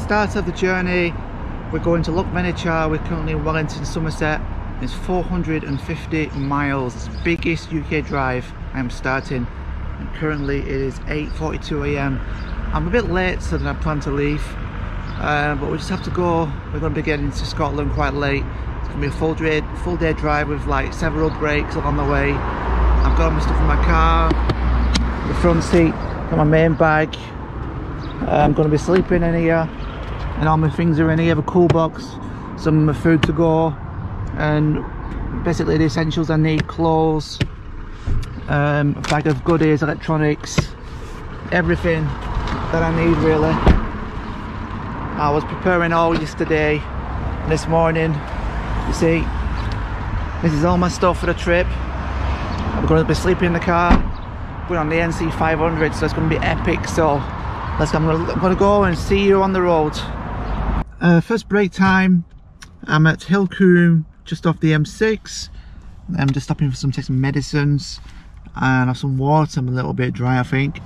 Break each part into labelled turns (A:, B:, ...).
A: start of the journey. We're going to Loch Venachar. We're currently in Wellington, Somerset. It's 450 miles. It's the biggest UK drive I'm starting. And currently it is 8:42 AM. I'm a bit late so than I plan to leave. But we just have to go. We're going to be getting to Scotland quite late. It's going to be a full day drive with like several breaks along the way. I've got all my stuff in my car, the front seat, got my main bag. I'm going to be sleeping in here, and all my things are in here. I have a cool box, some of my food to go, and basically the essentials I need: clothes, a bag of goodies, electronics, everything that I need really. I was preparing all yesterday and this morning. You see, this is all my stuff for the trip. I'm going to be sleeping in the car. We're on the NC 500, so it's going to be epic. So I'm going to go and see you on the road. First break time. I'm at Hillcombe, just off the M6. I'm just stopping for take some medicines and have some water. I'm a little bit dry, I think.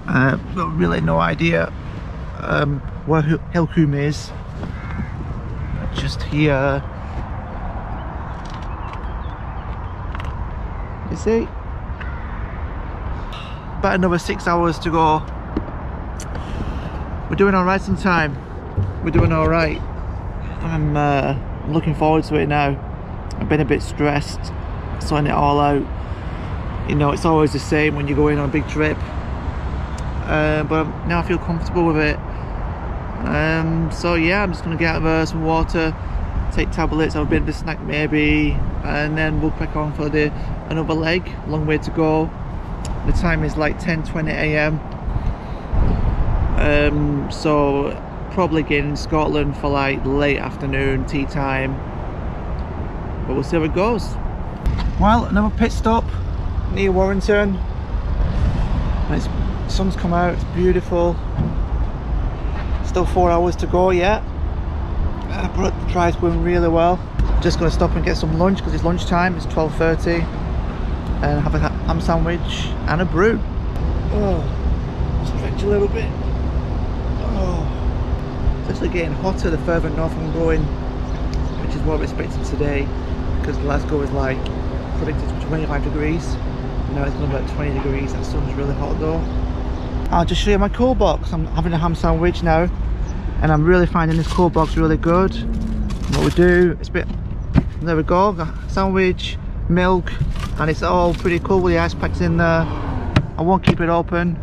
A: But really no idea where Hillcombe is. Just here. You see? About another 6 hours to go. We're doing alright on time. We're doing alright. I'm looking forward to it now. I've been a bit stressed, sorting it all out. You know, it's always the same when you go in on a big trip. But now I feel comfortable with it. So yeah, I'm just going to get out of there, some water, take tablets, have a bit of a snack maybe, and then we'll crack on for another leg. Long way to go. The time is like 10:20 AM. So probably getting in Scotland for like late afternoon, tea time. But we'll see how it goes. Well, another pit stop near Wellington. The sun's come out, it's beautiful. Still 4 hours to go yet. But the drive's going really well. Just going to stop and get some lunch because it's lunchtime. It's 12:30. And have a ham sandwich and a brew. Oh, stretch a little bit. Oh, it's actually getting hotter the further north I'm going, which is what I'm expecting today, because Glasgow is like predicted to 25 degrees. Now it's going to be like 20 degrees. That sun's really hot though. I'll just show you my cool box. I'm having a ham sandwich now, and I'm really finding this cool box really good. And what we do is there we go, sandwich, milk, and it's all pretty cool with the ice packs in there. I won't keep it open,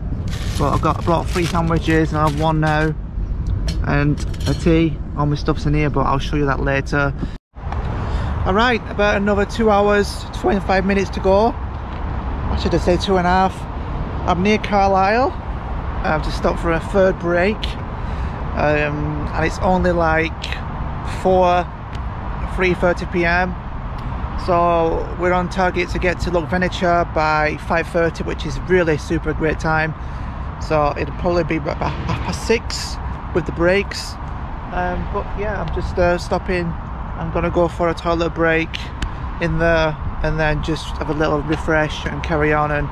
A: but I brought 3 sandwiches and I have 1 now, and a tea. All my stuff's in here, but I'll show you that later. Alright, about another 2 hours, 25 minutes to go. I should have said 2.5. I'm near Carlisle. I have to stop for a third break, and it's only like 3:30 PM. So we're on target to get to Loch Venachar by 5:30, which is really super great time. So it'll probably be about 6:30 with the breaks. But yeah, I'm just stopping. I'm gonna go for a toilet break in there, and then just have a little refresh and carry on. And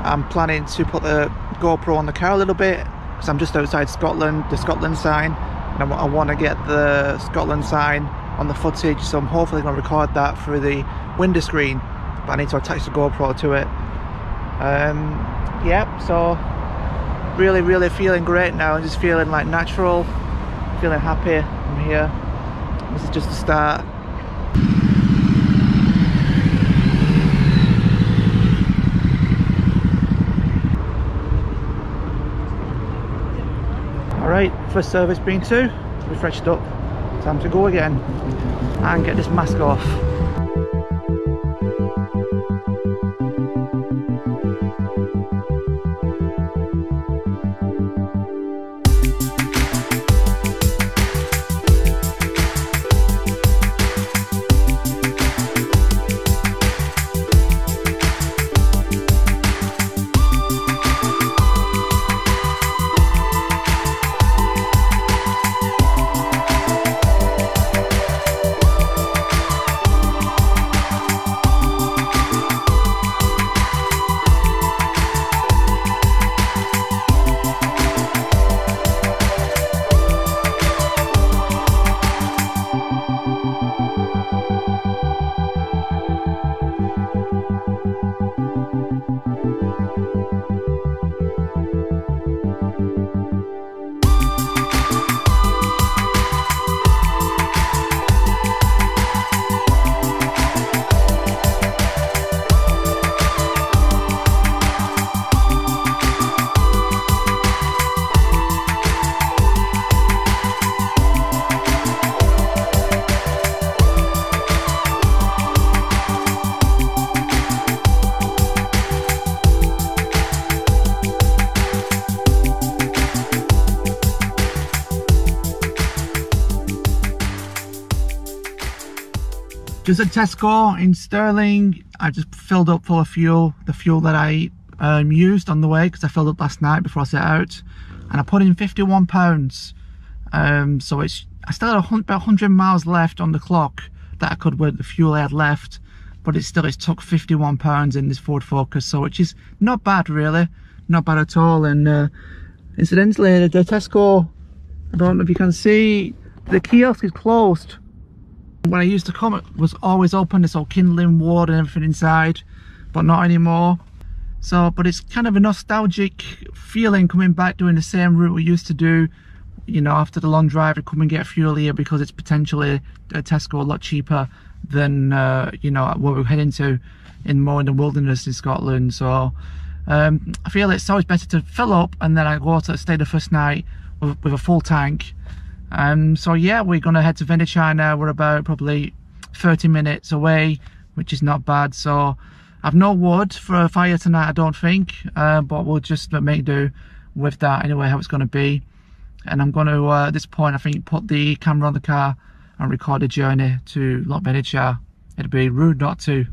A: I'm planning to put the GoPro on the car a little bit, because I'm just outside Scotland, the Scotland sign, and I want to get the Scotland sign on the footage, so I'm hopefully going to record that through the window screen, but I need to attach the GoPro to it. Yeah, so really feeling great now. I'm just feeling like natural, feeling happy. I'm here. This is just the start. Alright, first service been to, refreshed up. Time to go again and get this mask off. Just at Tesco in Stirling, I just filled up full of fuel, the fuel that I used on the way, because I filled up last night before I set out, and I put in £51. So I still had about 100 miles left on the clock that I could with the fuel I had left, but it took £51 in this Ford Focus, so which is not bad really, not bad at all. And incidentally, the Tesco, I don't know if you can see, the kiosk is closed. When I used to come, it was always open. It's all kindling wood and everything inside, but not anymore. So, but it's kind of a nostalgic feeling coming back doing the same route we used to do. You know, after the long drive, to come and get fuel here because it's potentially at Tesco a lot cheaper than you know, what we're heading to in the wilderness in Scotland. So I feel it's always better to fill up and then I go to stay the first night with a full tank. So yeah, we're gonna head to Venachar now. We're about probably 30 minutes away, which is not bad. So I've no wood for a fire tonight, I don't think, but we'll just make do with that anyway, how it's going to be. And I'm going to, at this point, I think, put the camera on the car and record the journey to Loch Venachar. It'd be rude not to.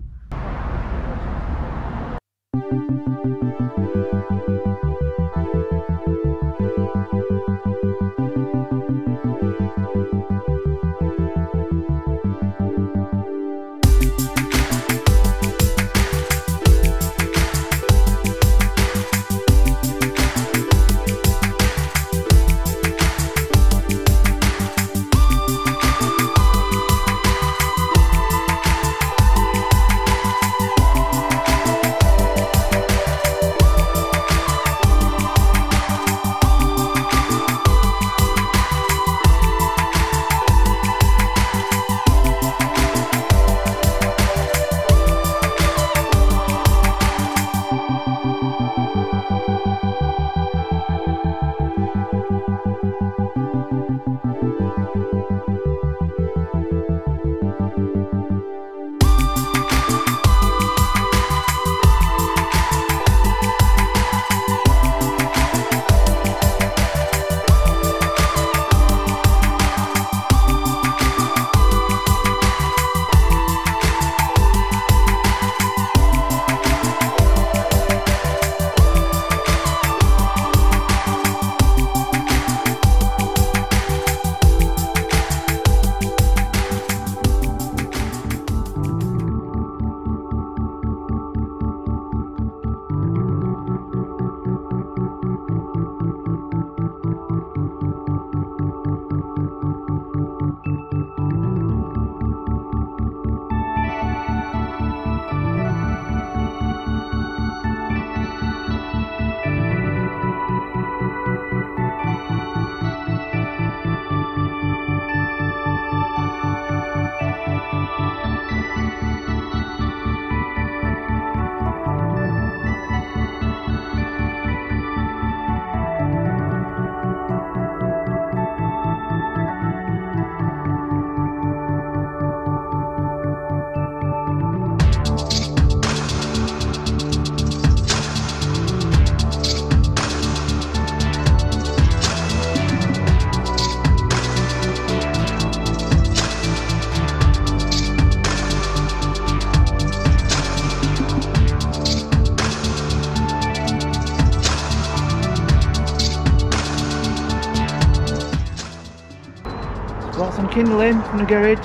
A: Bought some kindling from the garage,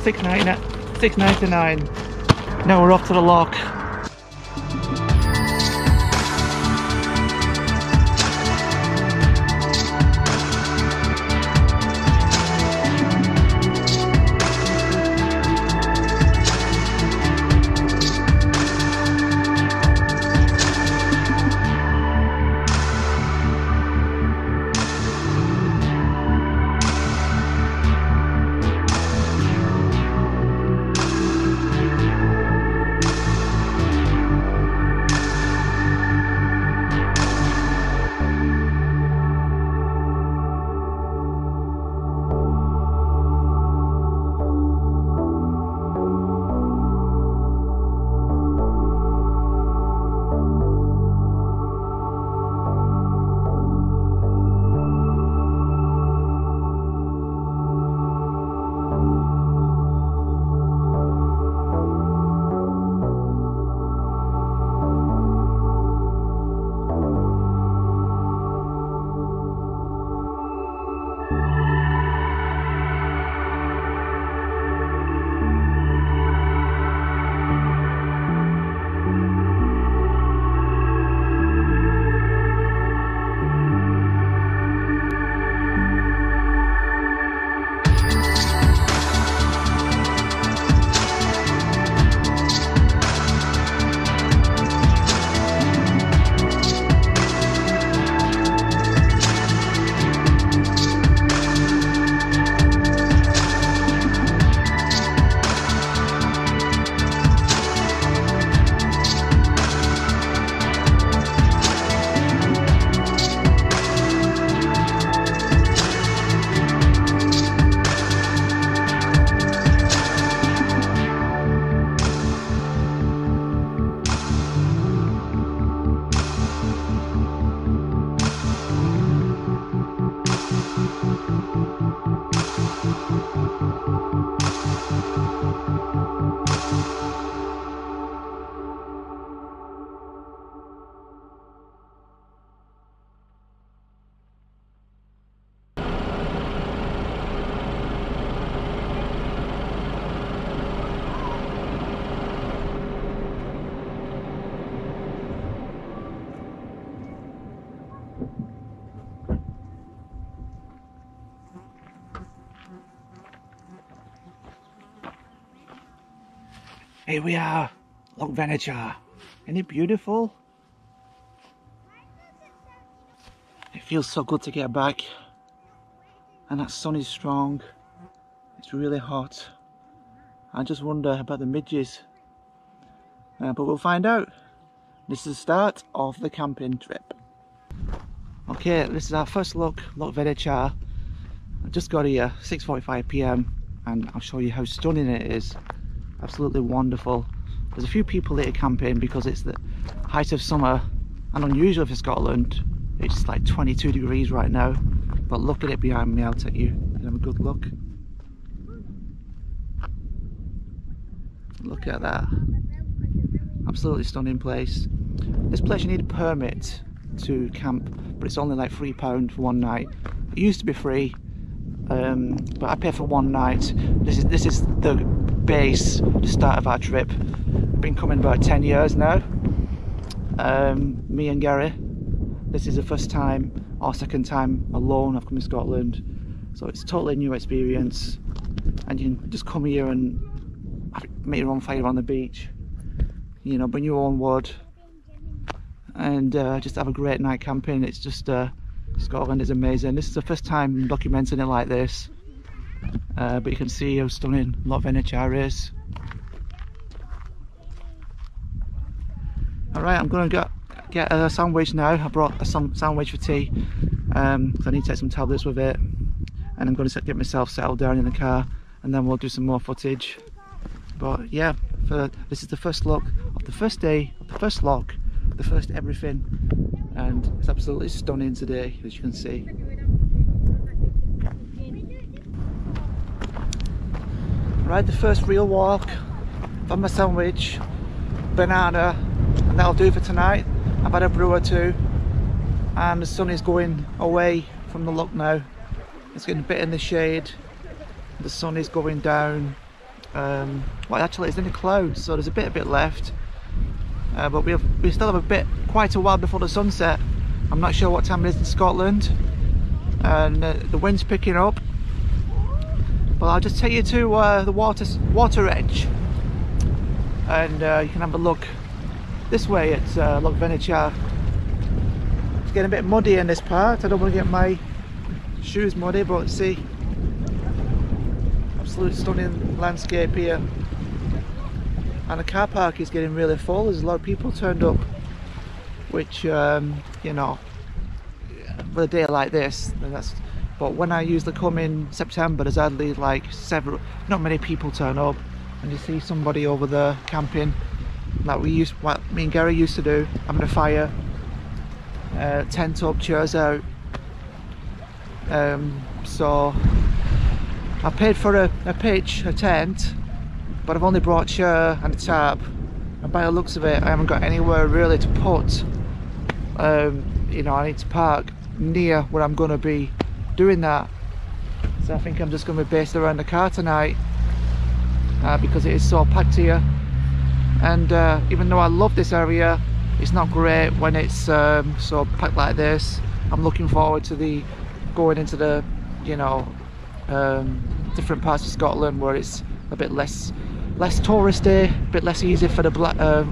A: $6.99. Now we're off to the loch. Here we are, Loch Venachar. Isn't it beautiful? It feels so good to get back. And that sun is strong. It's really hot. I just wonder about the midges. But we'll find out. This is the start of the camping trip. Okay, this is our first look, Loch Venachar. I just got here, 6:45 p.m. and I'll show you how stunning it is. Absolutely wonderful. There's a few people here camping because it's the height of summer and unusual for Scotland. It's like 22 degrees right now, but look at it behind me. I'll take you and have a good look. Look at that. Absolutely stunning place. This place you need a permit to camp, but it's only like £3 for one night. It used to be free, but I pay for one night. This is the base, the start of our trip. We've been coming about 10 years now. Me and Gary. This is the first time or second time alone I've come to Scotland, so it's a totally new experience. And you can just come here and make your own fire on the beach. You know, bring your own wood, and just have a great night camping. It's just Scotland is amazing. This is the first time I'm documenting it like this, but you can see how stunning Loch Venachar is. Alright, I'm going to get a sandwich now. I brought a sandwich for tea, because I need to take some tablets with it, and I'm going to get myself settled down in the car, and then we'll do some more footage. But yeah, this is the first look of the first day of the first loch, the first everything, and it's absolutely stunning today, as you can see. Right, the first real walk. I've had my sandwich, banana, and that'll do for tonight. I've had a brew or two, and the sun is going away from the loch now. It's getting a bit in the shade. The sun is going down. Well, actually it's in the clouds, so there's a bit left, but we still have quite a while before the sunset. I'm not sure what time it is in Scotland, and the wind's picking up, but I'll just take you to the water edge, and you can have a look this way at Loch Venachar. It's getting a bit muddy in this part. I don't want to get my shoes muddy, but see, absolute stunning landscape here. And the car park is getting really full. There's a lot of people turned up, which you know, for a day like this, but when I usually come in September, there's hardly like not many people turn up, and you see somebody over there camping like what me and Gary used to do, having a fire, tent up, chairs out. So I paid for a pitch, a tent, but I've only brought chair and a tarp, and by the looks of it I haven't got anywhere really to put. You know, I need to park near where I'm going to be doing that, so I think I'm just going to be based around the car tonight, because it is so packed here. And even though I love this area, it's not great when it's so packed like this. I'm looking forward to going into the, you know, different parts of Scotland where it's a bit less touristy, a bit less easy for the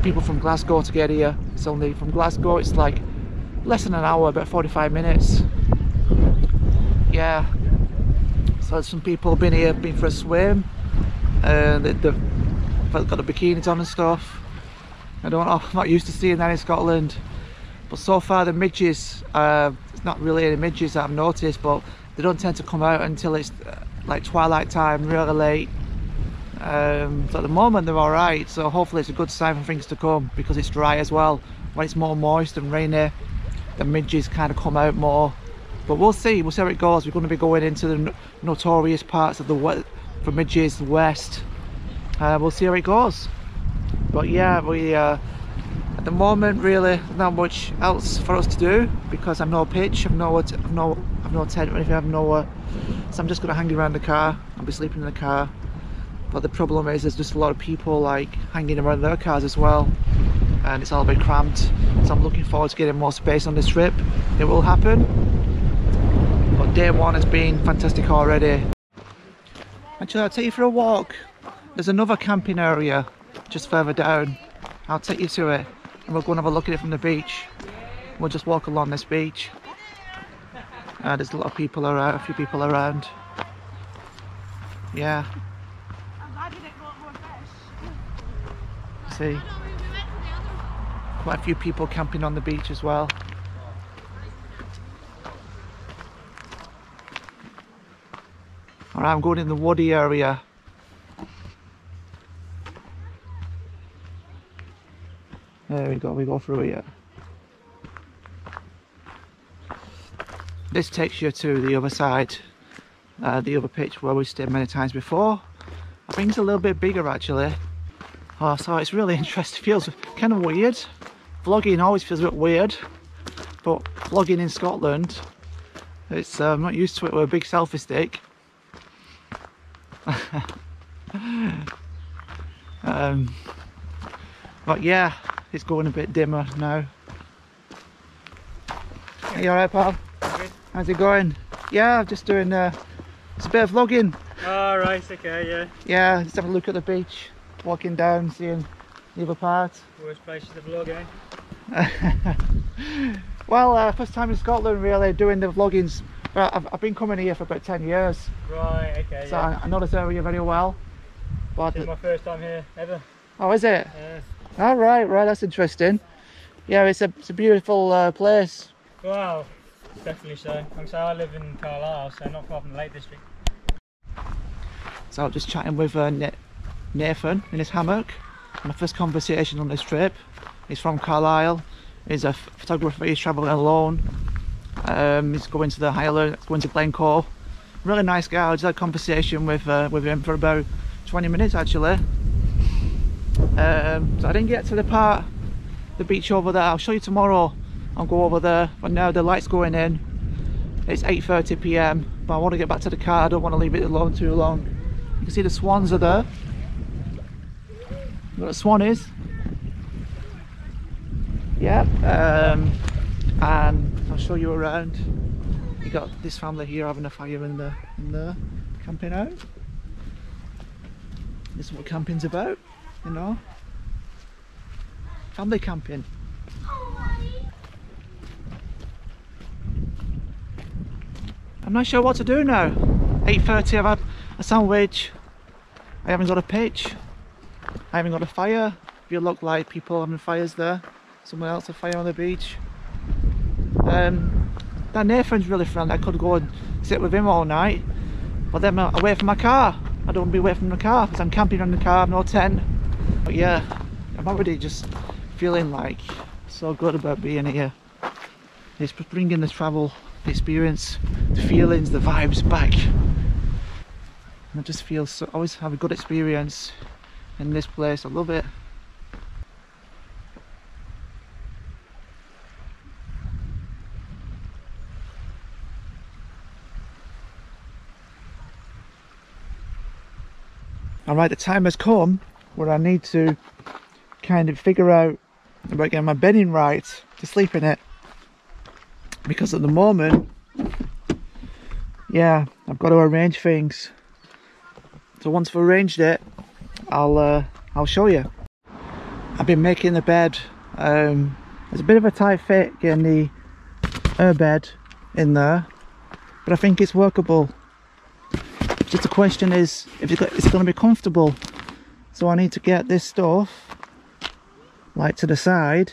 A: people from Glasgow to get here. It's only from Glasgow, it's like less than an hour, about 45 minutes. Yeah, so some people have been here, been for a swim, they've got the bikinis on and stuff. I don't know, I'm not used to seeing that in Scotland, but so far the midges, there's not really any midges that I've noticed, but they don't tend to come out until it's like twilight time, really late. So at the moment they're alright, so hopefully it's a good sign for things to come, because it's dry as well. When it's more moist and rainy, the midges kind of come out more. But we'll see how it goes. We're going to be going into the notorious parts of for midges, the west. We'll see how it goes. But yeah, at the moment really not much else for us to do, because I've no pitch, I've no tent or anything, I've nowhere. So I'm just going to hang around the car. I'll be sleeping in the car. But the problem is there's just a lot of people like hanging around their cars as well, and it's all a bit cramped. So I'm looking forward to getting more space on this trip. It will happen. But day one has been fantastic already. Actually, I'll take you for a walk there's another camping area just further down. I'll take you to it and we'll go and have a look at it from the beach. We'll just walk along this beach. There's a lot of people around, a few people around. Yeah. See, quite a few people camping on the beach as well. Alright, I'm going in the woody area. There we go through here. This takes you to the other side, the other pitch where we've stayed many times before. I think it's a little bit bigger actually. Oh, so it's really interesting. It feels kind of weird. Vlogging always feels a bit weird, but vlogging in Scotland, it's I'm not used to it with a big selfie stick. But yeah, it's going a bit dimmer now. Are you alright, pal?
B: Good.
A: How's it going? Yeah, I'm just doing it's a bit of vlogging.
B: Oh, right, okay, yeah.
A: Yeah, just have a look at the beach, walking down, seeing the other part.
B: Worst place to vlog, eh?
A: Well, first time in Scotland really doing the vloggings. I've been coming here for about 10 years.
B: Right, okay,
A: So
B: yeah.
A: I know this area very well. But
B: This is my first time here, ever.
A: oh, is it?
B: Yeah.
A: Oh, right, that's interesting. Yeah, it's a beautiful place.
B: Wow, definitely so. I live in Carlisle, so not far from the Lake District.
A: So I'm just chatting with Nathan in his hammock. My first conversation on this trip. He's from Carlisle. He's a photographer. He's travelling alone. He's going to the Highlands, going to Glencoe. Really nice guy. I just had a conversation with him for about 20 minutes actually. So I didn't get to the beach over there. I'll show you tomorrow. I'll go over there. But now the light's going in. It's 8:30 p.m. but I want to get back to the car. I don't want to leave it alone too long. You can see the swans are there. What a swan is. Yeah. And I'll show you around. You got this family here having a fire in the camping out. This is what camping's about, you know. Family camping. I'm not sure what to do now. 8:30, I've had a sandwich. I haven't got a pitch. I haven't got a fire. If you look like people having fires there. Someone else a fire on the beach. That Nathan's really friendly. I could go and sit with him all night. But then I'm away from my car. I don't want to be away from the car because I'm camping in the car, I've no tent. But yeah, I'm already just feeling like so good about being here. It's bringing the travel, the experience, the feelings, the vibes back. And I just feel so, always have a good experience in this place. I love it. Alright, the time has come where I need to kind of figure out about getting my bedding right to sleep in it. Because at the moment, yeah, I've got to arrange things. So once I've arranged it, I'll show you. I've been making the bed. It's a bit of a tight fit getting the air bed in there, but I think it's workable. Just the question is if it's going to be comfortable. So I need to get this stuff like to the side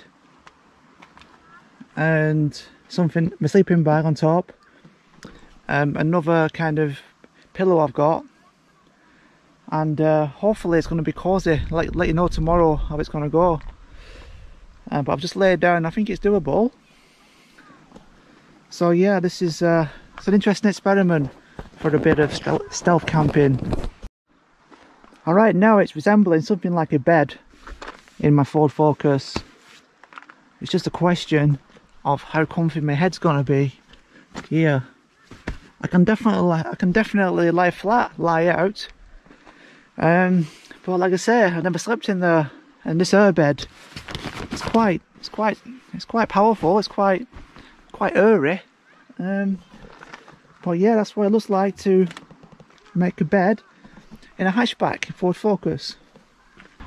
A: and something, my sleeping bag on top, another kind of pillow I've got, and hopefully it's going to be cozy. Let you know tomorrow how it's going to go. But I've just laid down. I think it's doable. So yeah, this is it's an interesting experiment for a bit of stealth camping. Alright, now it's resembling something like a bed in my Ford Focus. It's just a question of how comfy my head's gonna be here. I can definitely lie flat, lie out. But like I say, I've never slept in there, and this air bed, it's quite powerful. It's quite airy. But yeah, that's what it looks like to make a bed. in a hatchback, Ford Focus.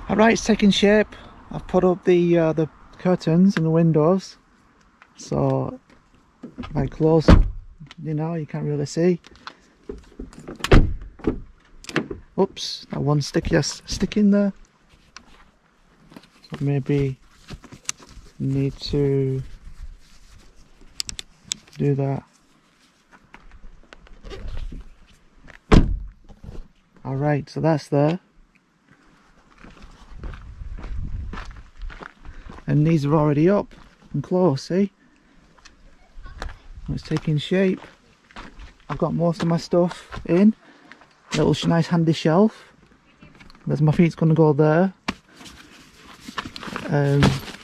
A: Alright, it's taking shape. I've put up the curtains and the windows, so if I close, you know, you can't really see. Oops, that one stick in there. So maybe need to do that. Alright, so that's there. And these are already up and close, see? It's taking shape. I've got most of my stuff in. Little nice handy shelf. There's my feet's gonna go there.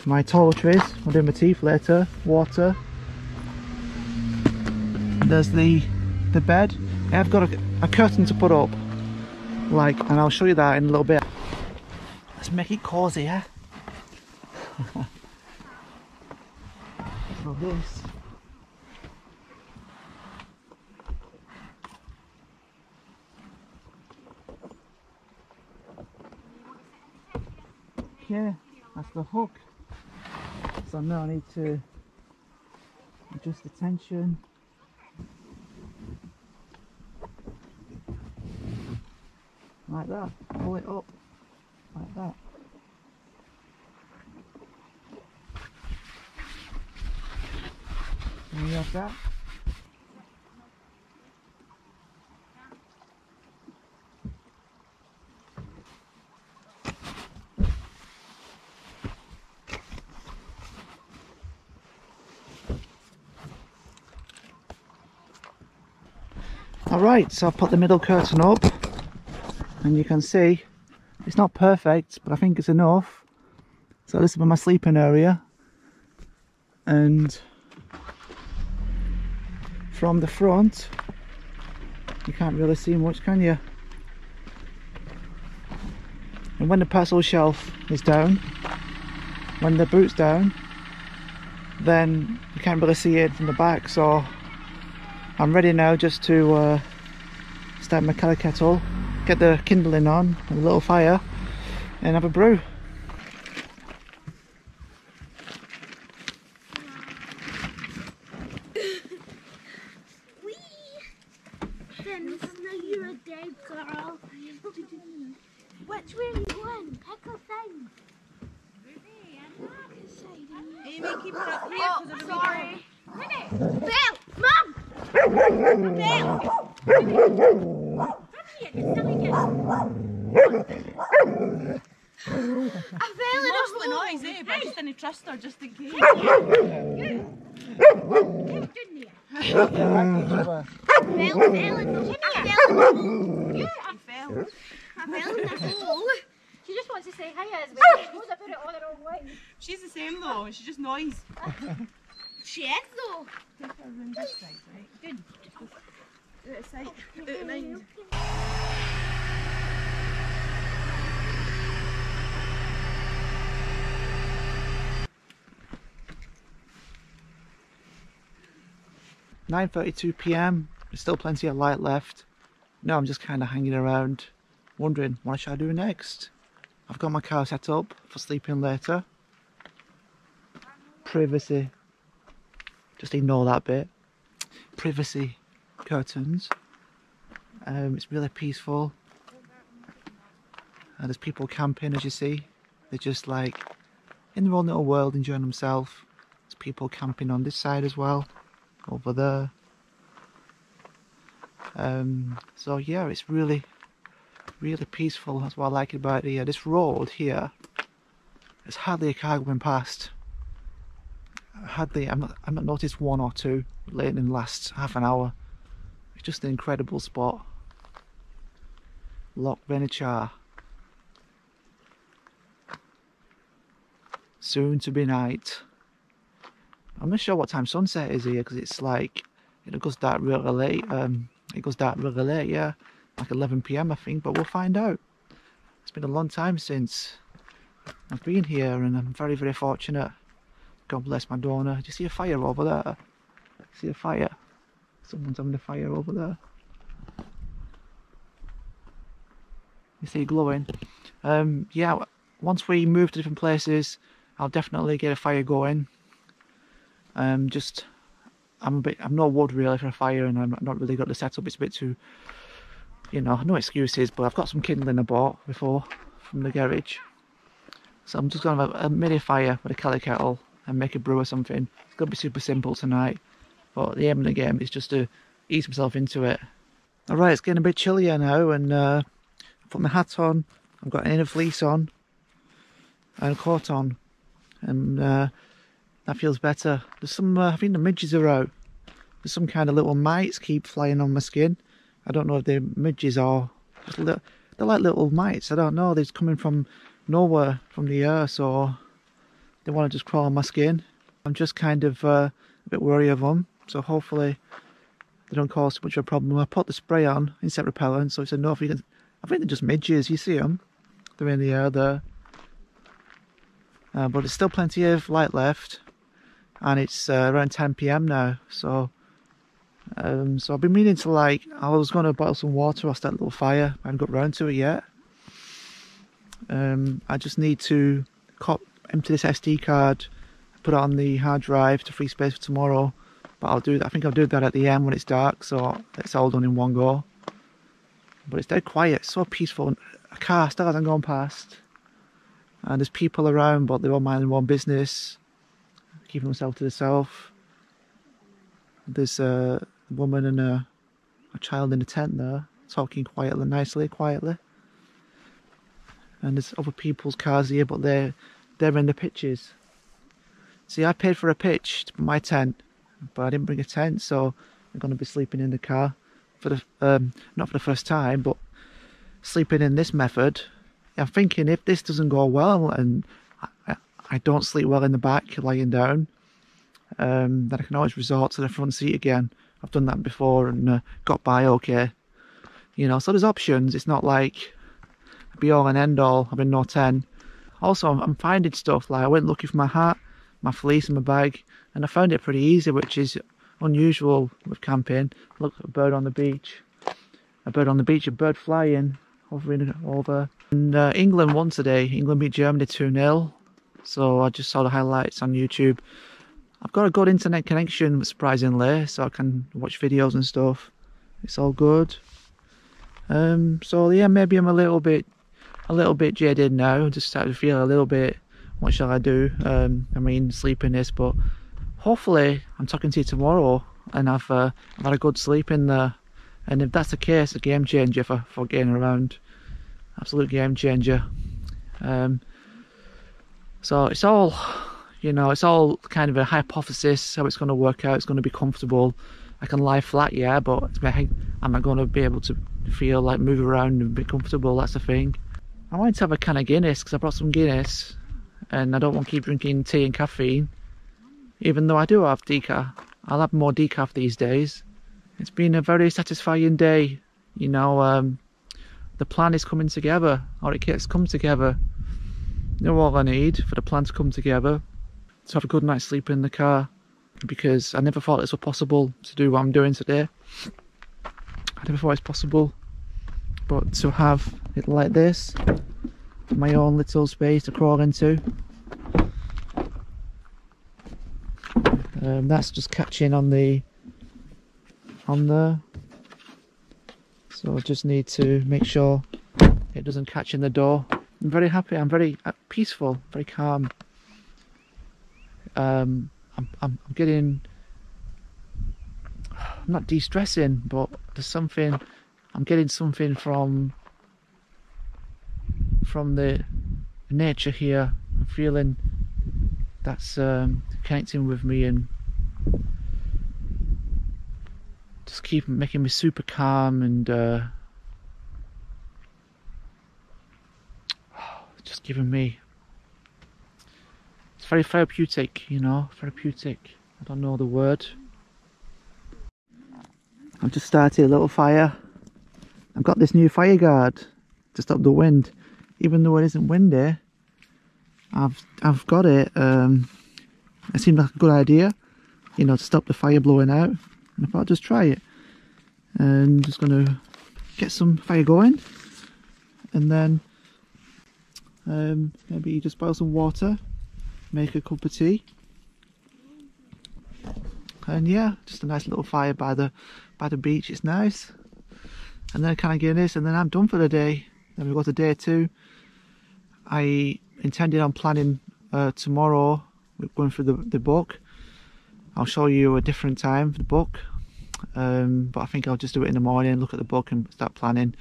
A: My toiletries, I'll do my teeth later. Water. There's the bed. I've got a curtain to put up. Like, and I'll show you that in a little bit. Let's make it cozy, yeah? So this. Yeah, that's the hook. So now I need to adjust the tension. Like that, pull it up, like that. And you have that. Alright, so I've put the middle curtain up. And you can see it's not perfect, but I think it's enough. So this is my sleeping area, and from the front you can't really see much, can you? And when the parcel shelf is down, when the boot's down, then you can't really see it from the back. So I'm ready now just to start my kettle kettle, get the kindling on, a little fire, and have a brew.
C: Then you're a dead girl. Which way are you going? Pick a thing.
D: Amy, keep it up here.
C: Oh, sorry. Belle! Mum! Belle! I fell in
D: Lost
C: a
D: the
C: hole.
D: noise, eh? But I just didn't trust her just in case.
C: I fell in the hole. She just wants to say hi as well. I suppose I put it all the wrong way.
D: She's the same though, she just noise.
C: She is though.
D: Take her round this side, right? Good. Out of sight, out of mind.
A: .32 PM, there's still plenty of light left. Now I'm just kind of hanging around, wondering what should I do next. I've got my car set up for sleeping later. Privacy, just ignore that bit. Privacy curtains. It's really peaceful. There's people camping, as you see. They're just like in their own little world, enjoying themselves. There's people camping on this side as well, over there. So yeah, it's really peaceful. That's what I like about it here. This road here, there's hardly a car going past. Hardly. I've not noticed one or two late in the last half an hour. It's just an incredible spot. Loch Venachar. Soon to be night. I'm not sure what time sunset is here, because it's like, it goes dark really late. It goes dark really late, yeah, like 11 PM I think, but we'll find out. It's been a long time since I've been here, and I'm very, very fortunate. God bless my donor. Do you see a fire over there? See a fire? Someone's having a fire over there. You see it glowing. Yeah, once we move to different places, I'll definitely get a fire going. I'm no wood really for a fire, and I'm not really got the setup. It's a bit too, you know, no excuses, but I've got some kindling I bought before from the garage. So I'm just going to have a mini fire with a kelly kettle and make a brew or something. It's going to be super simple tonight, but the aim of the game is just to ease myself into it. Alright, it's getting a bit chillier now, and I've put my hat on, I've got an inner fleece on and a coat on, and that feels better. There's some, I think the midges are out. There's some kind of little mites keep flying on my skin. I don't know if they're midges or just they're like little mites. I don't know, they're coming from nowhere, from the earth, so they want to just crawl on my skin. I'm just kind of a bit worried of them, so hopefully they don't cause too much of a problem. I put the spray on, insect repellent, so it's enough. You can, I think they're just midges, you see them? They're in the air there. But there's still plenty of light left, and it's around 10 PM now, so I've been meaning to, like, I was going to boil some water or start a little fire. I haven't got round to it yet. I just need to empty this SD card, put it on the hard drive to free space for tomorrow. But I'll do that. I think I'll do that at the end when it's dark, so it's all done in one go. But it's dead quiet, so peaceful. A car still hasn't gone past, and there's people around, but they're all minding their own business, keeping themselves to themselves. There's a woman and a child in a tent there, talking quietly, quietly. And there's other people's cars here, but they're in the pitches. See, I paid for a pitch to put my tent, but I didn't bring a tent, so I'm going to be sleeping in the car for the not for the first time, but sleeping in this method. I'm thinking if this doesn't go well and I don't sleep well in the back lying down, then I can always resort to the front seat again. I've done that before and got by okay. You know, so there's options. It's not like be all and end all having no 10. Also, I'm finding stuff, like I went looking for my hat, my fleece and my bag, and I found it pretty easy, which is unusual with camping. Look, a bird on the beach, a bird flying hovering over. And England won today. England beat Germany 2-0, so I just saw the highlights on YouTube. I've got a good internet connection, surprisingly, so I can watch videos and stuff. It's all good. So yeah, maybe I'm a little bit jaded now. Just started to feel a little bit, what shall I do? I mean, sleepiness, but hopefully I'm talking to you tomorrow and I've had a good sleep in there. And if that's the case, a game changer for getting around. Absolute game changer. So it's all, you know, it's all kind of a hypothesis how it's going to work out. It's going to be comfortable. I can lie flat, yeah, but I'm not going to be able to feel like move around and be comfortable. That's the thing. I wanted to have a can of Guinness because I brought some Guinness, and I don't want to keep drinking tea and caffeine. Even though I do have decaf, I'll have more decaf these days. It's been a very satisfying day. You know, the plan is coming together, or it gets come together. You know what I need for the plan to come together? To have a good night's sleep in the car, because I never thought this was possible to do what I'm doing today. I never thought it's possible, but to have it like this, my own little space to crawl into. That's just catching on there. So I just need to make sure it doesn't catch in the door. I'm very happy. I'm very peaceful, very calm. I'm getting, I'm not de-stressing, but there's something, I'm getting something from the nature here. I'm feeling that's connecting with me and just keep making me super calm and just giving me, it's very therapeutic, you know, therapeutic. I don't know the word. I've just started a little fire. I've got this new fire guard to stop the wind. Even though it isn't windy, I've got it. It seemed like a good idea, you know, to stop the fire blowing out. And I thought I'd just try it. And just gonna get some fire going. and then maybe just boil some water, make a cup of tea, and yeah, just a nice little fire by the beach. It's nice. And then kind of get this, and then I'm done for the day. Then we go to day 2. I intended on planning tomorrow. We're going through the book. I'll show you a different time for the book, but I think I'll just do it in the morning, look at the book and start planning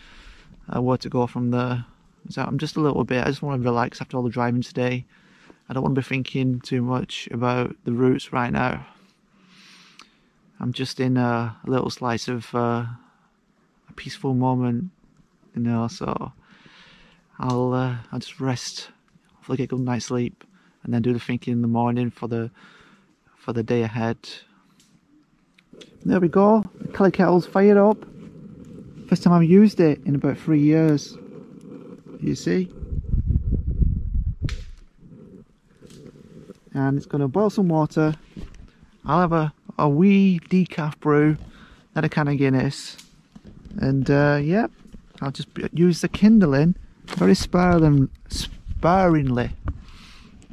A: where to go from there. So I'm just a little bit, I just want to relax after all the driving today. I don't want to be thinking too much about the routes right now. I'm just in a little slice of a peaceful moment, you know, so I'll just rest, hopefully get a good night's sleep, and then do the thinking in the morning for the day ahead. There we go, the Kelly kettle's fired up. First time I've used it in about 3 years. You see? And it's going to boil some water. I'll have a wee decaf brew, then a can of Guinness. And yeah, I'll just use the kindling very sparingly,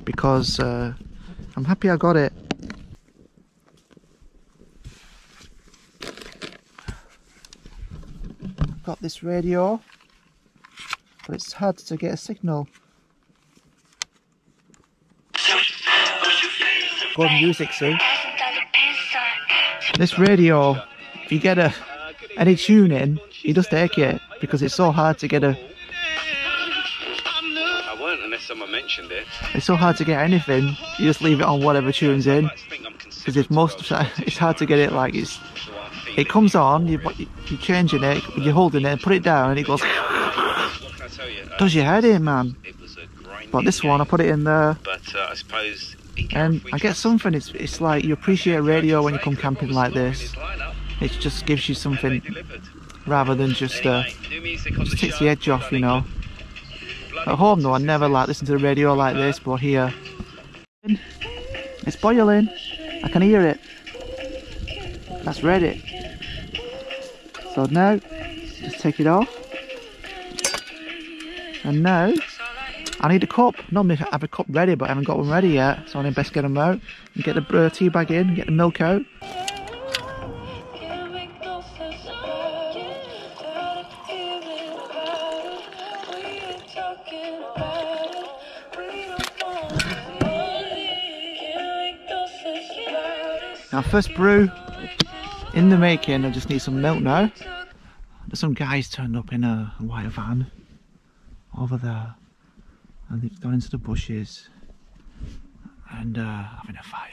A: because I'm happy I got it. I've got this radio, but it's hard to get a signal. Good music, Sue. This radio, if you get any tune in, you just take it, because it's so hard to get a...
E: I won't unless someone mentioned it.
A: It's so hard to get anything, you just leave it on whatever tunes in, because it's hard to get it like it comes on, you're changing it, you're holding it, put it down and it goes... Does your head in, man. But this one, I put it in there,
E: I suppose,
A: and I get something. It's like you appreciate radio when you come camping like this. It just gives you something rather than just takes the edge off, you know. At home though, I never listen to the radio like this, but here it's boiling. I can hear it. That's ready. So now, just take it off. And now, I need a cup. Normally I have a cup ready, but I haven't got one ready yet. So I need best get them out and get the tea bag in, get the milk out. Now first brew in the making. I just need some milk now. There's some guys turned up in a white van over there, and they've gone into the bushes and having a fire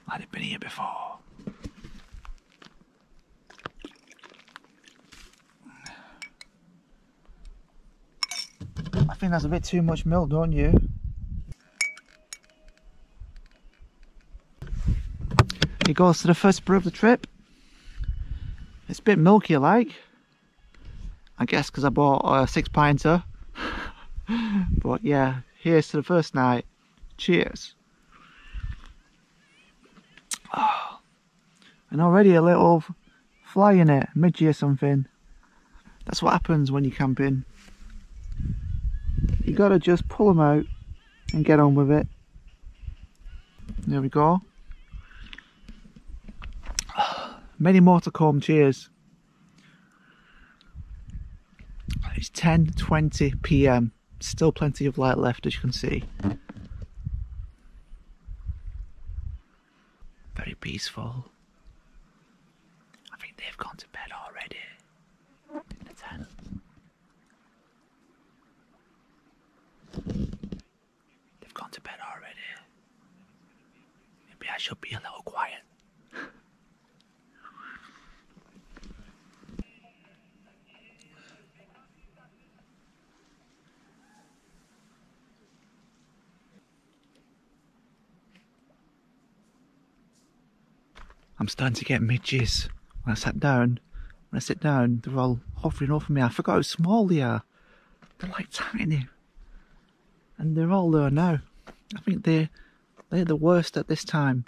A: like they've been here before. I think that's a bit too much milk, don't you? It goes to the first brew of the trip. It's a bit milky like, I guess because I bought a 6-pinter. But yeah, here's to the first night. Cheers. Oh, and already a little fly in it, midgie or something. That's what happens when you're camping. You gotta just pull them out and get on with it. There we go. Many more to come. Cheers. It's 10:20 PM. Still plenty of light left, as you can see. Very peaceful. I think they've gone to bed already in the tent. They've gone to bed already. Maybe I should be a little quiet. I'm starting to get midges. When I sit down, they're all hovering over me. I forgot how small they are. They're like tiny. And they're all there now. I think they're the worst at this time.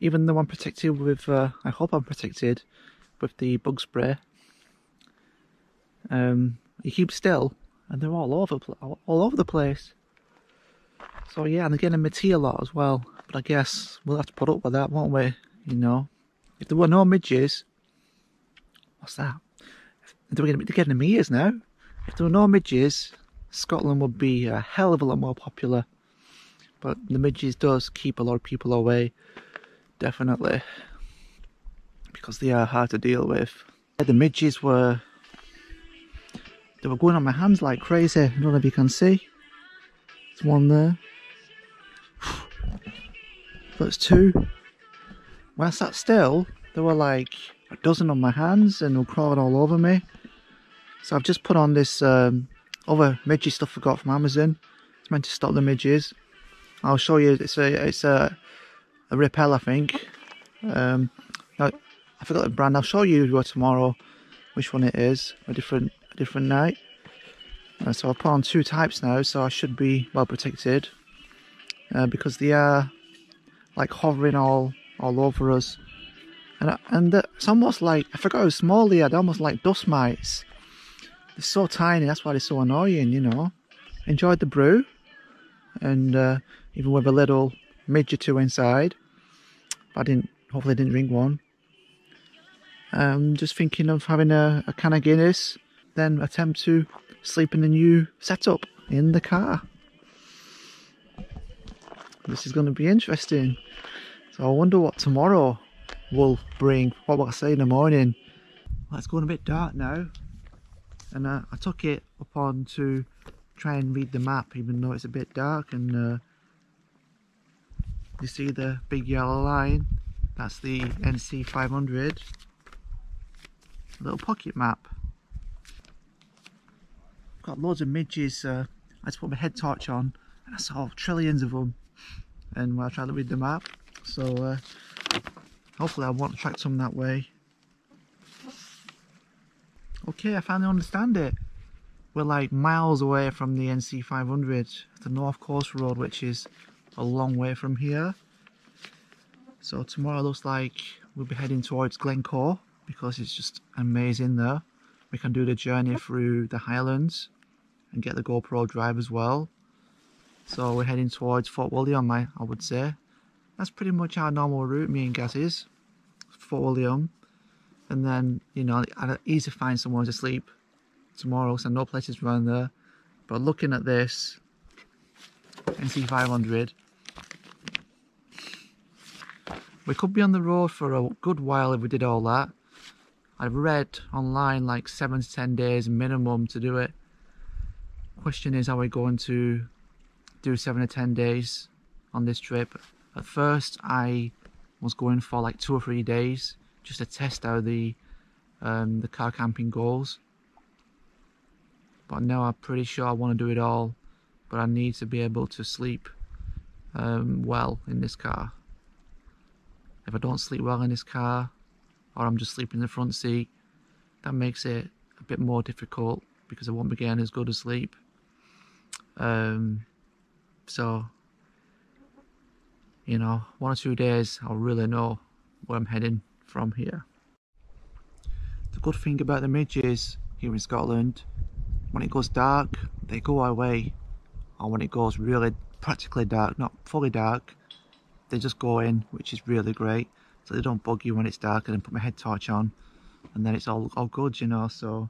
A: Even though I'm protected with, I hope I'm protected with the bug spray. You keep still, and they're all over the place. So yeah, and they're getting a tea a lot as well. But I guess we'll have to put up with that, won't we? You know, if there were no midges, what's that? They're getting them ears now. If there were no midges, Scotland would be a hell of a lot more popular. But the midges does keep a lot of people away, definitely, because they are hard to deal with. The midges were going on my hands like crazy. I don't know if you can see. There's one there. That's two. When I sat still, there were like a dozen on my hands and they were crawling all over me. So I've just put on this other midge stuff I got from Amazon. It's meant to stop the midges. I'll show you. It's a repel, I think. I forgot the brand. I'll show you tomorrow which one it is. A different night. So I've put on two types now, so I should be well protected. Because they are like hovering all over us, and it's almost like, I forgot how small they are. They're almost like dust mites. They're so tiny. That's why they're so annoying. You know. Enjoyed the brew, and even with a little midge or two inside. Hopefully I didn't drink one. Just thinking of having a can of Guinness, then attempt to sleep in the new setup in the car. This is going to be interesting. So I wonder what tomorrow will bring. What will I say in the morning? Well, it's going a bit dark now, and I took it upon to try and read the map, even though it's a bit dark. And you see the big yellow line? That's the NC 500. A little pocket map. Got loads of midges. I just put my head torch on and I saw trillions of them. And when I tried to read the map, so hopefully I won't attract some that way. Okay, I finally understand it. We're like miles away from the NC 500, the North Coast Road, which is a long way from here. So tomorrow looks like we'll be heading towards Glencoe, because it's just amazing there. We can do the journey through the Highlands and get the GoPro drive as well. So we're heading towards Fort William, I would say. That's pretty much our normal route, me and Gaz is. Fort William. And then, you know, I'd easily find somewhere to sleep tomorrow, so no places around there. But looking at this NC 500, we could be on the road for a good while if we did all that. I've read online like 7 to 10 days minimum to do it. Question is, are we going to do 7 to 10 days on this trip? At first I was going for like 2 or 3 days just to test how the car camping goes. But now I'm pretty sure I want to do it all, but I need to be able to sleep well in this car. If I don't sleep well in this car, or I'm just sleeping in the front seat, that makes it a bit more difficult because I won't be getting as good a sleep. So, you know, 1 or 2 days I'll really know where I'm heading from here. The good thing about the midges here in Scotland, when it goes dark, they go away. Or when it goes really practically dark, not fully dark, they just go in, which is really great. So they don't bug you when it's dark, and then put my head torch on, and then it's all good, you know. So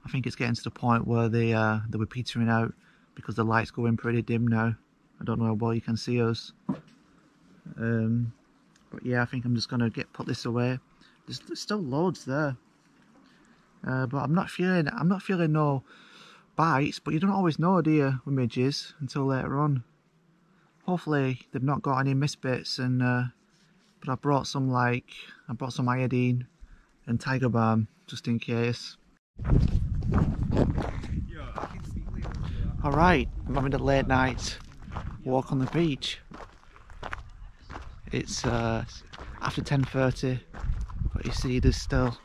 A: I think it's getting to the point where they were petering out because the lights go in pretty dim now. I don't know how well you can see us. But yeah, I think I'm just gonna put this away. There's still loads there, but I'm not feeling no bites. But you don't always know, do you, with midges until later on. Hopefully they've not got any misbits, and but I brought some iodine and tiger balm just in case. Alright, I'm having a late night walk on the beach. It's after 10:30, but you see there's still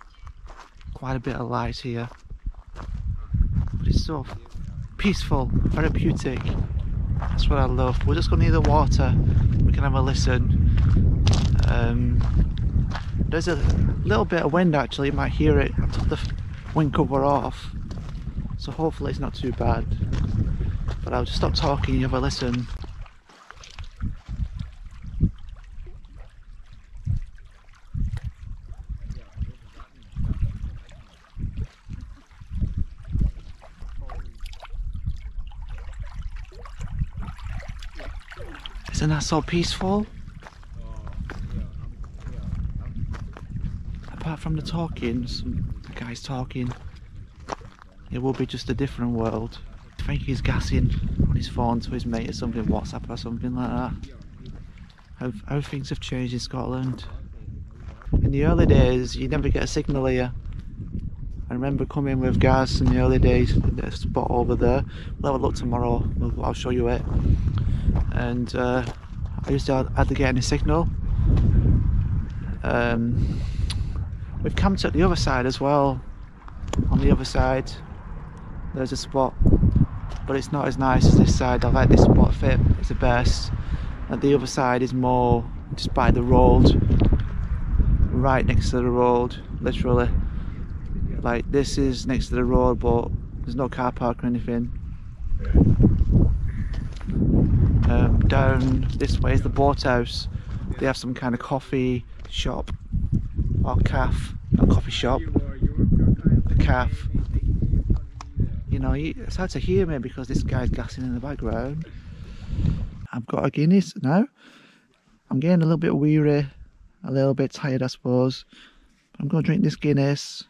A: quite a bit of light here. But it's so peaceful, therapeutic. That's what I love. We're just going near the water. We can have a listen. There's a little bit of wind actually. You might hear it. I took the wind cover off, so hopefully it's not too bad. But I'll just stop talking, you have a listen. Isn't that so peaceful? Apart from the talking, the guy's talking, it will be just a different world. I think he's gassing on his phone to his mate or something, WhatsApp or something like that. How things have changed in Scotland. In the early days, you never get a signal here. I remember coming with gas in the early days, there's a spot over there. We'll have a look tomorrow, I'll show you it. And I used to hardly get any signal. We've camped at the other side as well. On the other side, there's a spot, but it's not as nice as this side. I like this spot fit, it's the best. And the other side is more just by the road, right next to the road, literally. Like this is next to the road, but there's no car park or anything. Down this way is the boathouse. They have some kind of coffee shop or calf, not coffee shop, a calf. You know, it's hard to hear me because this guy's gassing in the background. I've got a Guinness now. I'm getting a little bit weary, a little bit tired I suppose. I'm going to drink this Guinness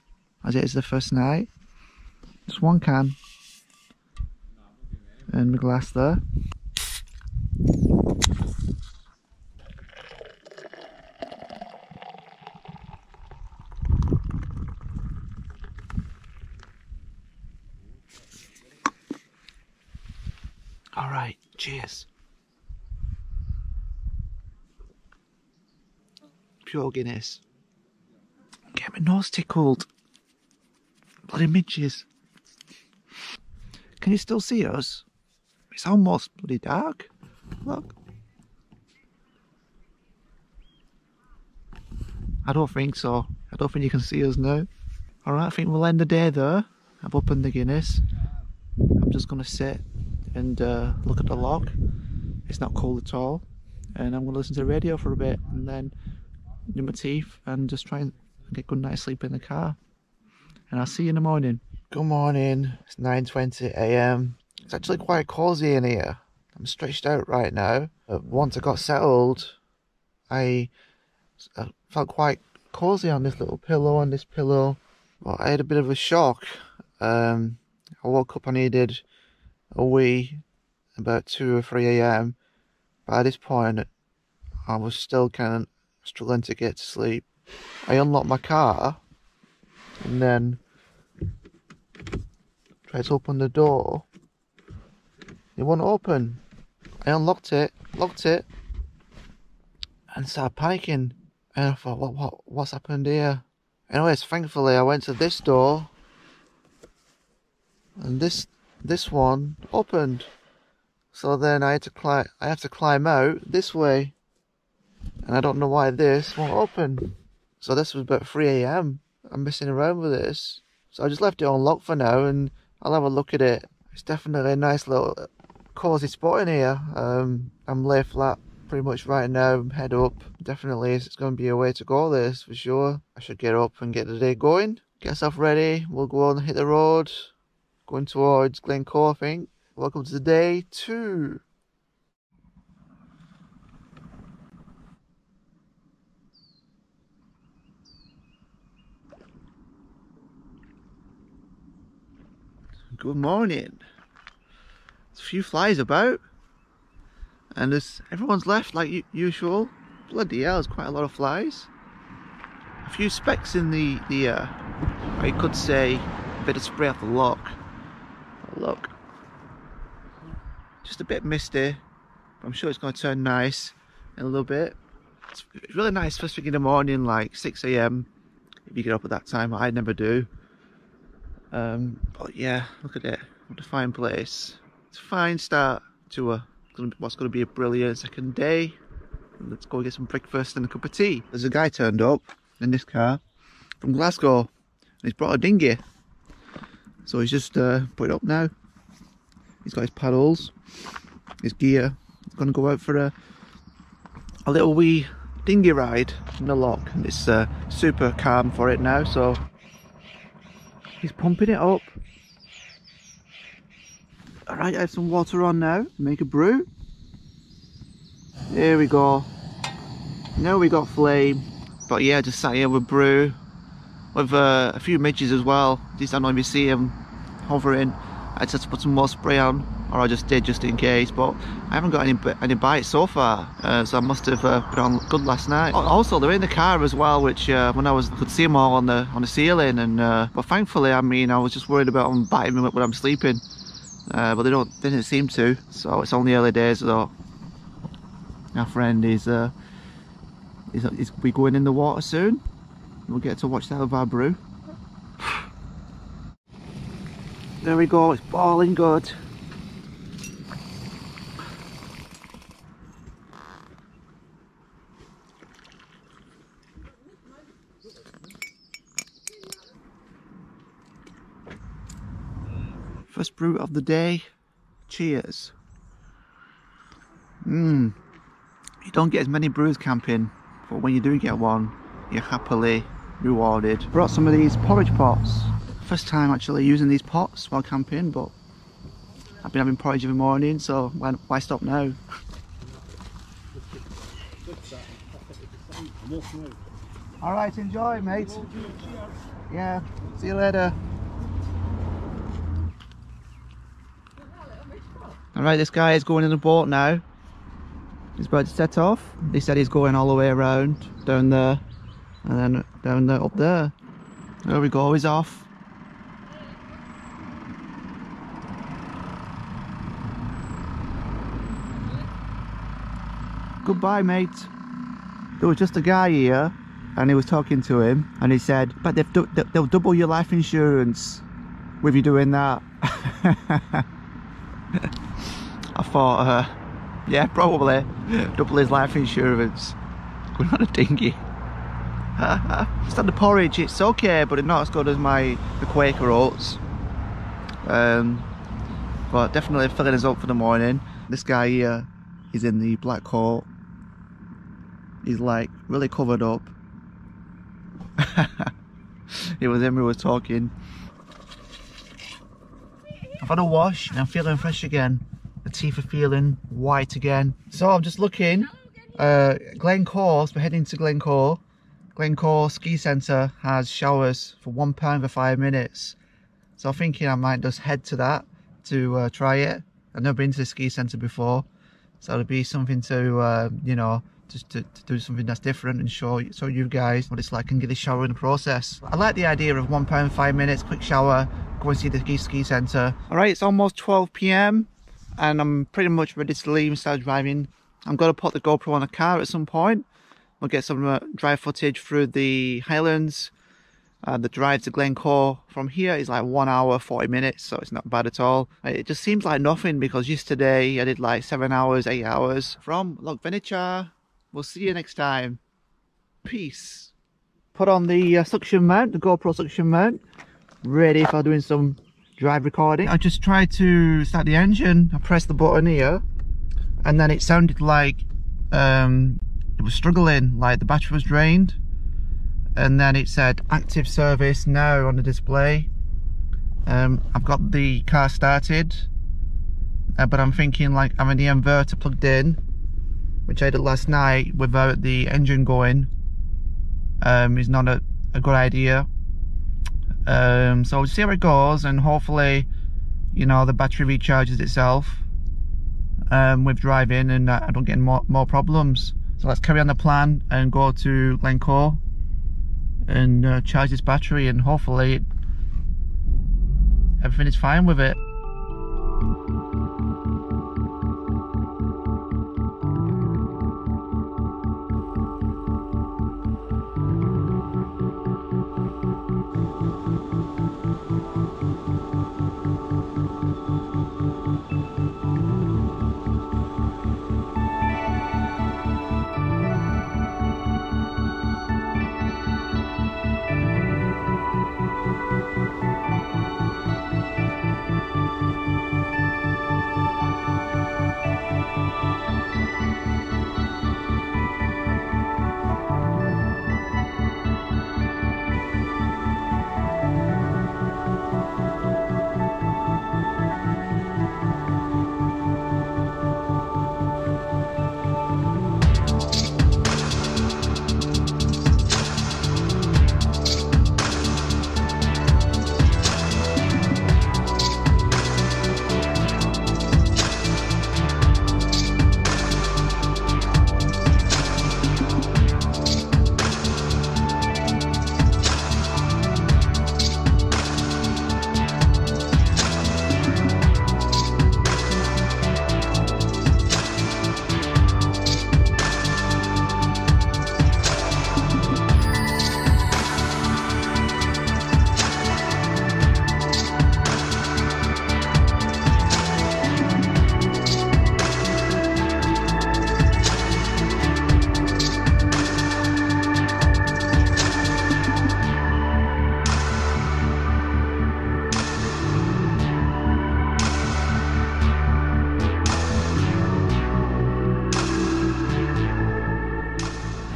A: as it is the first night. Just one can. And my glass there. Alright, cheers. Pure Guinness. Get my nose tickled. Bloody midges. Can you still see us? It's almost bloody dark. Look. I don't think so. I don't think you can see us now. Alright, I think we'll end the day there. I've opened the Guinness. I'm just going to sit and look at the loch. It's not cold at all. And I'm going to listen to the radio for a bit and then do my teeth and just try and get a good night's sleep in the car. And I'll see you in the morning. Good morning. It's 9:20 AM. It's actually quite cosy in here. I'm stretched out right now. Once I got settled, I felt quite cosy on this little pillow, on this pillow. Well, I had a bit of a shock. I woke up, I needed a wee about 2 or 3 AM. By this point, I was still kind of struggling to get to sleep. I unlocked my car and then tried to open the door. It wouldn't open. I unlocked it, locked it, and started panicking. And I thought, what's happened here? Anyways, thankfully I went to this door, and this one opened. So then I have to climb out this way, and I don't know why this won't open. So this was about 3 AM. I'm messing around with this, so I just left it unlocked for now, and I'll have a look at it. It's definitely a nice little cozy spot in here. I'm lay flat pretty much right now, head up. Definitely it's going to be a way to go, this for sure. I should get up and get the day going, get myself ready. We'll go on and hit the road, going towards Glencoe, I think. Welcome to day 2. Good morning. There's a few flies about, and everyone's left like usual. Bloody hell, there's quite a lot of flies. A few specks in the or you could say a bit of spray off the loch. Look, just a bit misty, but I'm sure it's going to turn nice in a little bit. It's really nice first thing in the morning, like 6 AM, if you get up at that time. I never do. But yeah, look at it. What a fine place. It's a fine start to what's going to be a brilliant second day. Let's go get some breakfast and a cup of tea. There's a guy turned up in this car from Glasgow, and he's brought a dinghy. So he's just put it up now. He's got his paddles, his gear. He's going to go out for a little wee dinghy ride in the loch, and it's super calm for it now, so he's pumping it up. Alright, I have some water on now, make a brew. There we go. Now we got flame, but yeah, just sat here with brew, with a few midges as well. Just I don't even see them hovering. I just put some more spray on, or I just did just in case, but I haven't got any bites so far, so I must have put on good last night. Also, they're in the car as well, which when I could see them all on the ceiling, and but thankfully, I mean, I was just worried about them biting me when I'm sleeping, but they didn't seem to. So it's only early days though. Our friend is we going in the water soon. We'll get to watch that with our brew. There we go, it's boiling good. First brew of the day. Cheers. You don't get as many brews camping, but when you do get one, you're happily rewarded. Brought some of these porridge pots. First time actually using these pots while camping, but I've been having porridge every morning, so why stop now? Alright, enjoy mate. Yeah, see you later. Alright, this guy is going in the boat now. He's about to set off. He said he's going all the way around, down there, and then down there, up there. There we go, he's off. Goodbye mate. There was just a guy here and he was talking to him and he said, but they'll double your life insurance with you doing that. I thought, yeah, probably double his life insurance. Going on a dinghy. Standard porridge, it's okay, but it's not as good as the Quaker oats. But definitely filling us up for the morning. This guy here, he's in the black coat. He's like really covered up. It was him who was talking. I've had a wash and I'm feeling fresh again. The teeth are feeling white again. So I'm just looking. Glencore, so we're heading to Glencore. Glencore Ski Centre has showers for £1 for 5 minutes. So I'm thinking I might just head to that to try it. I've never been to the ski centre before. So it'll be something to, you know, just to do something that's different and show you guys what it's like and get a shower in the process. I like the idea of £1 5 minutes, quick shower, go and see the ski centre. Alright, it's almost 12 PM and I'm pretty much ready to leave and start driving. I'm going to put the GoPro on the car at some point. We'll get some drive footage through the Highlands. The drive to Glencore from here is like 1 hour 40 minutes, so it's not bad at all. It just seems like nothing because yesterday I did like 7 hours, 8 hours. From Loch Venachar, we'll see you next time. Peace. Put on the suction mount, the GoPro suction mount, ready for doing some drive recording. I just tried to start the engine. I pressed the button here and then it sounded like it was struggling, like the battery was drained. And then it said active service now on the display. I've got the car started, but I'm thinking like having the inverter plugged in, which I did last night without the engine going, is not a good idea. So we'll see how it goes, and hopefully, you know, the battery recharges itself with driving, and I don't get more problems. So let's carry on the plan and go to Glencore and charge this battery, and hopefully everything is fine with it.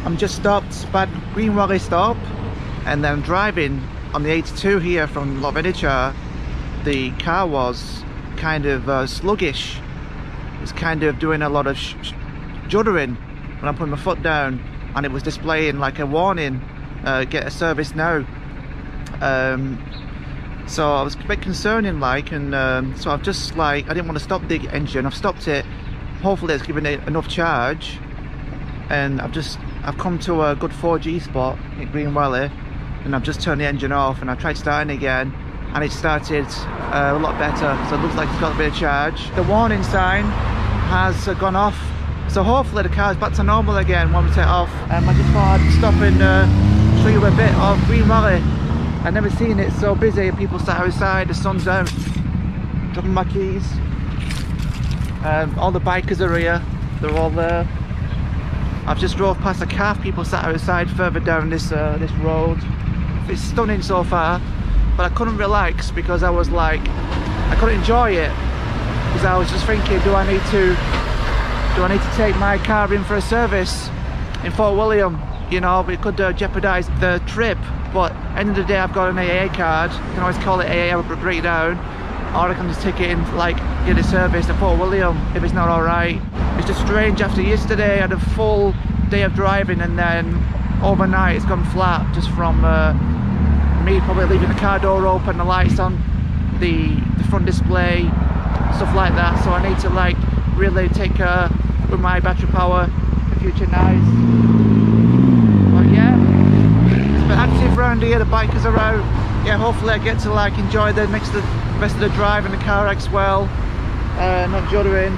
A: I'm just stopped by Green Valley stop, and then I'm driving on the 82 here from Loch Venachar. The car was kind of sluggish. It's kind of doing a lot of juddering when I put my foot down, and it was displaying like a warning, get a service now. So I was a bit concerning like, and so I've just like, I didn't want to stop the engine. I've stopped it. Hopefully it's given it enough charge, and I've come to a good 4G spot at Green Valley, and I've just turned the engine off, and I tried starting again, and it started a lot better. So it looks like it's got a bit of charge. The warning sign has gone off, so hopefully the car's back to normal again when we take off. I just thought I'd stop and show you a bit of Green Valley. I've never seen it so busy. People sat outside, the sun's out. Dropping my keys. All the bikers are here. They're all there. I've just drove past a calf. People sat outside further down this road. It's stunning so far, but I couldn't relax because I was like, I couldn't enjoy it because I was just thinking, do I need to take my car in for a service in Fort William? You know, it could jeopardise the trip. But end of the day, I've got an AA card. You can always call it AA breakdown, or I can just take it in, like, get it serviced at Fort William if it's not alright. It's just strange. After yesterday, I had a full day of driving, and then overnight it's gone flat just from me probably leaving the car door open, the lights on, the front display, stuff like that. So I need to like really take care with my battery power for future nights. But yeah, it's been active around here. The bikers are out. Yeah, hopefully I get to like enjoy the rest of the drive in the car as well, not juddering.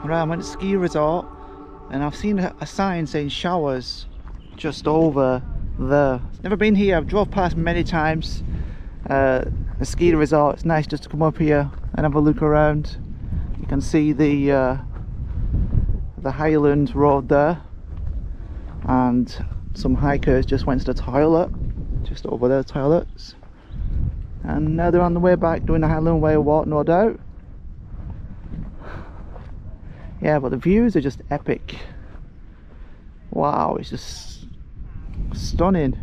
A: Right, I'm at the ski resort and I've seen a sign saying showers just over there. Never been here. I've drove past many times. The ski resort, it's nice just to come up here and have a look around. You can see the Highland Road there, and some hikers just went to the toilet just over there, toilets, and now they're on the way back doing the Highland Way walk, no doubt. Yeah, but the views are just epic. Wow, it's just stunning.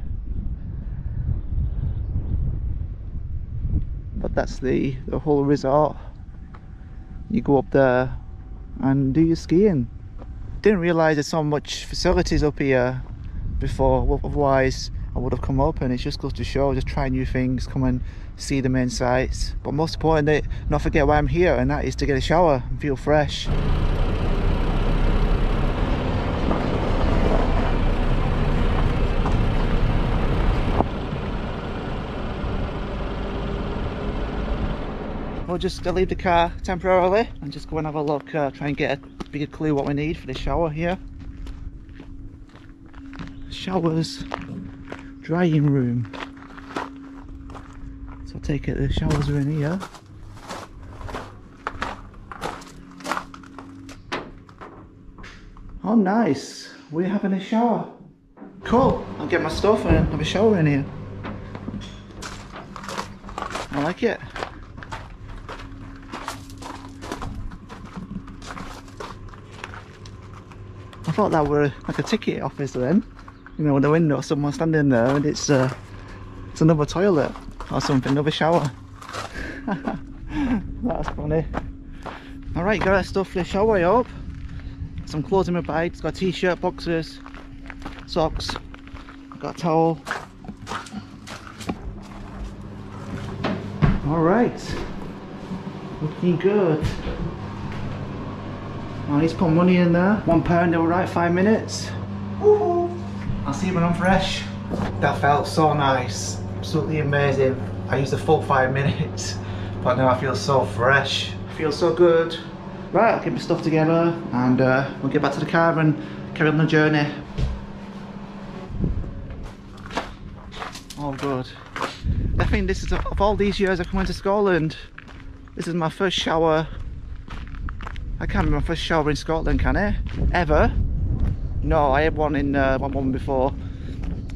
A: But that's the whole resort. You go up there and do your skiing. Didn't realise there's so much facilities up here before, otherwise I would have come up, and it just goes to show, just try new things, come and see the main sites. But most importantly, not forget why I'm here, and that is to get a shower and feel fresh. we'll just leave the car temporarily and just go and have a look, try and get a bigger clue what we need for this shower here. Showers, drying room. So I take it the showers are in here. Oh nice, we're having a shower. Cool, I'll get my stuff and have a shower in here. I like it. I thought that were like a ticket office then. You know, with the window, someone standing there and it's another toilet or something, another shower. That's funny. Alright, got that stuff for the shower, I hope. Some clothes in my bag, it's got a t-shirt, boxers, socks, got a towel. Alright, looking good. I need to put money in there. £1, alright, 5 minutes. I'll see you when I'm fresh. That felt so nice, absolutely amazing. I used a full 5 minutes, but now I feel so fresh. I feel so good. Right, I'll get my stuff together and we'll get back to the car and carry on the journey. Oh good. I think this is, of all these years I've come into Scotland, this is my first shower. I can't remember my first shower in Scotland, can I? Ever? No, I had one in one before,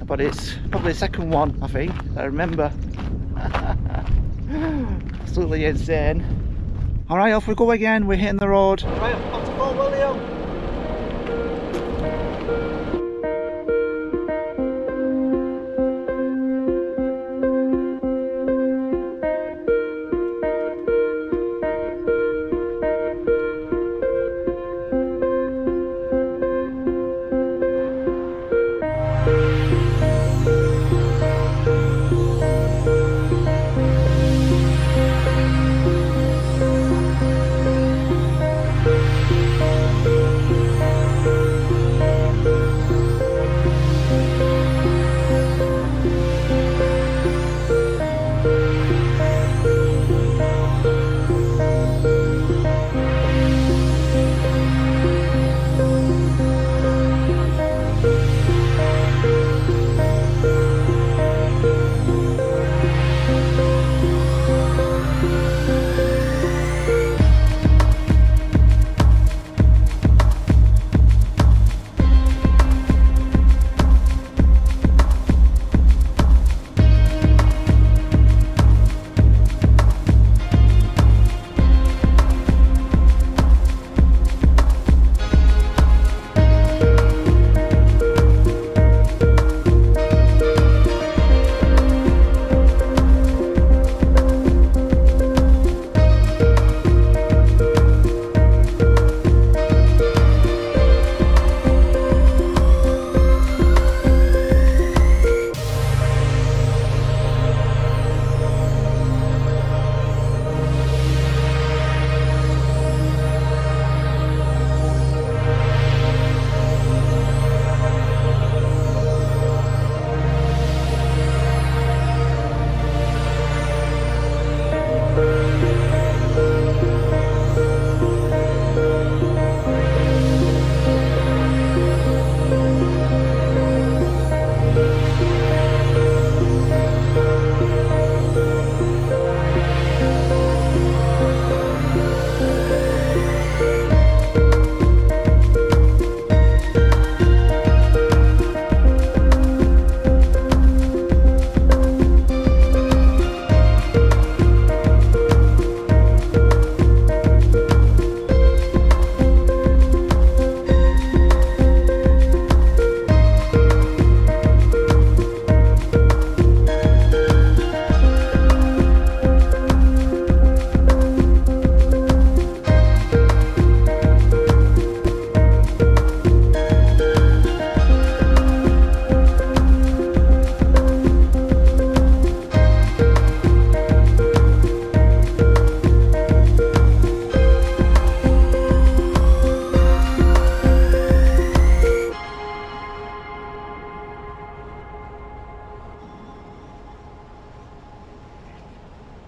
A: but it's probably the second one I think I remember. Absolutely insane. Alright, off we go again, we're hitting the road. Right, off to Fort William.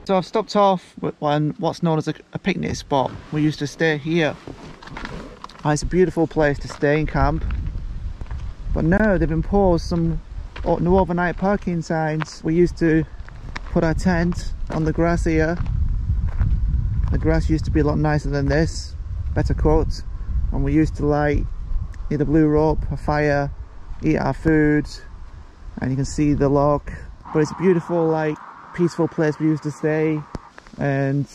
A: So I've stopped off with what's known as a picnic spot. We used to stay here. It's a beautiful place to stay and camp. But now they've imposed some no overnight parking signs. We used to put our tent on the grass here. The grass used to be a lot nicer than this, better cut. And we used to light either blue rope, a fire, eat our food, and you can see the loch. But it's a beautiful, like, peaceful place we used to stay, and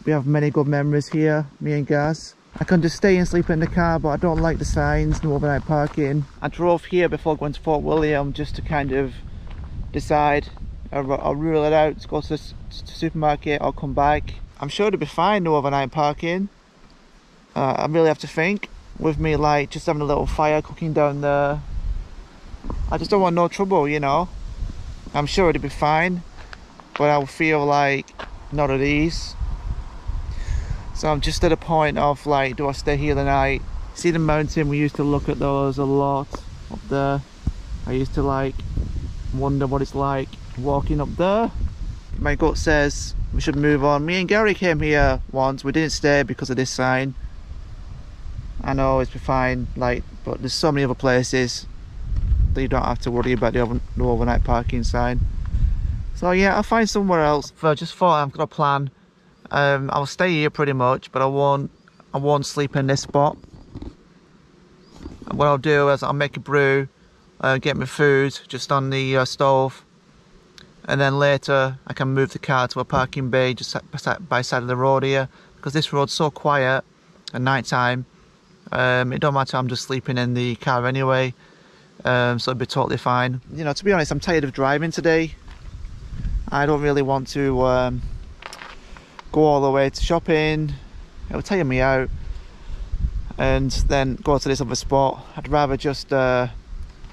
A: we have many good memories here, me and Gaz. I can just stay and sleep in the car, but I don't like the signs, no overnight parking. I drove here before going to Fort William just to kind of decide. I'll rule it out, to go to the supermarket or come back. I'm sure it'll be fine, no overnight parking. I really have to think. With me, like, just having a little fire cooking down there. I just don't want no trouble, you know. I'm sure it'll be fine, but I'll feel like not at ease. So I'm just at a point of, like, do I stay here the night? See the mountain, we used to look at those a lot up there. I used to, like, wonder what it's like walking up there. My gut says we should move on. Me and Gary came here once, we didn't stay because of this sign. I know it's fine, like, but there's so many other places that you don't have to worry about the no overnight parking sign. So yeah, I'll find somewhere else. So I just thought I've got a plan. I'll stay here pretty much, but I won't sleep in this spot. And what I'll do is I'll make a brew, get my food just on the stove, and then later I can move the car to a parking bay just by side of the road here, because this road's so quiet at night time. It don't matter, I'm just sleeping in the car anyway, so it'll be totally fine. You know, to be honest, I'm tired of driving today. I don't really want to go all the way to shopping. It'll tire me out, and then go to this other spot. I'd rather just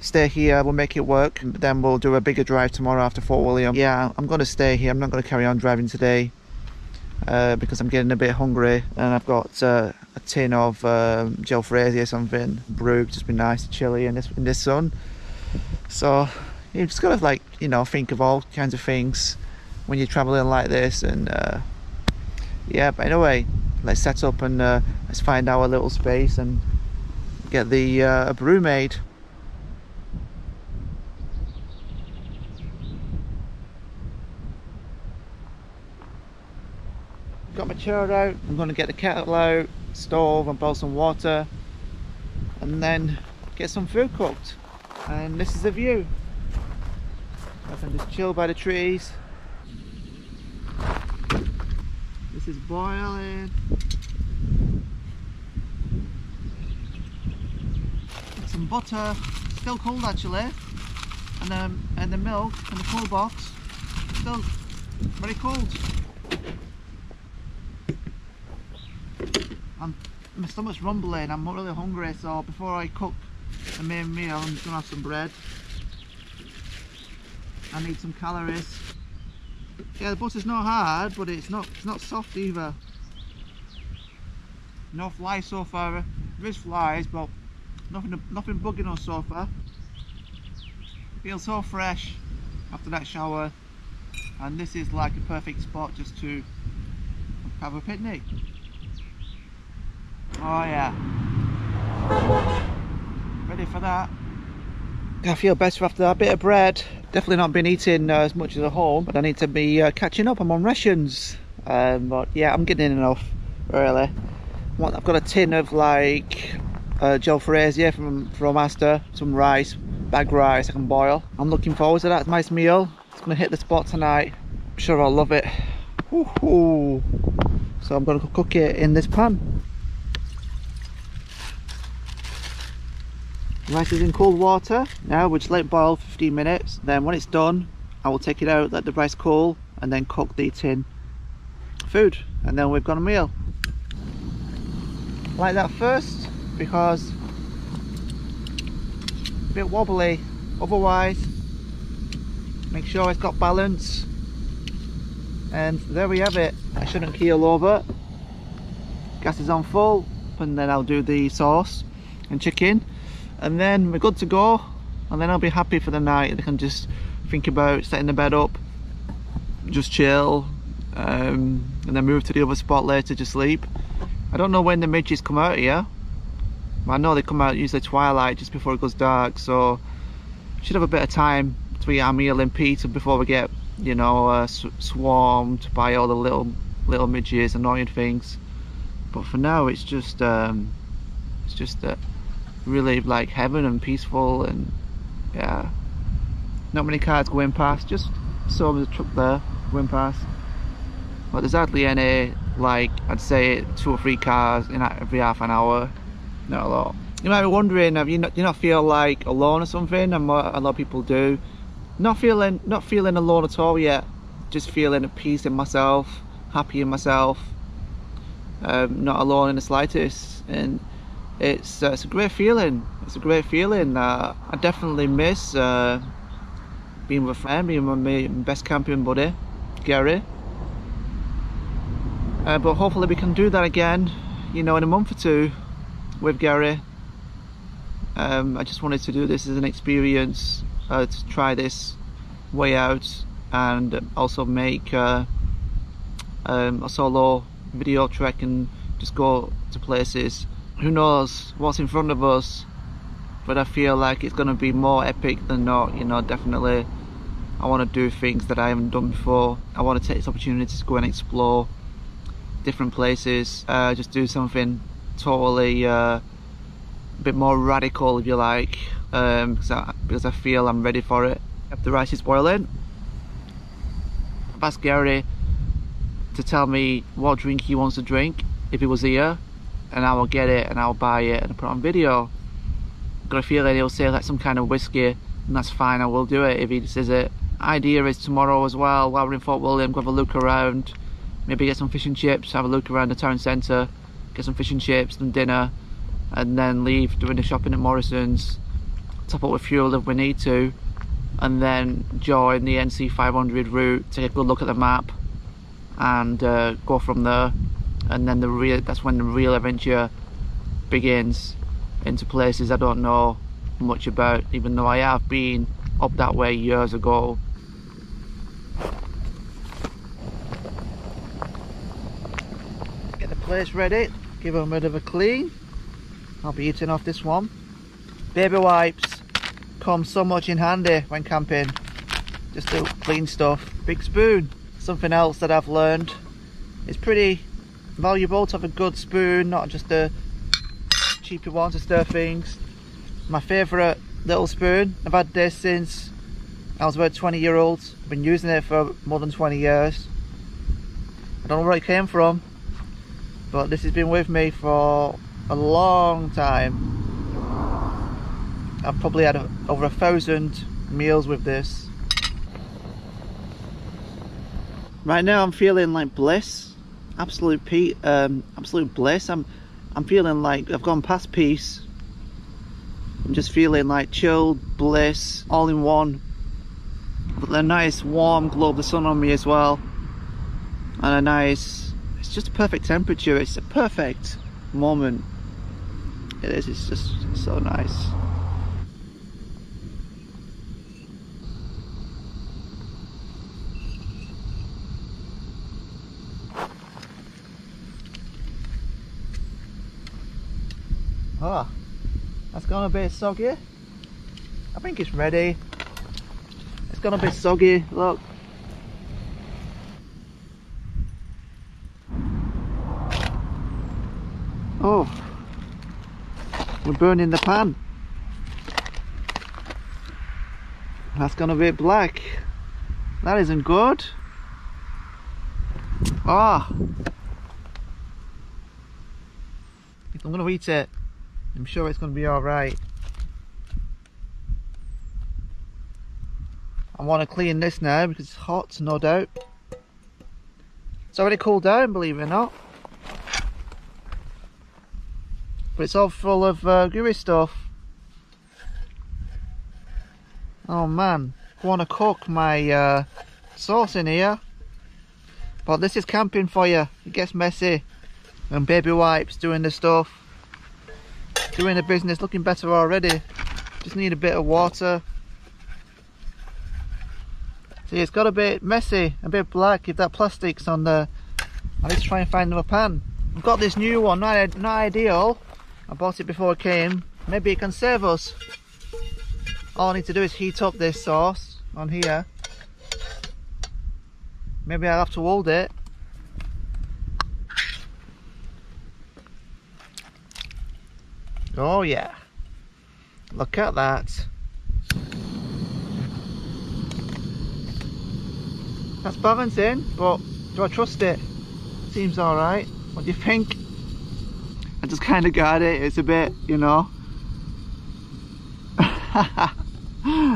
A: stay here, we'll make it work, then we'll do a bigger drive tomorrow after Fort William. Yeah, I'm going to stay here, I'm not going to carry on driving today. Because I'm getting a bit hungry, and I've got a tin of jalfrezi or something brewed, just be nice, chilly in this sun. So you just gotta, like, you know, think of all kinds of things when you're traveling like this. And yeah, but anyway, let's set up and let's find our little space and get the brew made. Got my chair out, I'm going to get the kettle out, stove, and boil some water, and then get some food cooked. And this is the view. I can just chill by the trees. This is boiling. Get some butter, still cold actually, and the milk in the cool box, still very cold. My stomach's rumbling, I'm not really hungry, so before I cook the main meal I'm just going to have some bread. I need some calories. Yeah, the butter's not hard, but it's not soft either. No flies so far. There is flies, but nothing bugging us so far. Feels so fresh after that shower, and this is like a perfect spot just to have a picnic. Oh yeah, ready for that. I feel better after that bit of bread. Definitely not been eating as much as at home, but I need to be catching up. I'm on rations, but yeah, I'm getting enough really. I've got a tin of, like, jalfrezi from Asda, some rice, bag rice I can boil. I'm looking forward to that nice meal. It's going to hit the spot tonight. I'm sure I'll love it. Woohoo! So I'm going to cook it in this pan. Rice is in cold water now, we'll just let it boil for 15 minutes. Then when it's done, I will take it out, let the rice cool, and then cook the tin food, and then we've got a meal. Like that first, because a bit wobbly. Otherwise, make sure it's got balance. And there we have it. I shouldn't keel over. Gas is on full, and then I'll do the sauce and chicken. And then we're good to go, and then I'll be happy for the night. I can just think about setting the bed up, just chill, and then move to the other spot later to sleep. I don't know when the midges come out here, but I know they come out usually twilight, just before it goes dark, so should have a bit of time to eat our meal in peace before we get, you know, swarmed by all the little midges, annoying things. But for now, it's just really like heaven and peaceful, and yeah, not many cars going past. Just saw the truck there going past, but there's hardly any, like I'd say 2 or 3 cars in every half an hour. Not a lot. You might be wondering, do you not feel like alone or something? And what a lot of people do. Not feeling alone at all yet. Just feeling at peace in myself, happy in myself. Not alone in the slightest, and it's a great feeling. It's a great feeling. I definitely miss being with a friend, being with my best camping buddy, Gary. But hopefully we can do that again, you know, in a month or 2 with Gary. I just wanted to do this as an experience, to try this way out, and also make a solo video trek and just go to places. Who knows what's in front of us, but I feel like it's going to be more epic than not, you know. Definitely I want to do things that I haven't done before. I want to take this opportunity to go and explore different places, just do something totally a bit more radical, if you like, because I feel I'm ready for it. The rice is boiling. I've asked Gary to tell me what drink he wants to drink if he was here, and I will get it and I'll buy it and put it on video. I've got a feeling he'll say like some kind of whiskey, and that's fine, I will do it if he says it. Idea is tomorrow as well, while we're in Fort William, go have a look around, maybe get some fish and chips, have a look around the town centre, get some fish and chips and dinner, and then leave doing the shopping at Morrison's, top up with fuel if we need to, and then join the NC 500 route, take a good look at the map, and go from there. And then that's when the real adventure begins, into places I don't know much about, even though I have been up that way years ago. Get the place ready, give them a bit of a clean. I'll be eating off this one. Baby wipes come so much in handy when camping, just to clean stuff. Big spoon, something else that I've learned. It's pretty valuable to have a good spoon, not just a cheapy one to stir things. My favourite little spoon. I've had this since I was about 20 years old. I've been using it for more than 20 years. I don't know where it came from, but this has been with me for a long time. I've probably had over 1,000 meals with this. Right now I'm feeling like bliss. Absolute bliss. I'm feeling like I've gone past peace. I'm just feeling like chilled bliss, all in one. With a nice warm glow of the sun on me as well, and it's just a perfect temperature. It's a perfect moment. It is. It's just so nice. Oh, that's gone a bit soggy. I think it's ready. It's gone a bit soggy, look. Oh, we're burning the pan. That's gone a bit black. That isn't good. Ah, if I'm going to eat it, I'm sure it's going to be alright. I want to clean this now because it's hot, no doubt. It's already cooled down, believe it or not. But it's all full of gooey stuff. Oh man, I want to cook my sauce in here. But this is camping for you. It gets messy. And baby wipes doing the stuff. Doing the business, looking better already. Just need a bit of water. See, it's got a bit messy, a bit black. If that plastic's on there, I need to try and find another pan. I've got this new one, not ideal. I bought it before it came. Maybe it can save us. All I need to do is heat up this sauce on here. Maybe I'll have to hold it. Oh yeah, look at that. That's balancing, but do I trust it? Seems alright. What do you think? I just kind of got it. It's a bit, you know.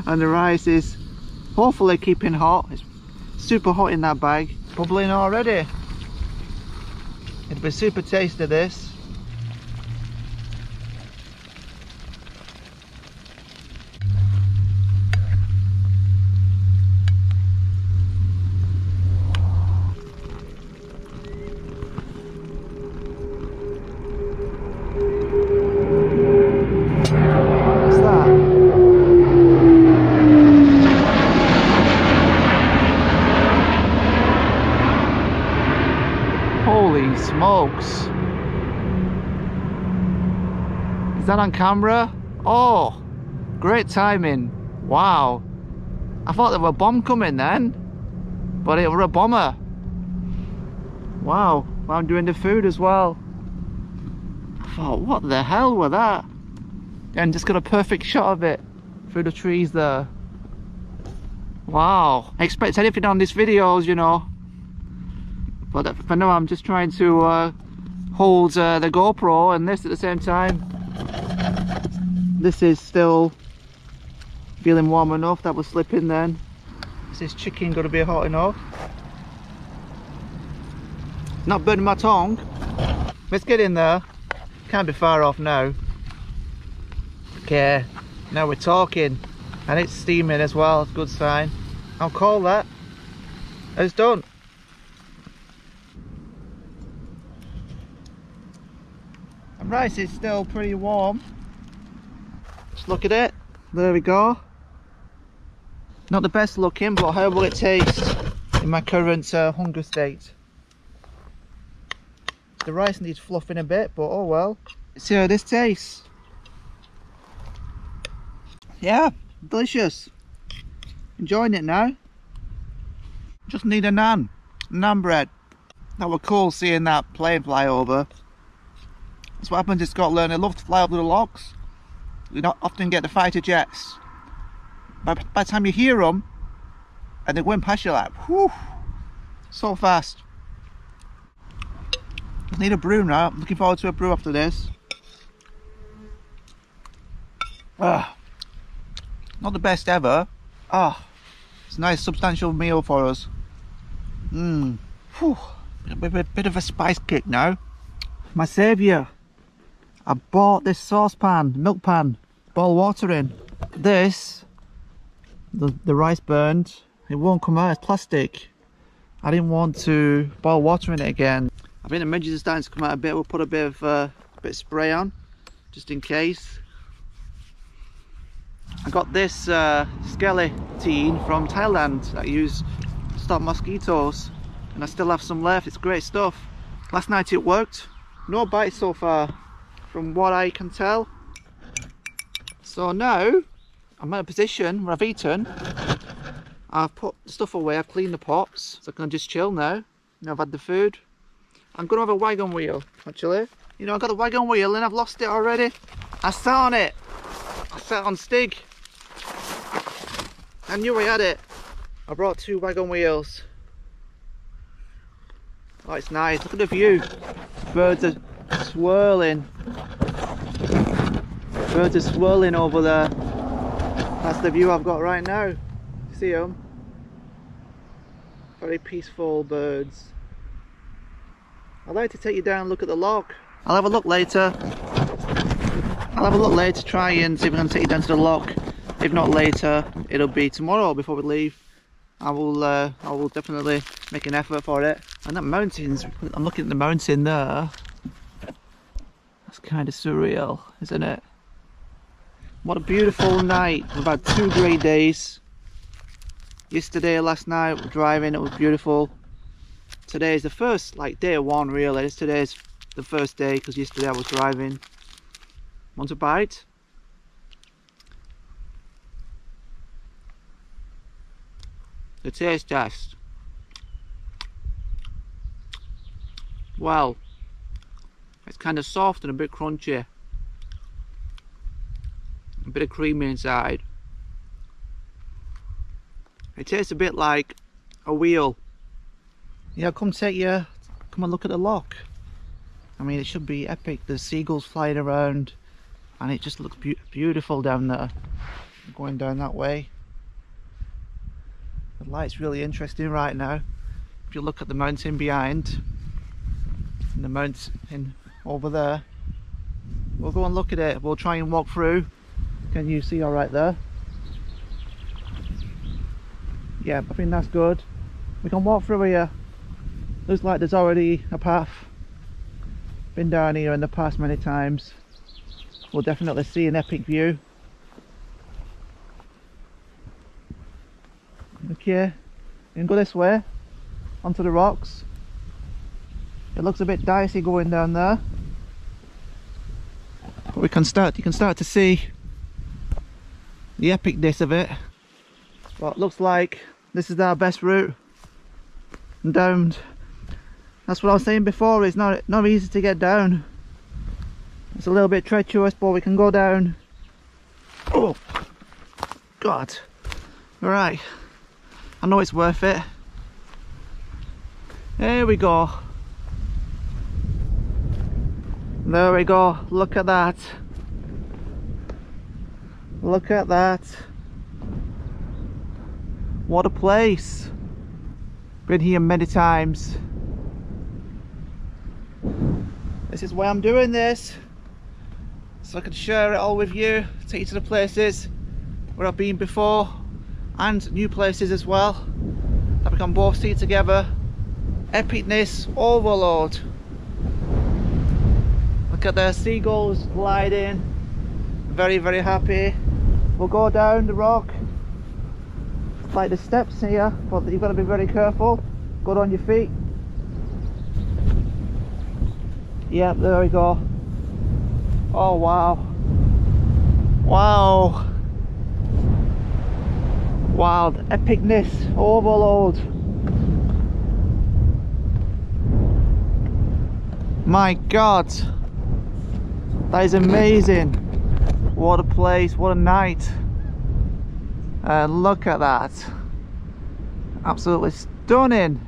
A: And the rice is hopefully keeping hot. It's super hot in that bag. Bubbling already. It'll be super tasty, this. Holy smokes. Is that on camera? Oh, great timing. Wow. I thought there were a bomb coming then, but it were a bomber. Wow, I'm doing the food as well. I thought, what the hell was that? And just got a perfect shot of it through the trees there. Wow. I expect anything on these videos, you know. But for now I'm just trying to hold the GoPro and this at the same time. This is still feeling warm enough. That was slipping then. Is this chicken going to be hot enough? Not burning my tongue. Let's get in there. Can't be far off now. Okay, now we're talking. And it's steaming as well. It's a good sign. I'll call that. It's done. And rice is still pretty warm. Just look at it. There we go. Not the best looking, but how will it taste in my current hunger state? The rice needs fluffing a bit, but oh well. Let's see how this tastes. Yeah, delicious. Enjoying it now. Just need a naan bread. That were cool seeing that plane fly over. That's what happens in Scotland. They love to fly over the lochs. You don't often get the fighter jets. By the time you hear them, and they're going past you like, whew, so fast. I need a brew now. I'm looking forward to a brew after this. Not the best ever. It's a nice substantial meal for us. A bit of a spice kick now. My saviour. I bought this saucepan, milk pan, boil water in. This, the rice burned. It won't come out, it's plastic. I didn't want to boil water in it again. I think the midges are starting to come out a bit. We'll put a bit of spray on, just in case. I got this skeleton from Thailand that I use to stop mosquitoes, and I still have some left. It's great stuff. Last night it worked. No bites so far, from what I can tell. So now I'm in a position where I've eaten. I've put the stuff away. I've cleaned the pots, so I can just chill now. Now I've had the food. I'm gonna have a wagon wheel, actually. You know, I got a wagon wheel and I've lost it already. I sat on it. I sat on Stig. I knew I had it. I brought 2 wagon wheels. Oh, it's nice. Look at the view. Birds are swirling. Birds are swirling over there. That's the view I've got right now. See them? Very peaceful birds. I'd like to take you down and look at the loch. I'll have a look later. Try and see if I can take you down to the loch. If not later, it'll be tomorrow before we leave. I will definitely make an effort for it. And that mountains, I'm looking at the mountain there. That's kind of surreal, isn't it? What a beautiful night. We've had 2 great days. Yesterday, last night, we're driving, it was beautiful. Today is the first, like day one really. Today's the first day because yesterday I was driving. Want a bite? The taste test. Well, it's kind of soft and a bit crunchy. A bit of cream inside. It tastes a bit like a wheel. Yeah, come and look at the loch. I mean, it should be epic. There's seagulls flying around and it just looks beautiful down there. I'm going down that way. The light's really interesting right now. If you look at the mountain behind, and the mountain over there, we'll go and look at it. We'll try and walk through. Can you see all right there? Yeah, I think that's good. We can walk through here. Looks like there's already a path. Been down here in the past many times. We'll definitely see an epic view. Okay, you can go this way, onto the rocks. It looks a bit dicey going down there. But you can start to see the epicness of it. Well, it looks like this is our best route down. That's what I was saying before, it's not easy to get down. It's a little bit treacherous, but we can go down. Oh God. Alright, I know it's worth it. There we go. There we go, look at that. Look at that. What a place. Been here many times. This is why I'm doing this, so I can share it all with you, take you to the places where I've been before and new places as well that we can both see together. Epicness overload. Look at the seagulls gliding, very happy. We'll go down the rock, like the steps here, but you've got to be very careful. Go on your feet. Yep, there we go. Oh wow. Wow. Wow, the epicness overload. My God. That is amazing. What a place, what a night. And look at that. Absolutely stunning.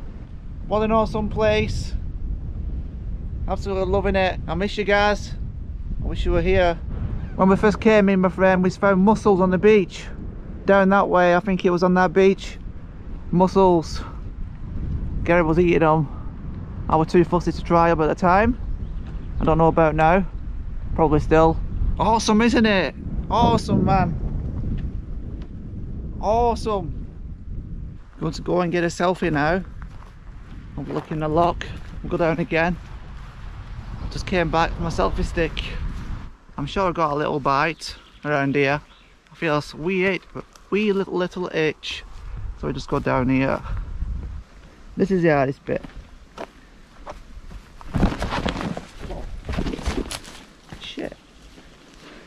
A: What an awesome place. Absolutely loving it. I miss you guys. I wish you were here. When we first came in, my friend, we found mussels on the beach. Down that way, I think it was on that beach. Mussels. Gary was eating them. I was too fussy to try them at the time. I don't know about now. Probably still. Awesome, isn't it? Awesome, man. Awesome. Going to go and get a selfie now. I'll be looking the loch. We'll go down again. Just came back from my selfie stick. I'm sure I got a little bite around here. I feel a wee little itch. So we just go down here. This is the hardest bit. Shit.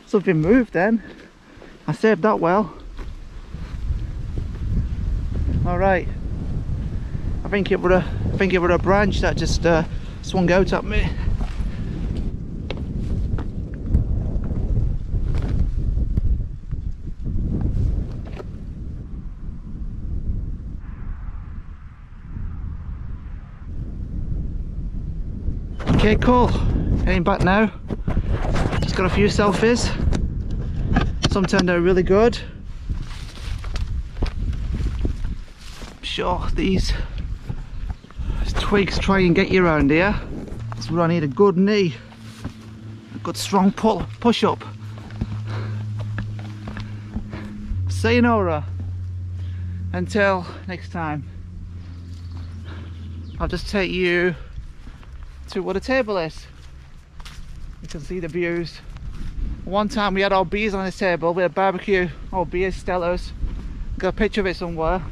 A: Something moved then. I saved that well. Alright. I think it were a branch that just swung out at me. Okay, cool. Heading back now. Just got a few selfies. Some turned out really good. I'm sure these twigs try and get you around here. That's where I need a good knee. A good strong push up. Sayonara. Until next time. I'll just take you to where the table is. You can see the views. One time we had our beers on this table, we had barbecue, our beers, Stellas. Got a picture of it somewhere.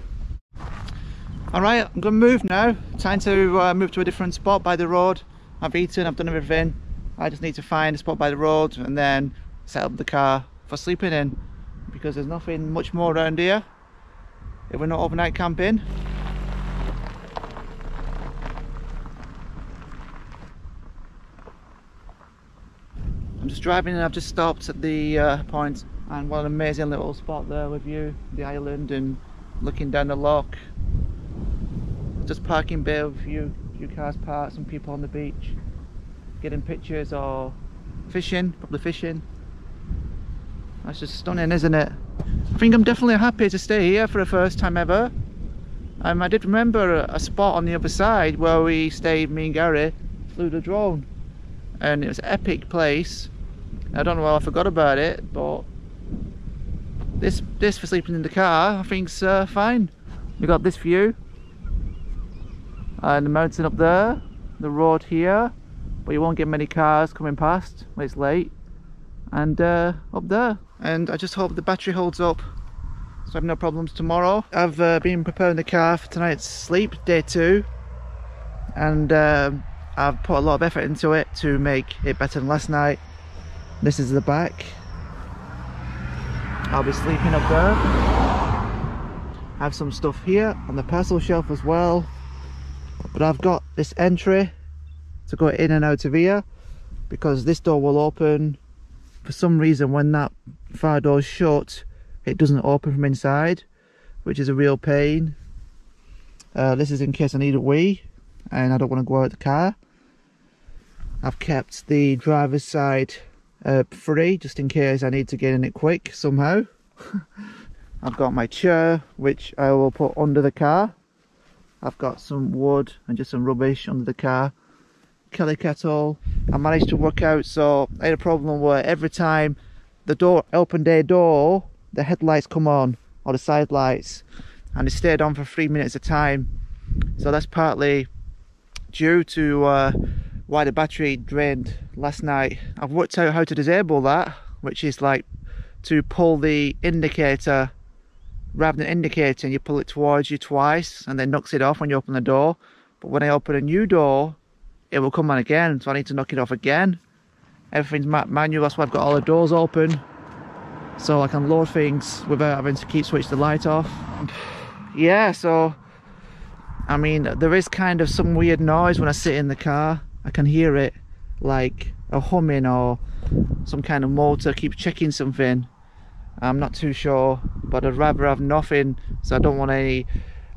A: Alright, I'm going to move now. Time to move to a different spot by the road. I've eaten, I've done everything. I just need to find a spot by the road and then set up the car for sleeping in, because there's nothing much more around here if we're not overnight camping. I'm just driving and I've just stopped at the point, and what an amazing little spot there with you, the island, and looking down the loch. Just parking bay with a few cars parked, some people on the beach getting pictures or fishing, probably fishing. That's just stunning, isn't it? I think I'm definitely happy to stay here for the first time ever. I did remember a spot on the other side where we stayed, me and Gary flew the drone, and it was an epic place. I don't know why I forgot about it, but this for sleeping in the car I think's fine. We got this view and the mountain up there, the road here, but you won't get many cars coming past when it's late, and up there. And I just hope the battery holds up so I have no problems tomorrow. I've been preparing the car for tonight's sleep, day 2, and I've put a lot of effort into it to make it better than last night. This is the back. I'll be sleeping up there. I have some stuff here on the parcel shelf as well, but I've got this entry to go in and out of here, because this door will open. For some reason, when that fire door's shut, it doesn't open from inside, which is a real pain. This is in case I need a wee and I don't want to go out the car. I've kept the driver's side free, just in case I need to get in it quick somehow. I've got my chair, which I will put under the car. I've got some wood and just some rubbish under the car. Kelly kettle. I managed to work out, so I had a problem where every time the door, open day door, the headlights come on, or the side lights, and they stayed on for 3 minutes at a time. So that's partly due to why the battery drained last night. I've worked out how to disable that, which is like to pull the indicator, rather than indicating, you pull it towards you twice and then knocks it off when you open the door. But when I open a new door, it will come on again, so I need to knock it off again. Everything's manual, that's why I've got all the doors open, so I can load things without having to keep switch the light off. Yeah, so I mean, there is kind of some weird noise when I sit in the car. I can hear it, like a humming or some kind of motor keeps checking something. I'm not too sure, but I'd rather have nothing, so I don't want any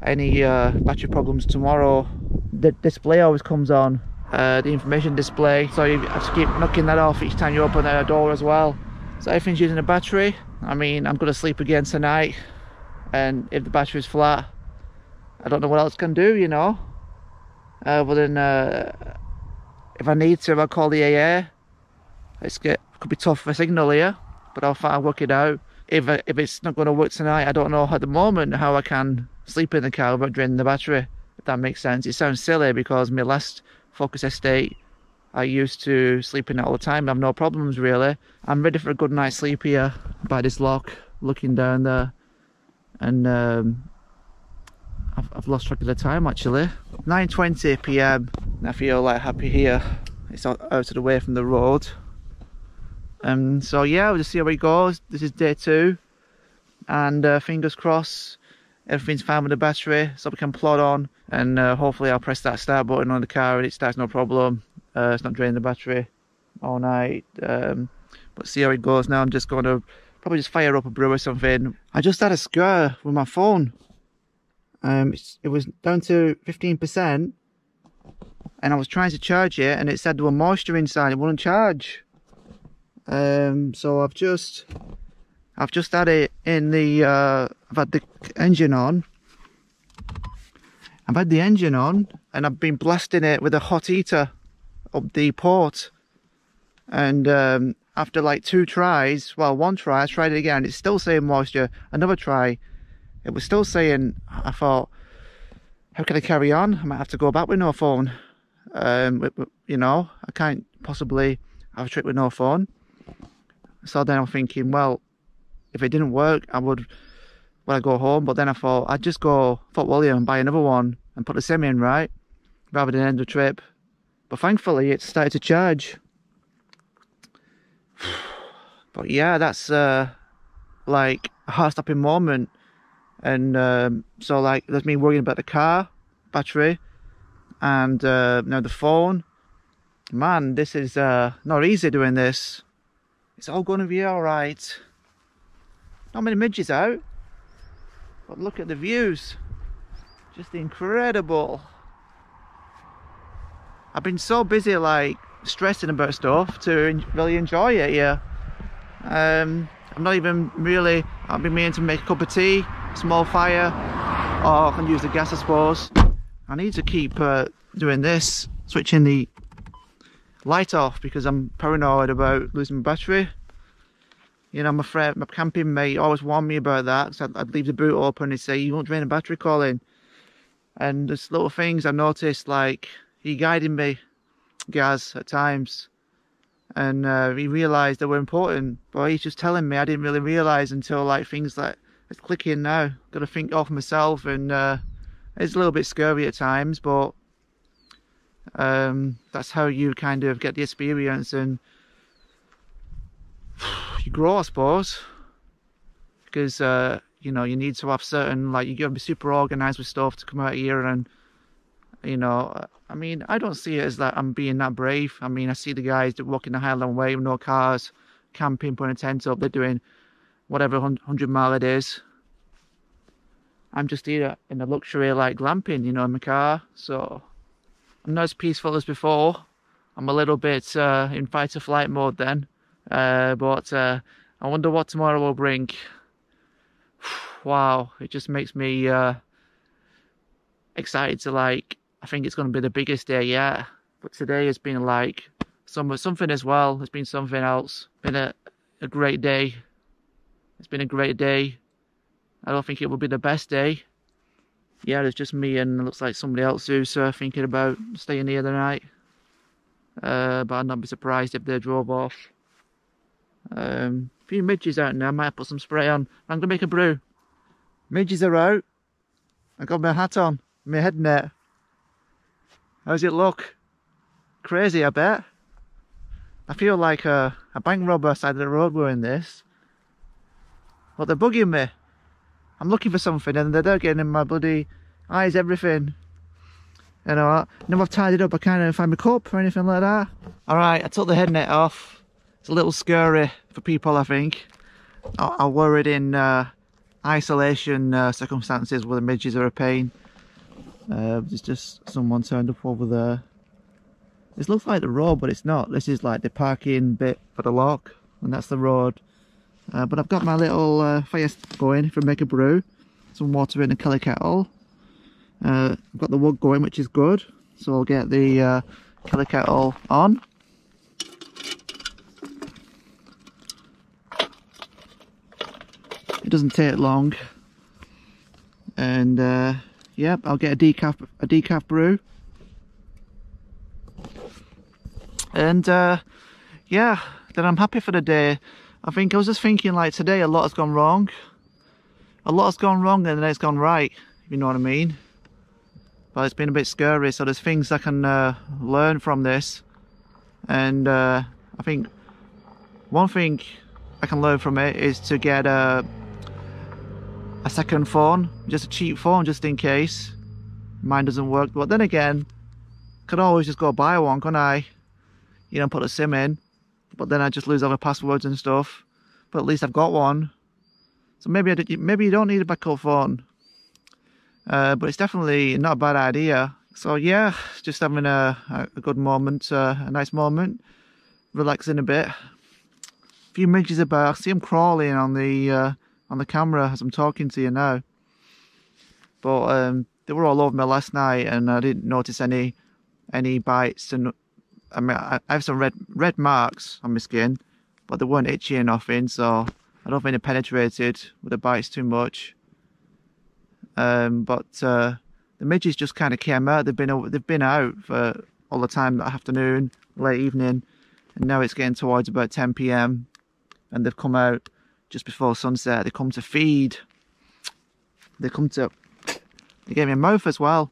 A: battery problems tomorrow. The display always comes on, the information display, so you have to keep knocking that off each time you open a door as well. So everything's using a battery. I mean, I'm going to sleep again tonight, and if the battery's flat, I don't know what else I can do, you know. But then if I need to, I'll call the AA. It could be tough for a signal here, but I'll work it out. If it's not going to work tonight, I don't know at the moment how I can sleep in the car without draining the battery, if that makes sense. It sounds silly because my last Focus estate, I used to sleep in it all the time. I have no problems really. I'm ready for a good night's sleep here by this loch, looking down there, and I've lost track of the time actually. 9:20 PM. I feel like happy here. It's out of the way from the road. So yeah, we'll just see how it goes. This is day 2, and fingers crossed everything's fine with the battery, so we can plod on, and hopefully I'll press that start button on the car and it starts no problem. It's not draining the battery all night. But see how it goes now. I'm just going to probably just fire up a brew or something. I just had a scare with my phone. It was down to 15%, and I was trying to charge it and it said there was moisture inside, it wouldn't charge. So I've just had it in the I've had the engine on. I've had the engine on and I've been blasting it with a hot heater up the port, and after like 2 tries, well, 1 try, I tried it again, it's still saying moisture. Another try, it was still saying. I thought, how can I carry on? I might have to go back with no phone. You know, I can't possibly have a trip with no phone. So then I'm thinking, well, if it didn't work, I would when I go home. But then I thought I'd just go Fort William and buy another one and put the SIM in, right, rather than end the trip. But thankfully it started to charge. But yeah, that's like a heart-stopping moment. And so like there's me worrying about the car battery and now the phone. Man, this is not easy doing this. It's all going to be all right. Not many midges out, but look at the views, just incredible. I've been so busy like stressing about stuff to really enjoy it here. I'm not even really, I've been meaning to make a cup of tea, small fire, or I can use the gas I suppose. I need to keep doing this, switching the light off because I'm paranoid about losing my battery. You know, my friend, my camping mate always warned me about that, so I'd leave the boot open and he'd say, you won't drain the battery, Colin. And there's little things I've noticed, like he guided me, Gaz, at times, and he realised they were important, but he's just telling me I didn't really realise until like things like it's clicking now. Got to think off myself, and it's a little bit scary at times, but that's how you kind of get the experience and you grow, I suppose, because you know, you need to have certain, like, you got to be super organised with stuff to come out here. And you know, I mean, I don't see it as that I'm being that brave. I mean, I see the guys that walking the Highland Way with no cars, camping, putting a tent up, they're doing whatever 100 mile it is. I'm just here in a luxury like glamping, you know, in my car, so I'm not as peaceful as before. I'm a little bit in fight or flight mode then. But I wonder what tomorrow will bring. Wow, it just makes me excited to, like, I think it's going to be the biggest day yet. But today has been like something as well. It's been something else. Been a great day. It's been a great day. I don't think it will be the best day. Yeah, there's just me and it looks like somebody else who's thinking about staying here the night. But I'd not be surprised if they drove off. A few midges out now. I might put some spray on. I'm gonna make a brew. Midges are out. I got my hat on, my head net. How's it look? Crazy, I bet. I feel like a bank robber side of the road wearing this. But they're bugging me. I'm looking for something and they're getting in my bloody eyes, everything. You know, now I've tied it up, I can't find my cup or anything like that. Alright, I took the head net off. It's a little scary for people, I think. I'll wear it in isolation circumstances where the midges are a pain. There's just someone turned up over there. This looks like the road, but it's not. This is like the parking bit for the loch, and that's the road. But I've got my little fire going for make a brew. Some water in a kelly kettle. I've got the wood going, which is good. So I'll get the kelly kettle on. It doesn't take long. And yep, I'll get a decaf brew. And yeah, then I'm happy for the day. I think I was just thinking, like, today a lot has gone wrong. A lot has gone wrong and then it's gone right, if you know what I mean. But it's been a bit scary, so there's things I can learn from this. And I think one thing I can learn from it is to get a second phone, just a cheap phone, just in case mine doesn't work. But then again, I could always just go buy one, couldn't I? You know, put a SIM in. But then I just lose all the passwords and stuff. But at least I've got one. So maybe you don't need a backup phone. But it's definitely not a bad idea. So yeah, just having a good moment, a nice moment, relaxing a bit. A few midges about. I see them crawling on the camera as I'm talking to you now. But they were all over me last night, and I didn't notice any bites. And I mean, I have some red marks on my skin, but they weren't itchy or nothing, so I don't think they penetrated with the bites too much. But the midges just kind of came out. They've been out for all the time that afternoon, late evening, and now it's getting towards about 10 PM, and they've come out just before sunset. They come to feed. They gave me a mouth as well.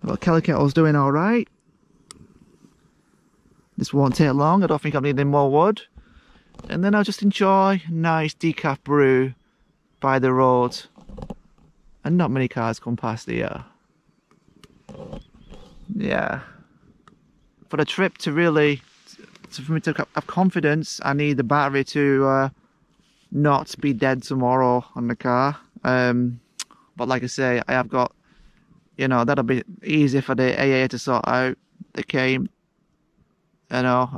A: But Kelly Kettle's doing alright. This won't take long. I don't think I'm needing more wood. And then I'll just enjoy a nice decaf brew by the road. And not many cars come past here. Yeah. For the trip to really, for me to have confidence, I need the battery to not be dead tomorrow on the car. But like I say, I have got, you know, that'll be easy for the AA to sort out. They came, you know,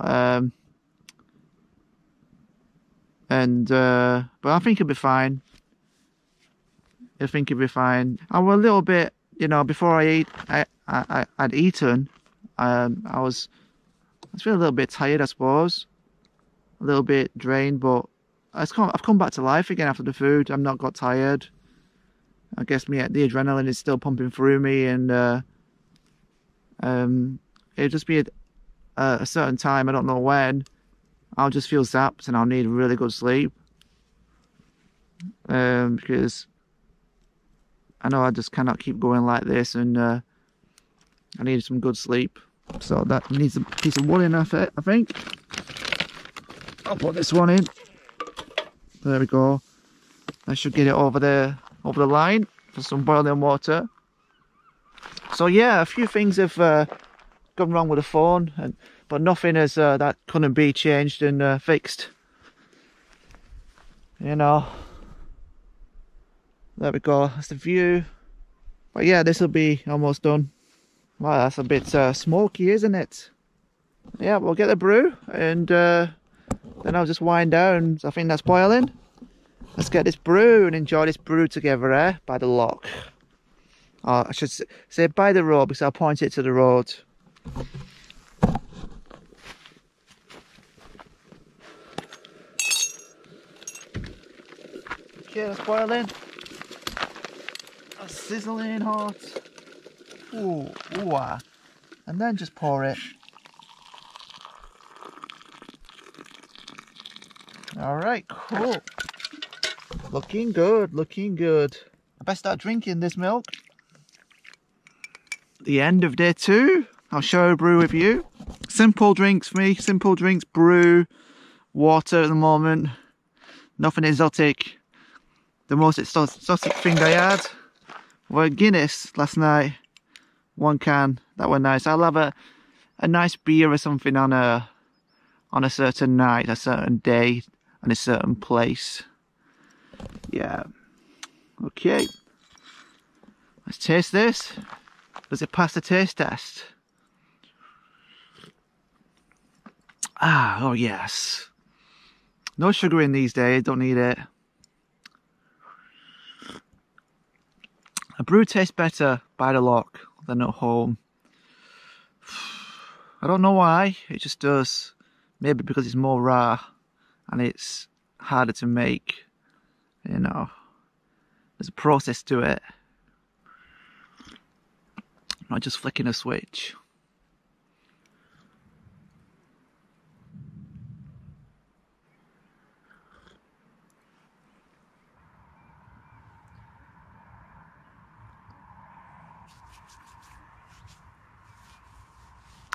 A: but I think it'll be fine. I think it'll be fine. I was a little bit, you know, before I'd eaten, I was feeling a little bit tired, I suppose, a little bit drained, but I've come back to life again after the food. I'm not got tired. I guess the adrenaline is still pumping through me, and it'll just be a certain time, I don't know when, I'll just feel zapped and I'll need really good sleep. Because I know I just cannot keep going like this, and I need some good sleep. So that needs a piece of wood in, I think. I'll put this one in. There we go. I should get it over the line for some boiling water. So yeah, a few things have gone wrong with the phone, but nothing has that couldn't be changed and fixed. You know. There we go. That's the view. But yeah, this will be almost done. Wow, that's a bit smoky, isn't it? Yeah, we'll get the brew, and then I'll just wind down. I think that's boiling. Let's get this brew and enjoy this brew together, by the loch. I should say by the road, because I'll point it to the road. Okay, that's boiling. That's sizzling hot. Ooh, ooh, ah. And then just pour it. Alright, cool. Looking good, looking good. I best start drinking this milk. The end of day 2. I'll share a brew with you. Simple drinks for me, simple drinks, brew, water at the moment. Nothing exotic. The most exotic thing I had were Guinness last night. 1 can, that were nice. I'll have a nice beer or something on a certain night, a certain day, and a certain place. Yeah. Okay. Let's taste this. Does it pass the taste test? Ah, oh yes. No sugar in these days, don't need it. A brew tastes better by the loch than at home. I don't know why, it just does. Maybe because it's more raw and it's harder to make. You know, there's a process to it. Not just flicking a switch.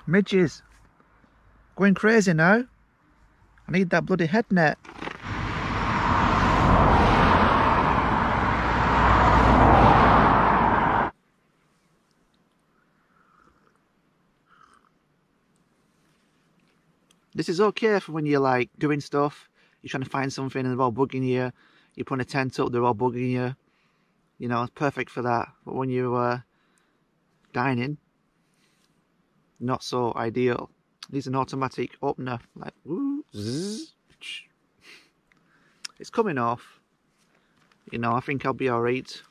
A: Midges. Going crazy now. I need that bloody head net. This is okay for when you're like doing stuff, you're trying to find something and they're all bugging you, you're putting a tent up, they're all bugging you. You know, it's perfect for that. But when you're dining, not so ideal. Needs an automatic opener, like woo, zzz. It's coming off. You know, I think I'll be alright.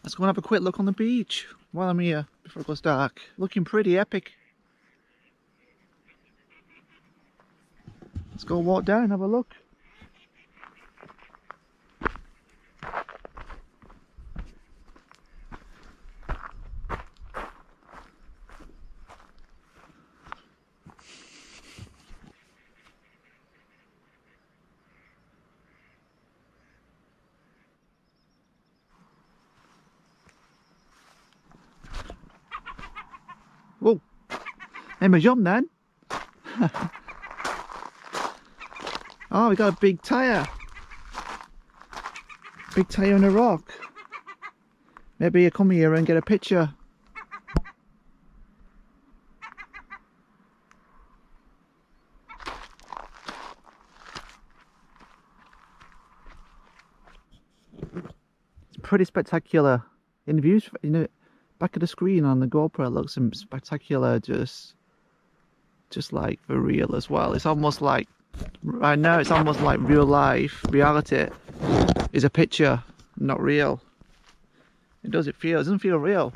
A: Let's go and have a quick look on the beach while I'm here before it goes dark. Looking pretty epic. Let's go walk down and have a look. Hey, my jump then. Oh, we got a big tyre. Big tyre on a rock. Maybe you come here and get a picture. It's pretty spectacular. In views, you know, back of the screen on the GoPro, it looks spectacular, just like for real as well. It's almost like, right now, it's almost like real life. Reality is a picture, not real. It doesn't feel real.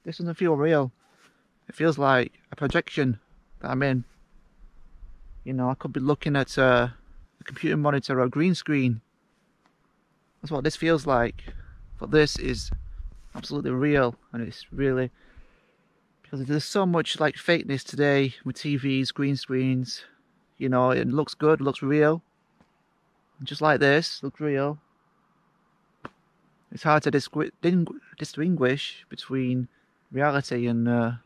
A: This doesn't feel real. It feels like a projection that I'm in. You know, I could be looking at a computer monitor or a green screen. That's what this feels like. But this is absolutely real, and it's really, because there's so much like fakeness today with TVs, green screens. You know, it looks good, looks real. Just like this, looks real. It's hard to distinguish between reality and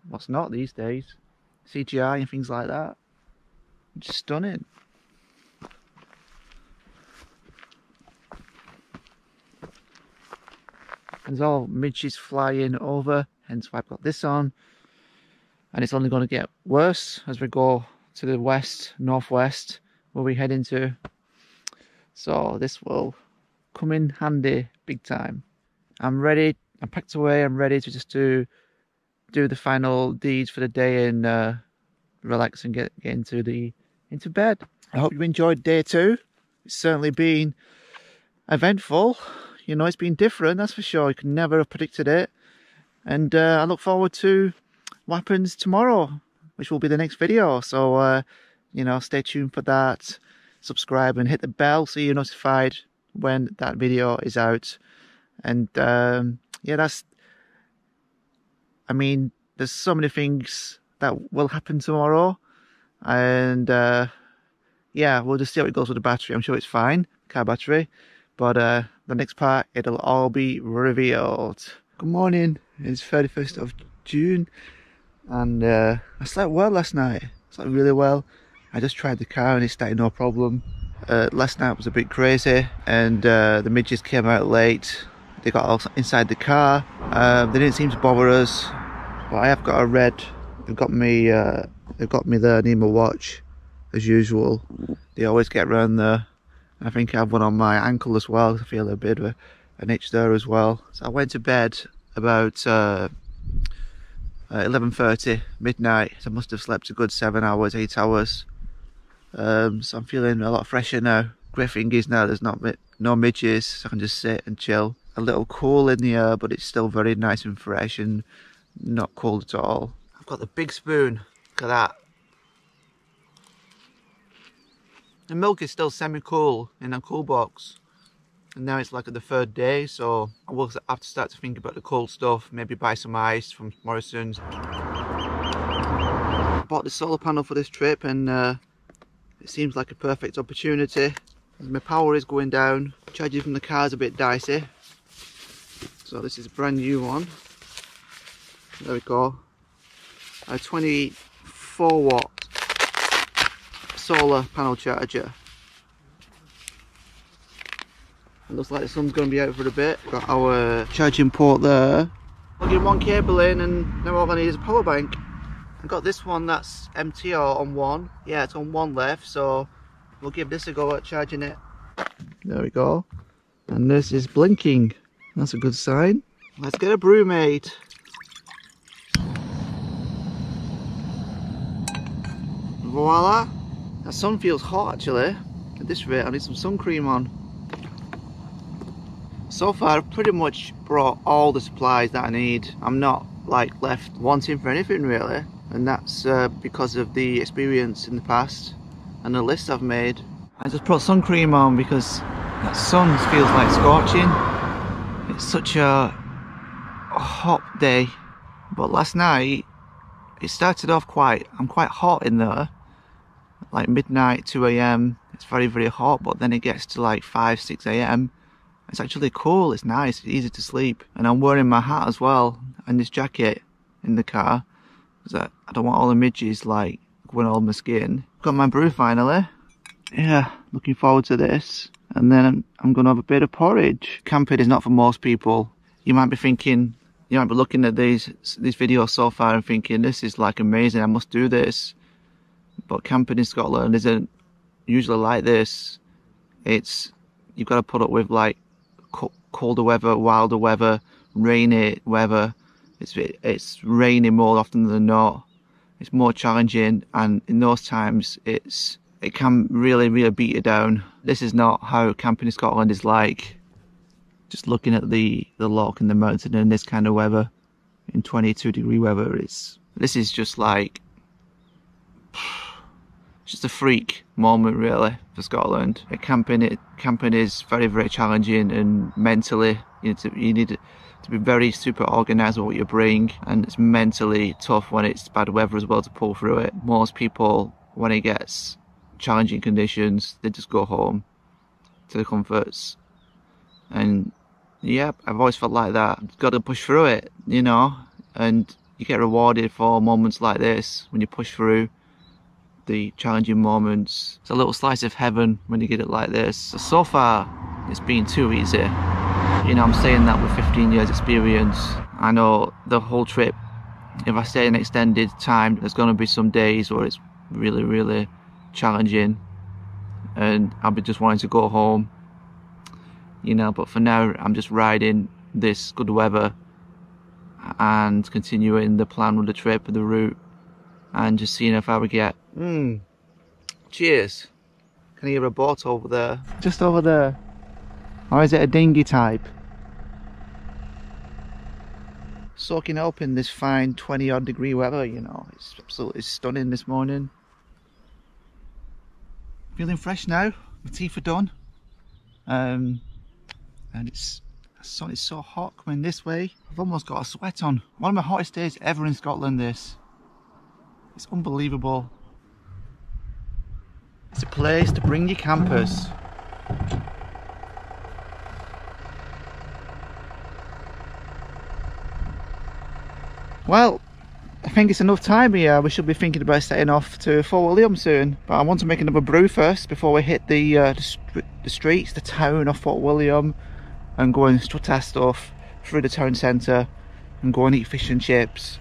A: what's not these days. CGI and things like that. Just stunning. And there's all midges flying over, hence why I've got this on. And it's only going to get worse as we go to the west, northwest, where we head into. So this will come in handy big time. I'm ready, I'm packed away, I'm ready to just do the final deeds for the day and relax and get into bed. I hope you enjoyed day 2. It's certainly been eventful. You know, it's been different, that's for sure. You could never have predicted it. And I look forward to what happens tomorrow, which will be the next video. So, you know, stay tuned for that. Subscribe and hit the bell so you're notified when that video is out. And yeah, I mean, there's so many things that will happen tomorrow. And yeah, we'll just see how it goes with the battery. I'm sure it's fine, car battery. But the next part, it'll all be revealed. Good morning, it's 31st of June. And I slept well last night. I slept really well. I just tried the car and it started no problem. Last night was a bit crazy, and the midges came out late. They got all inside the car. They didn't seem to bother us. But I have got a red. They've got me there. I need my watch, as usual. They always get around there. I think I have one on my ankle as well. I feel a bit of an itch there as well. So I went to bed about 11:30, midnight. So I must have slept a good 7 hours, 8 hours. So I'm feeling a lot fresher now. Great thing is now there's no midges, so I can just sit and chill. A little cool in the air, but it's still very nice and fresh and not cold at all. I've got the big spoon. Look at that. The milk is still semi-cool in a cool box. And now it's like the 3rd day, so I will have to start to think about the cold stuff. Maybe buy some ice from Morrison's. I bought the solar panel for this trip, and it seems like a perfect opportunity. As my power is going down, charging from the car is a bit dicey. So this is a brand new one. There we go. A 24 watt solar panel charger. It looks like the sun's going to be out for a bit. Got our charging port there. Plugging one cable in, and now all I need is a power bank. I got this one that's empty or on one. Yeah, it's on one left, so we'll give this a go at charging it. There we go. And this is blinking. That's a good sign. Let's get a brew made. Voila! That sun feels hot actually. At this rate, I need some sun cream on. So far, I've pretty much brought all the supplies that I need. I'm not like left wanting for anything really. And that's because of the experience in the past and the list I've made. I just put sun cream on because that sun feels like scorching. It's such a hot day. But last night, it started off I'm quite hot in there. Like midnight, 2 AM, it's very, very hot, but then it gets to like 5, 6 AM. It's actually cool, it's nice, it's easy to sleep. And I'm wearing my hat as well, and this jacket in the car. because I don't want all the midges like going all my skin. Got my brew finally. Yeah, looking forward to this. And then I'm gonna have a bit of porridge. Camping is not for most people. You might be thinking, you might be looking at these videos so far and thinking, this is like amazing, I must do this. But camping in Scotland isn't usually like this. You've got to put up with like colder weather, wilder weather, rainy weather. It's raining more often than not. It's more challenging, and in those times it can really beat you down. This is not how camping in Scotland is like. Just looking at the loch and the mountain in this kind of weather, in 22-degree weather, this is just like, it's just a freak moment really for Scotland. Camping is very challenging, and mentally you need to be very super organised with what you bring, and it's mentally tough when it's bad weather as well to pull through it. Most people, when it gets challenging conditions, they just go home to the comforts. And yeah, I've always felt like that. You've got to push through it, you know, and you get rewarded for moments like this when you push through the challenging moments. It's a little slice of heaven when you get it like this. So far it's been too easy. You know, I'm saying that with 15 years experience. I know the whole trip, if I stay an extended time, there's going to be some days where it's really challenging and I'll be just wanting to go home, you know, but for now I'm just riding this good weather and continuing the plan with the trip and the route and just seeing how far we get. Cheers. Can you hear a boat over there? Just over there. Or is it a dinghy type? Soaking up in this fine 20-odd degree weather, you know, it's absolutely stunning this morning. Feeling fresh now, my teeth are done. And it's so hot coming this way. I've almost got a sweat on. One of my hottest days ever in Scotland, this. It's unbelievable. It's a place to bring your campers. Well, I think it's enough time here. We should be thinking about setting off to Fort William soon. But I want to make another brew first before we hit the streets, the town of Fort William, and go and strut our stuff through the town centre and go and eat fish and chips.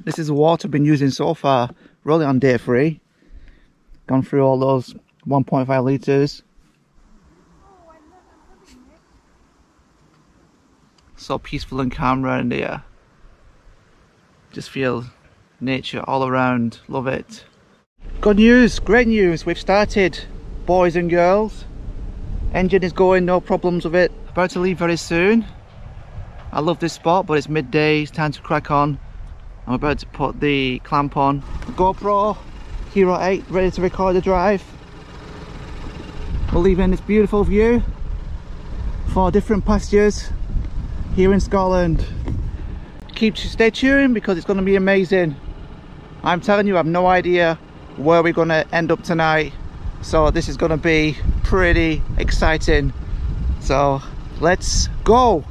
A: This is the water I've been using so far. We're only on day 3. Gone through all those 1.5 litres. So peaceful and calm around here. Just feel nature all around. Love it. Good news, great news. We've started, boys and girls. Engine is going, no problems with it. About to leave very soon. I love this spot, but it's midday. It's time to crack on. I'm about to put the clamp on. GoPro Hero 8 ready to record the drive. We're leaving this beautiful view for different pastures here in Scotland. Stay tuned because it's going to be amazing. I'm telling you, I have no idea where we're going to end up tonight, so this is going to be pretty exciting. So let's go.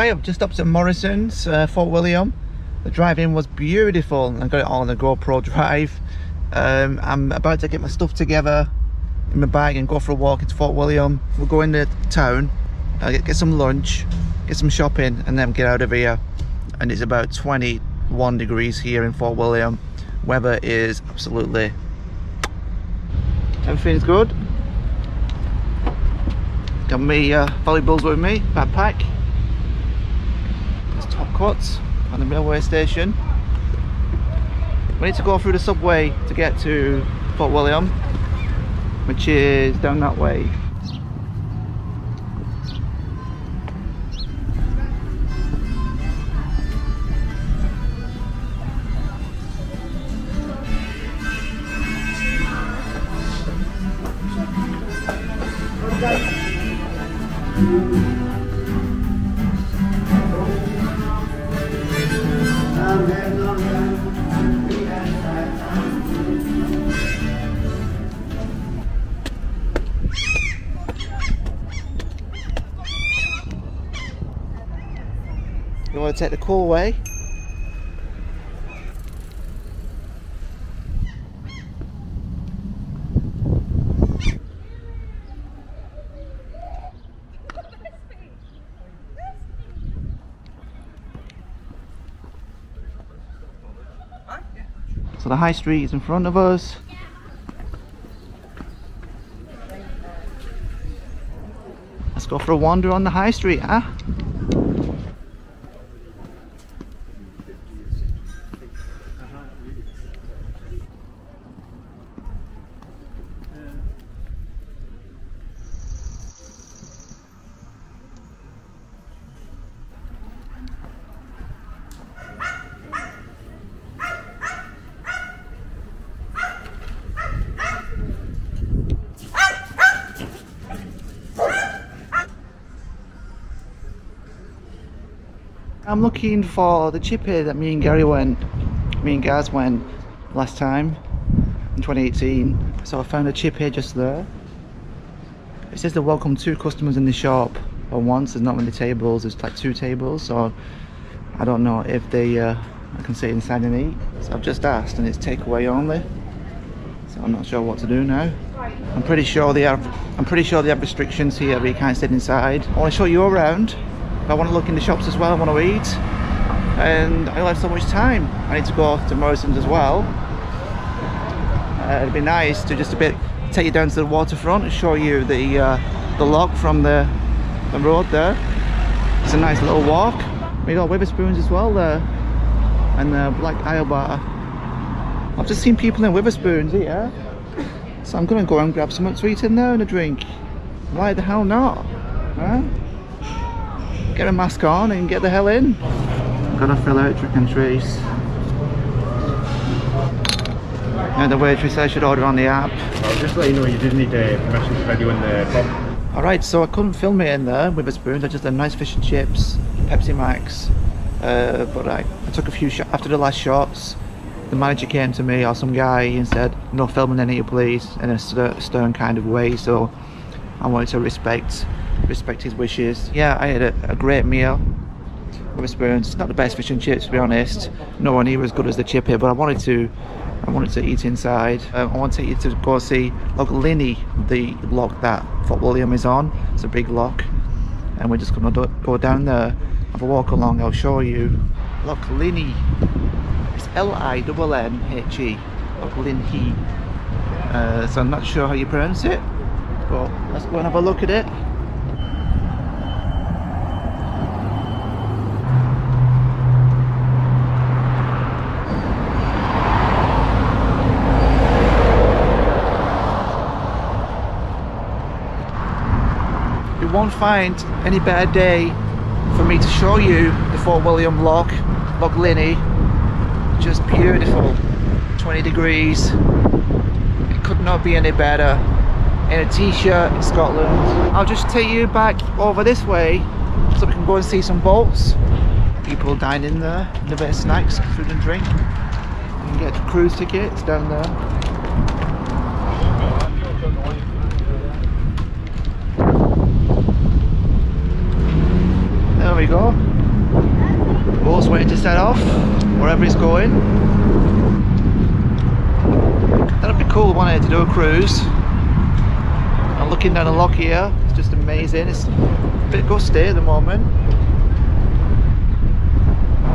A: Hi, I've just stopped at Morrison's, Fort William. The drive-in was beautiful. I got it all on the GoPro drive. I'm about to get my stuff together in my bag and go for a walk into Fort William. We'll go into town, get some lunch, get some shopping, and then get out of here. And it's about 21 degrees here in Fort William. Weather is absolutely... Everything's good. Got me valuables with me, backpack. There's top cuts on the railway station. We need to go through the subway to get to Fort William, which is down that way. You want to take the cool way? So the high street is in front of us. Let's go for a wander on the high street, huh? I'm looking for the chippy that me and Gaz went last time in 2018. So I found a chippy just there. It says they welcome 2 customers in the shop at once. There's not many tables, there's like 2 tables, so I don't know if they I can sit inside and eat. So I've just asked and it's takeaway only. So I'm not sure what to do now. I'm pretty sure they have restrictions here where you can't sit inside. I want to show you around. I want to look in the shops as well, I want to eat, and I don't have so much time. I need to go to Morrison's as well. It'd be nice to just take you down to the waterfront and show you the loch from the road there. It's a nice little walk. We got Witherspoons as well there, and the Black Isle Bar. I've just seen people in Witherspoons here, so I'm going to go and grab something to eat in there and a drink. Why the hell not? Huh? Get a mask on and get the hell in. I'm gonna fill out Trick and Trace. And the waitress said I should order on the app.
F: I'll just let you know you did need permission to video in the pub.
A: Alright, so I couldn't film it in there with a spoon. I just had nice fish and chips, Pepsi Max. But I took a few shots after the last shots. The manager came to me, or some guy, and said, "No filming any, please," in a stern kind of way. So I wanted to respect his wishes. Yeah, I had a great meal with a spoon. It's not the best fish and chips, to be honest. No one here as good as the chippy, but I wanted to eat inside. I want to take you to go see Loch Venachar, the loch that Fort William is on. It's a big loch, and we're just gonna go down there, have a walk along. I'll show you Loch Venachar. It's L-I-N-N-H-E, Loch Venachar. So I'm not sure how you pronounce it, but let's go and have a look at it. You won't find any better day for me to show you the Fort William Loch Venachar. Just beautiful. 20 degrees. It could not be any better. In a t-shirt in Scotland. I'll just take you back over this way so we can go and see some boats. People dining there, and a bit of snacks, food and drink. You can get cruise tickets down there. There we go. waiting to set off wherever it's going. That'd be cool, wouldn't it, to do a cruise. I'm looking down the loch here, it's just amazing. It's a bit gusty at the moment.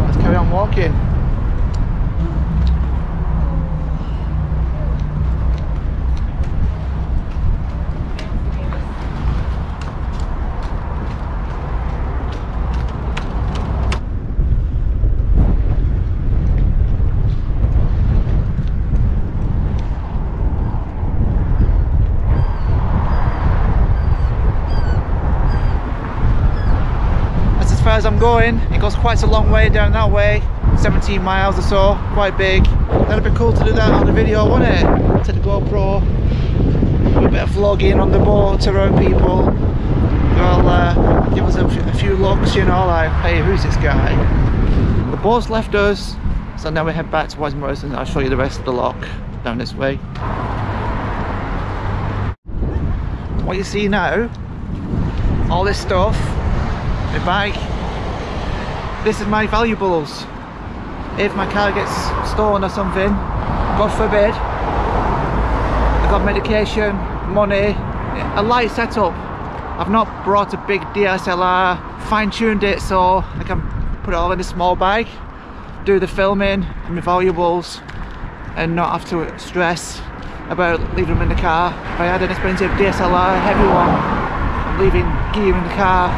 A: Let's carry on walking. As far as I'm going, it goes quite a long way down that way, 17 miles or so, quite big. That'd be cool to do that on the video, wouldn't it? To the GoPro, do a bit of vlogging on the boat around people. They'll give us a few looks, you know, like, hey, who's this guy? The boat's left us, so now we head back towards Morrison and I'll show you the rest of the loch down this way. What you see now, all this stuff, my bag, this is my valuables. If my car gets stolen or something, God forbid, I've got medication, money, a light setup. I've not brought a big DSLR, fine-tuned it so I can put it all in a small bag, do the filming, my valuables, and not have to stress about leaving them in the car. If I had an expensive DSLR, a heavy one, leaving gear in the car,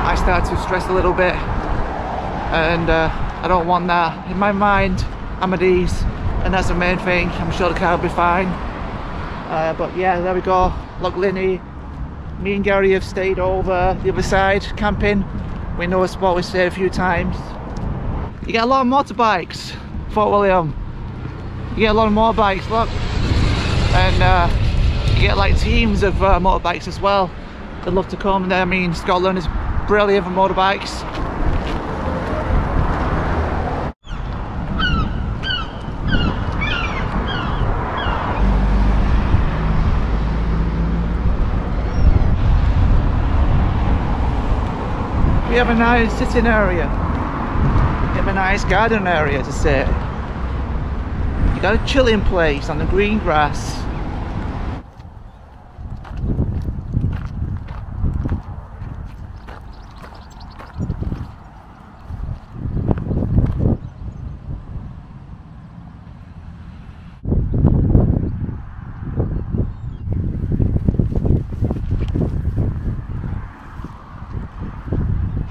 A: I start to stress a little bit, and I don't want that. In my mind, I'm at ease, and that's the main thing. I'm sure the car will be fine. But yeah, there we go, Loch Venachar. Me and Gary have stayed over the other side, camping. We know a spot we stayed a few times. You get a lot of motorbikes, Fort William. You get a lot of motorbikes, look. And you get like teams of motorbikes as well. They'd love to come there. I mean, Scotland is brilliant for motorbikes. We have a nice sitting area. We have a nice garden area to sit. You got a chilling place on the green grass.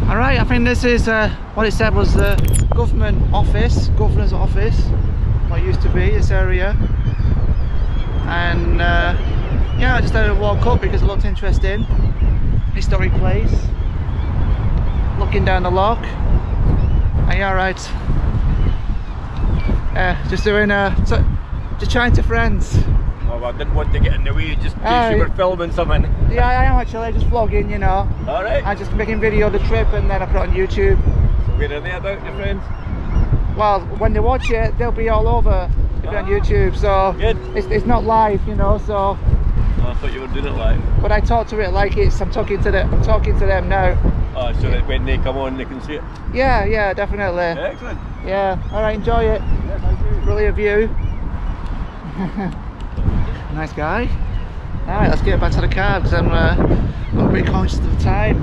A: Alright, I think this is what it said was the governor's office, what used to be this area. And yeah, I just had to walk up because it looked interesting. Historic place. Looking down the loch. Are you alright? Just doing just chatting to friends.
F: Oh, I didn't want to get in the way just in case you were filming something.
A: Yeah, I am actually, just vlogging, you know.
F: Alright.
A: I'm just making video of the trip and then I put it on YouTube.
F: So where are they about, your friends?
A: Well, when they watch it, they'll be all over. It'll be on YouTube, so it's not live, you know, so.
F: Oh, I thought you were doing it live.
A: But I talk to it like I'm talking to them now.
F: Oh, so that when they come on they can see it?
A: Yeah, definitely.
F: Excellent.
A: Yeah, alright, enjoy it.
F: Yeah, thank you.
A: Brilliant view. Nice guy. Alright, let's get back to the car because I'm a bit conscious of the time.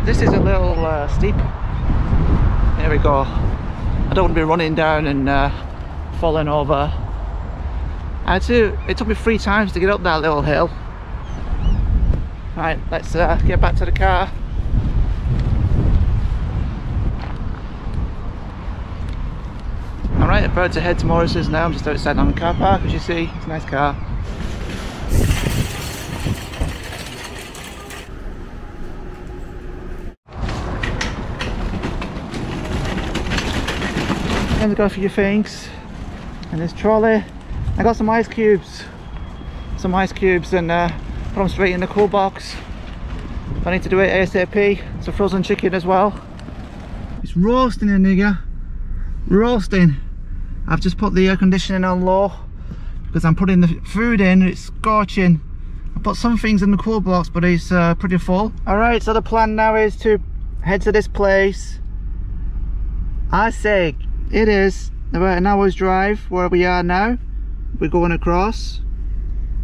A: This is a little steep. There we go. I don't want to be running down and falling over. It took me 3 times to get up that little hill. Right, let's get back to the car. Alright, about to head to Morris's now. I'm just outside on the car park, as you see. It's a nice car. Time to go for your things. And this trolley. I got some ice cubes. And put them straight in the cool box. I need to do it ASAP. It's a frozen chicken as well. It's roasting in here. Roasting. I've just put the air conditioning on low because I'm putting the food in. It's scorching. I put some things in the cool box, but it's pretty full. Alright, so the plan now is to head to this place I say it is about an hour's drive where we are now. We're going across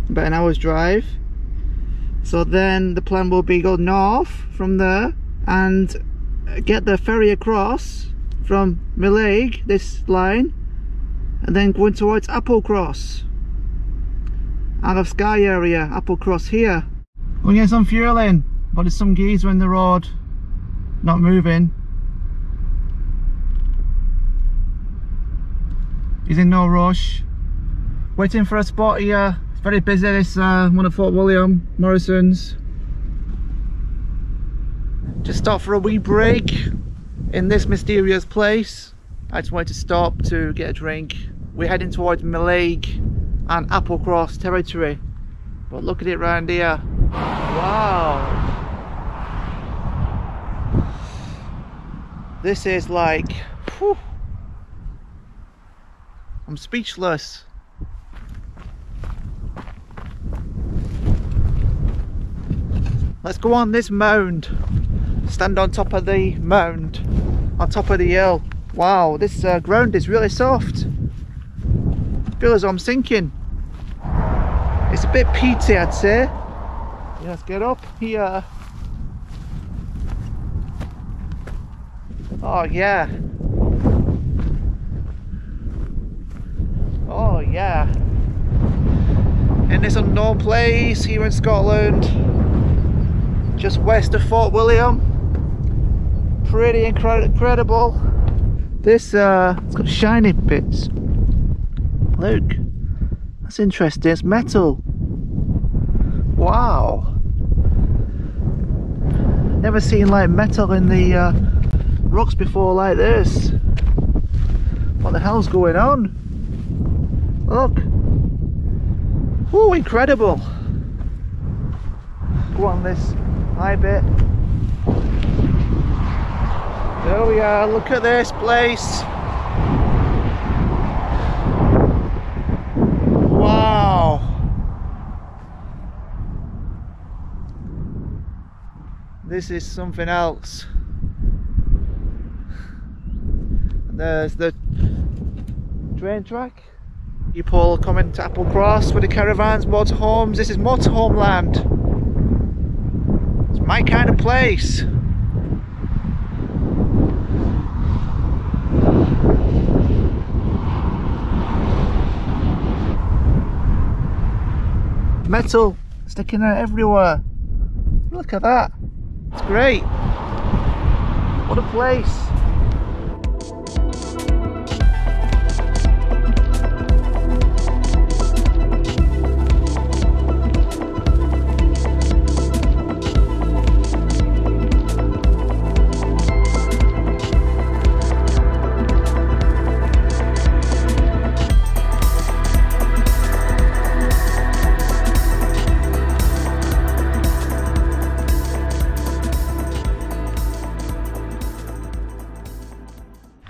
A: about an hour's drive, so then the plan will be go north from there and get the ferry across from Mallaig, this line, and then going towards Applecross, Isle of Skye area, Applecross here. We'll get some fuel in, but there's some geezer in the road not moving. He's in no rush. Waiting for a spot here. It's very busy, this one at Fort William, Morrison's. Just stopped for a wee break in this mysterious place. I just wanted to stop to get a drink. We're heading towards Mallaig and Applecross territory. But look at it round here. Wow. This is like, whew. I'm speechless. Let's go on this mound. Stand on top of the mound, on top of the hill. Wow, this ground is really soft. I feel as though I'm sinking. It's a bit peaty, I'd say. Yeah, let's get up here. Oh yeah. Oh yeah. In this unknown place here in Scotland, just west of Fort William. Pretty incredible. This it's got shiny bits. Look, that's interesting. It's metal. Wow. Never seen like metal in the rocks before like this. What the hell's going on? Look. Oh, incredible. Go on this high bit. There we are, look at this place. Wow. This is something else. There's the train track. People coming to Applecross with the caravans, motorhomes. This is motorhome land. It's my kind of place. Metal sticking out everywhere. Look at that. It's great. What a place.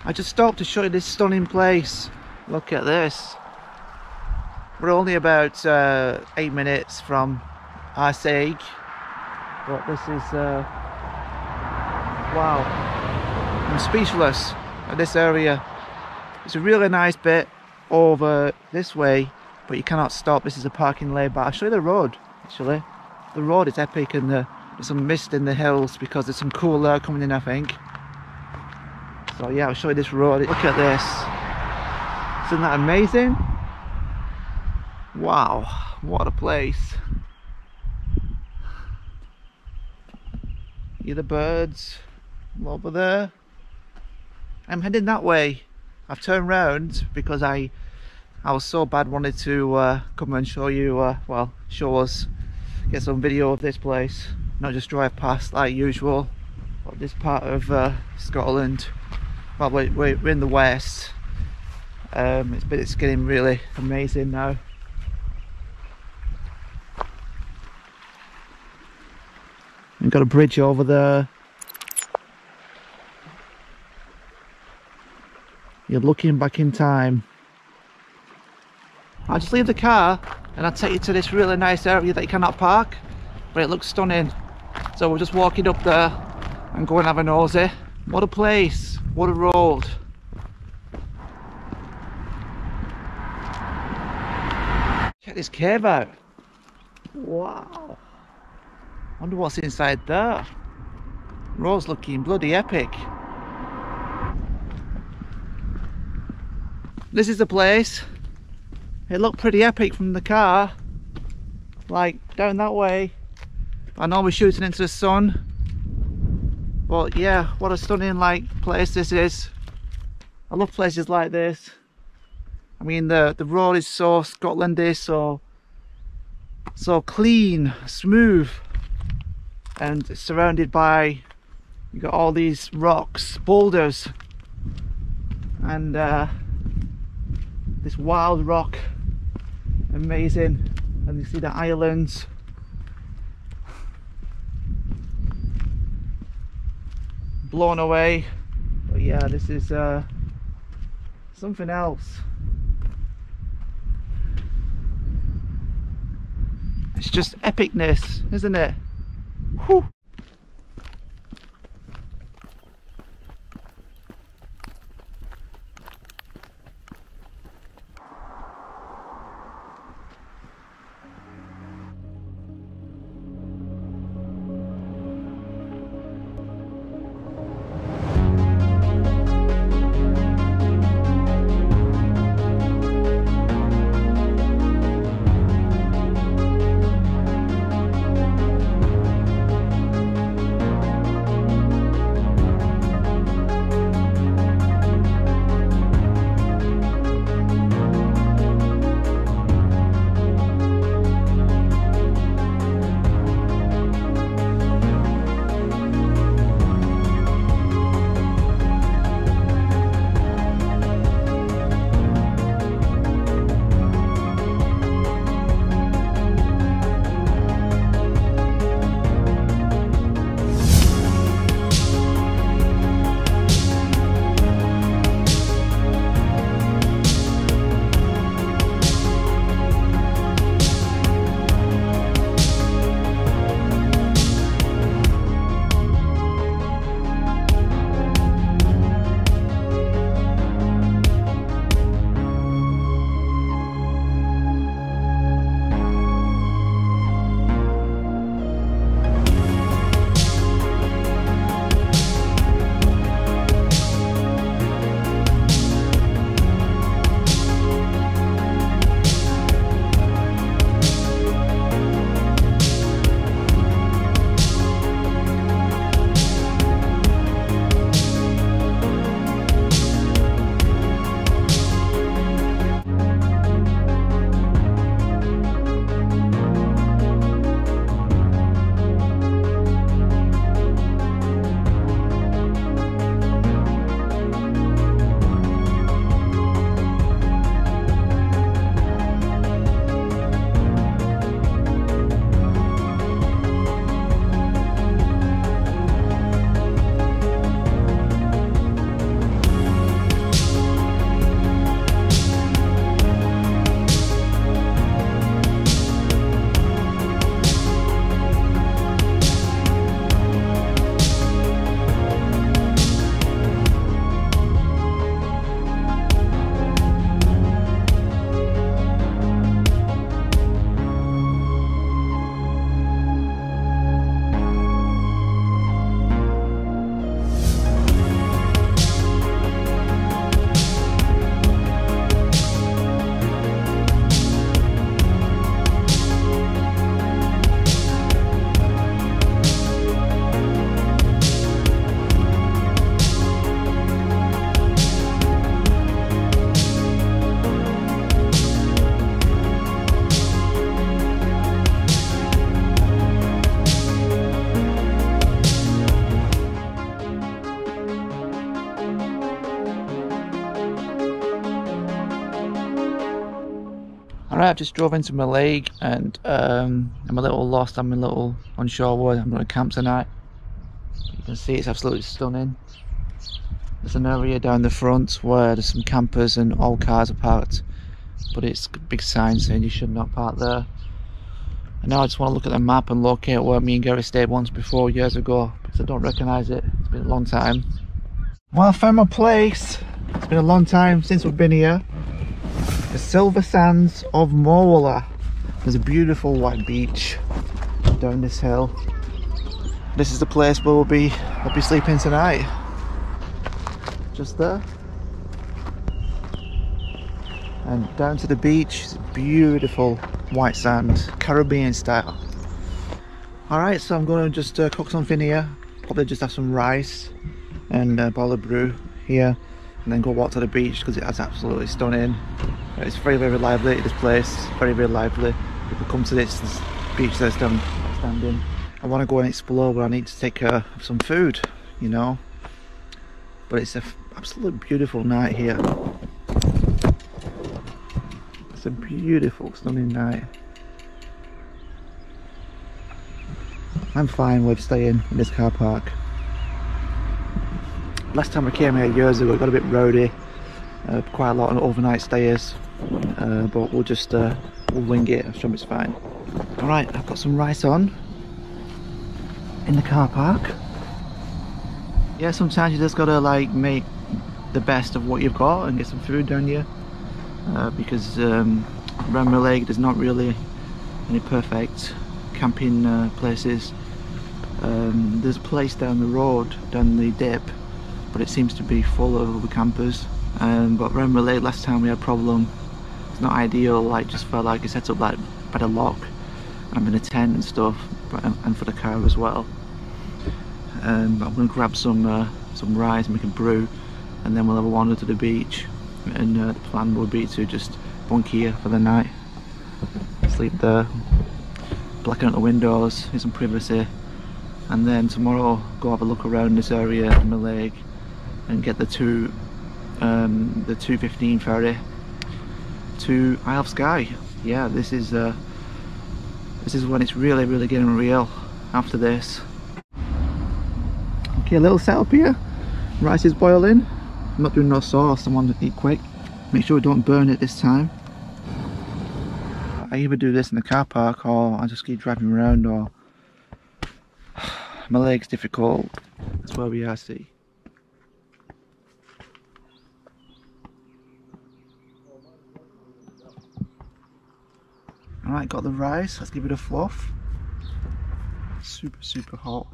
A: I just stopped to show you this stunning place. Look at this. We're only about 8 minutes from Mallaig, but this is wow. I'm speechless at this area. It's a really nice bit over this way, but you cannot stop. This is a parking lane, but I'll show you the road actually. The road is epic, and there's some mist in the hills because there's some cool air coming in, I think. So yeah, I'll show you this road. Look at this. Isn't that amazing? Wow, what a place. Hear the birds over there. I'm heading that way. I've turned round because I was so bad, wanted to come and show you, well, show us, get some video of this place, not just drive past like usual. But this part of Scotland, well, we're in the west. It's getting really amazing now. We've got a bridge over there. You're looking back in time. I'll just leave the car and I'll take you to this really nice area that you cannot park, but it looks stunning. So we're just walking up there and go and have a nosy. What a place, what a road. Check this cave out. Wow. Wonder what's inside there. Road's looking bloody epic. This is the place. It looked pretty epic from the car. Like down that way. I know we're shooting into the sun. But yeah, what a stunning place this is. I love places like this. I mean the road is so Scotlandish, so clean, smooth, and it's surrounded by, you got all these rocks, boulders, and this wild rock, amazing. And you see the islands. Blown away. But yeah, this is something else. It's just epicness, isn't it? Whew. Alright, I've just drove into Mallaig and I'm a little lost, I'm a little unsure where I'm going to camp tonight. You can see it's absolutely stunning. There's an area down the front where there's some campers and all cars are parked, but it's a big sign saying you should not park there. And now I just want to look at the map and locate where me and Gary stayed once before, years ago, because I don't recognise it. It's been a long time. Well, I found my place. It's been a long time since we've been here. The Silver Sands of Mallaig. There's a beautiful white beach down this hill. This is the place where I'll be sleeping tonight. Just there. And down to the beach, it's beautiful white sand, Caribbean style. Alright, so I'm going to just cook something here. Probably just have some rice and boil a brew here, and then go walk to the beach because it's absolutely stunning. It's very, very lively, this place, very, very lively. People come to this beach that I'm standing. I want to go and explore, but I need to take care of some food, you know. But it's an absolutely beautiful night here. It's a beautiful, stunning night. I'm fine with staying in this car park. Last time I came here years ago, it got a bit rowdy. Quite a lot of overnight stayers. But we'll just we'll wing it. I'm sure it's fine. Alright, I've got some rice on in the car park. Yeah, sometimes you just gotta like make the best of what you've got and get some food down here. Because around Mallaig there's not really any perfect camping places. There's a place down the road, down the dip, but it seems to be full of other campers. But around Mallaig last time we had a problem. It's not ideal, like just felt like it set up like by the lock. I'm in a tent and stuff, and for the car as well. But I'm going to grab some rice, make a brew, and then we'll have a wander to the beach. And the plan would be to just bunk here for the night, sleep there, blacken out the windows, get some privacy, and then tomorrow go have a look around this area in Mallaig and get the 2:15 ferry to Isle of Skye. Yeah, this is when it's really, really getting real after this. Okay, a little setup here. Rice is boiling. I'm not doing no sauce, I want to eat quick. Make sure we don't burn it this time. I either do this in the car park or I just keep driving around, or my leg's difficult. That's where we are, see. Alright, got the rice, let's give it a fluff. Super, super hot.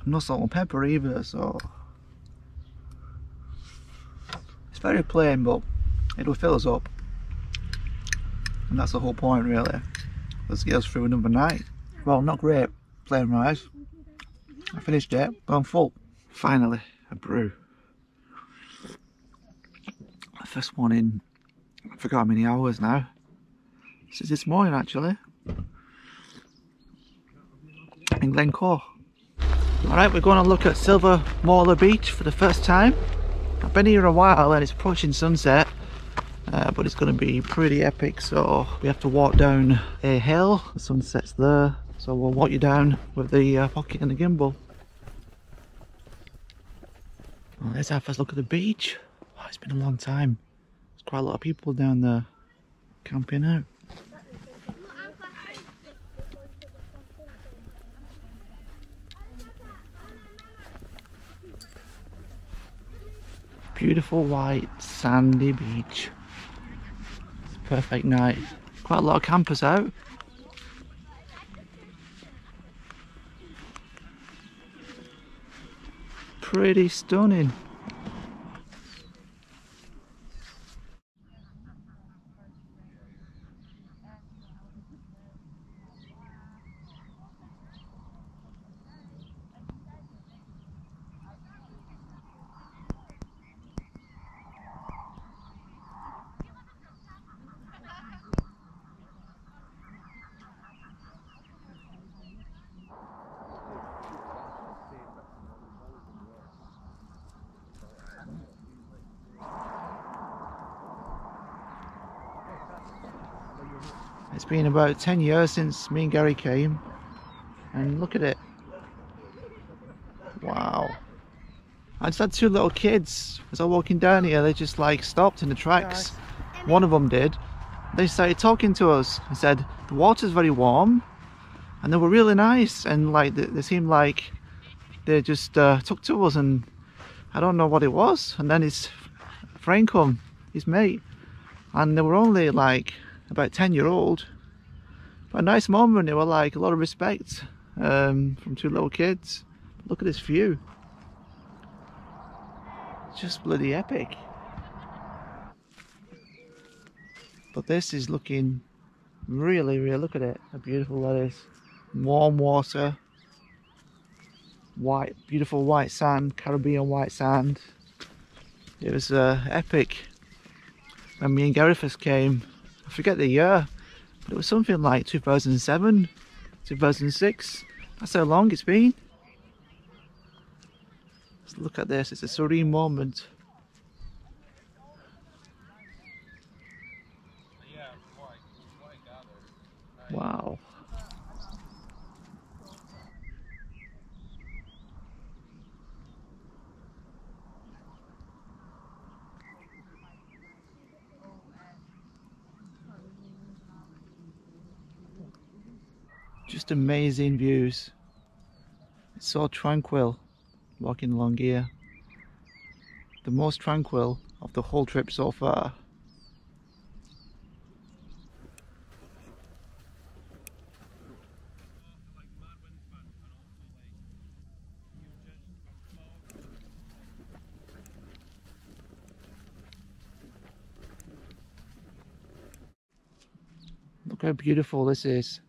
A: No salt and pepper either, so it's very plain, but it'll fill us up. And that's the whole point, really. Let's get us through another night. Well, not great, plain rice. I finished it, but I'm full. Finally, a brew. The first one in, I forgot how many hours now. This is this morning, actually. In Glencoe. Alright, we're going to look at Silver Mallaig Beach for the first time. I've been here a while and it's approaching sunset. But it's going to be pretty epic, so we have to walk down a hill. The sunset's there, so we'll walk you down with the pocket and the gimbal. Well, there's our first look at the beach. Oh, it's been a long time. There's quite a lot of people down there camping out. Beautiful white sandy beach. It's a perfect night. Quite a lot of campers out. Pretty stunning. It's been about 10 years since me and Gary came, and look at it. Wow. I just had two little kids as I was walking down here. They just like stopped in the tracks. One of them did. They started talking to us and said the water's very warm, and they were really nice, and like they seemed like they just took to us and I don't know what it was, and then his friend come, his mate, and they were only like about 10-year-old. But a nice moment. They were like a lot of respect from two little kids. Look at this view. It's just bloody epic. But this is looking really, really, look at it, how beautiful that is. Warm water, white, beautiful white sand, Caribbean white sand. It was epic. When me and Gary first came, I forget the year, but it was something like 2007, 2006. That's how long it's been. Let's look at this, it's a serene moment. Wow. Just amazing views. It's so tranquil walking along here. The most tranquil of the whole trip so far. Look how beautiful this is.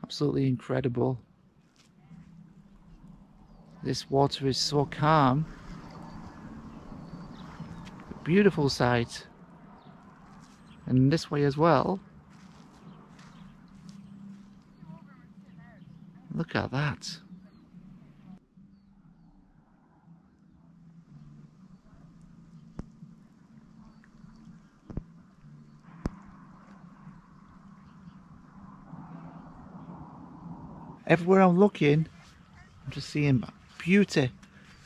A: Absolutely incredible. This water is so calm. Beautiful sight. And this way as well. Look at that. Everywhere I'm looking, I'm just seeing beauty,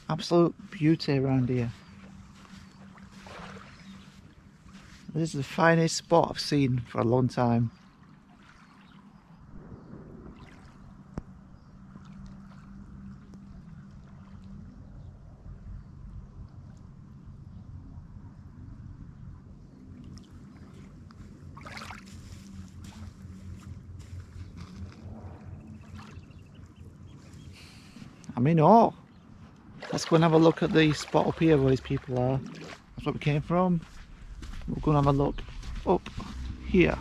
A: absolute beauty around here. This is the finest spot I've seen for a long time. I'm in awe. Let's go and have a look at the spot up here where these people are. That's where we came from. We're going to have a look up here.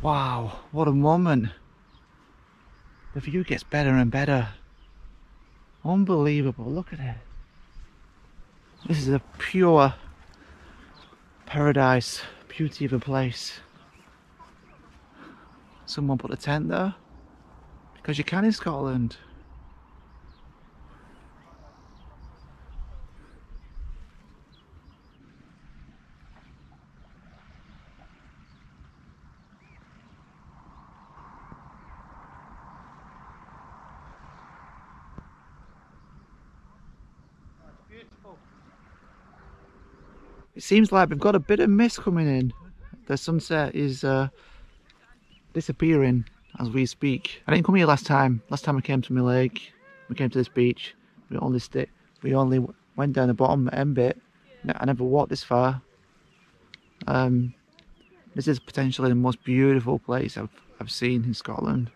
A: Wow, what a moment. The view gets better and better. Unbelievable, look at it. This is a pure paradise, beauty of a place. Someone put a tent there, because you can in Scotland. It seems like we've got a bit of mist coming in. The sunset is disappearing as we speak. I didn't come here last time. Last time I came to Mallaig, we came to this beach. We only went down the bottom end bit. I never walked this far. This is potentially the most beautiful place I've seen in Scotland.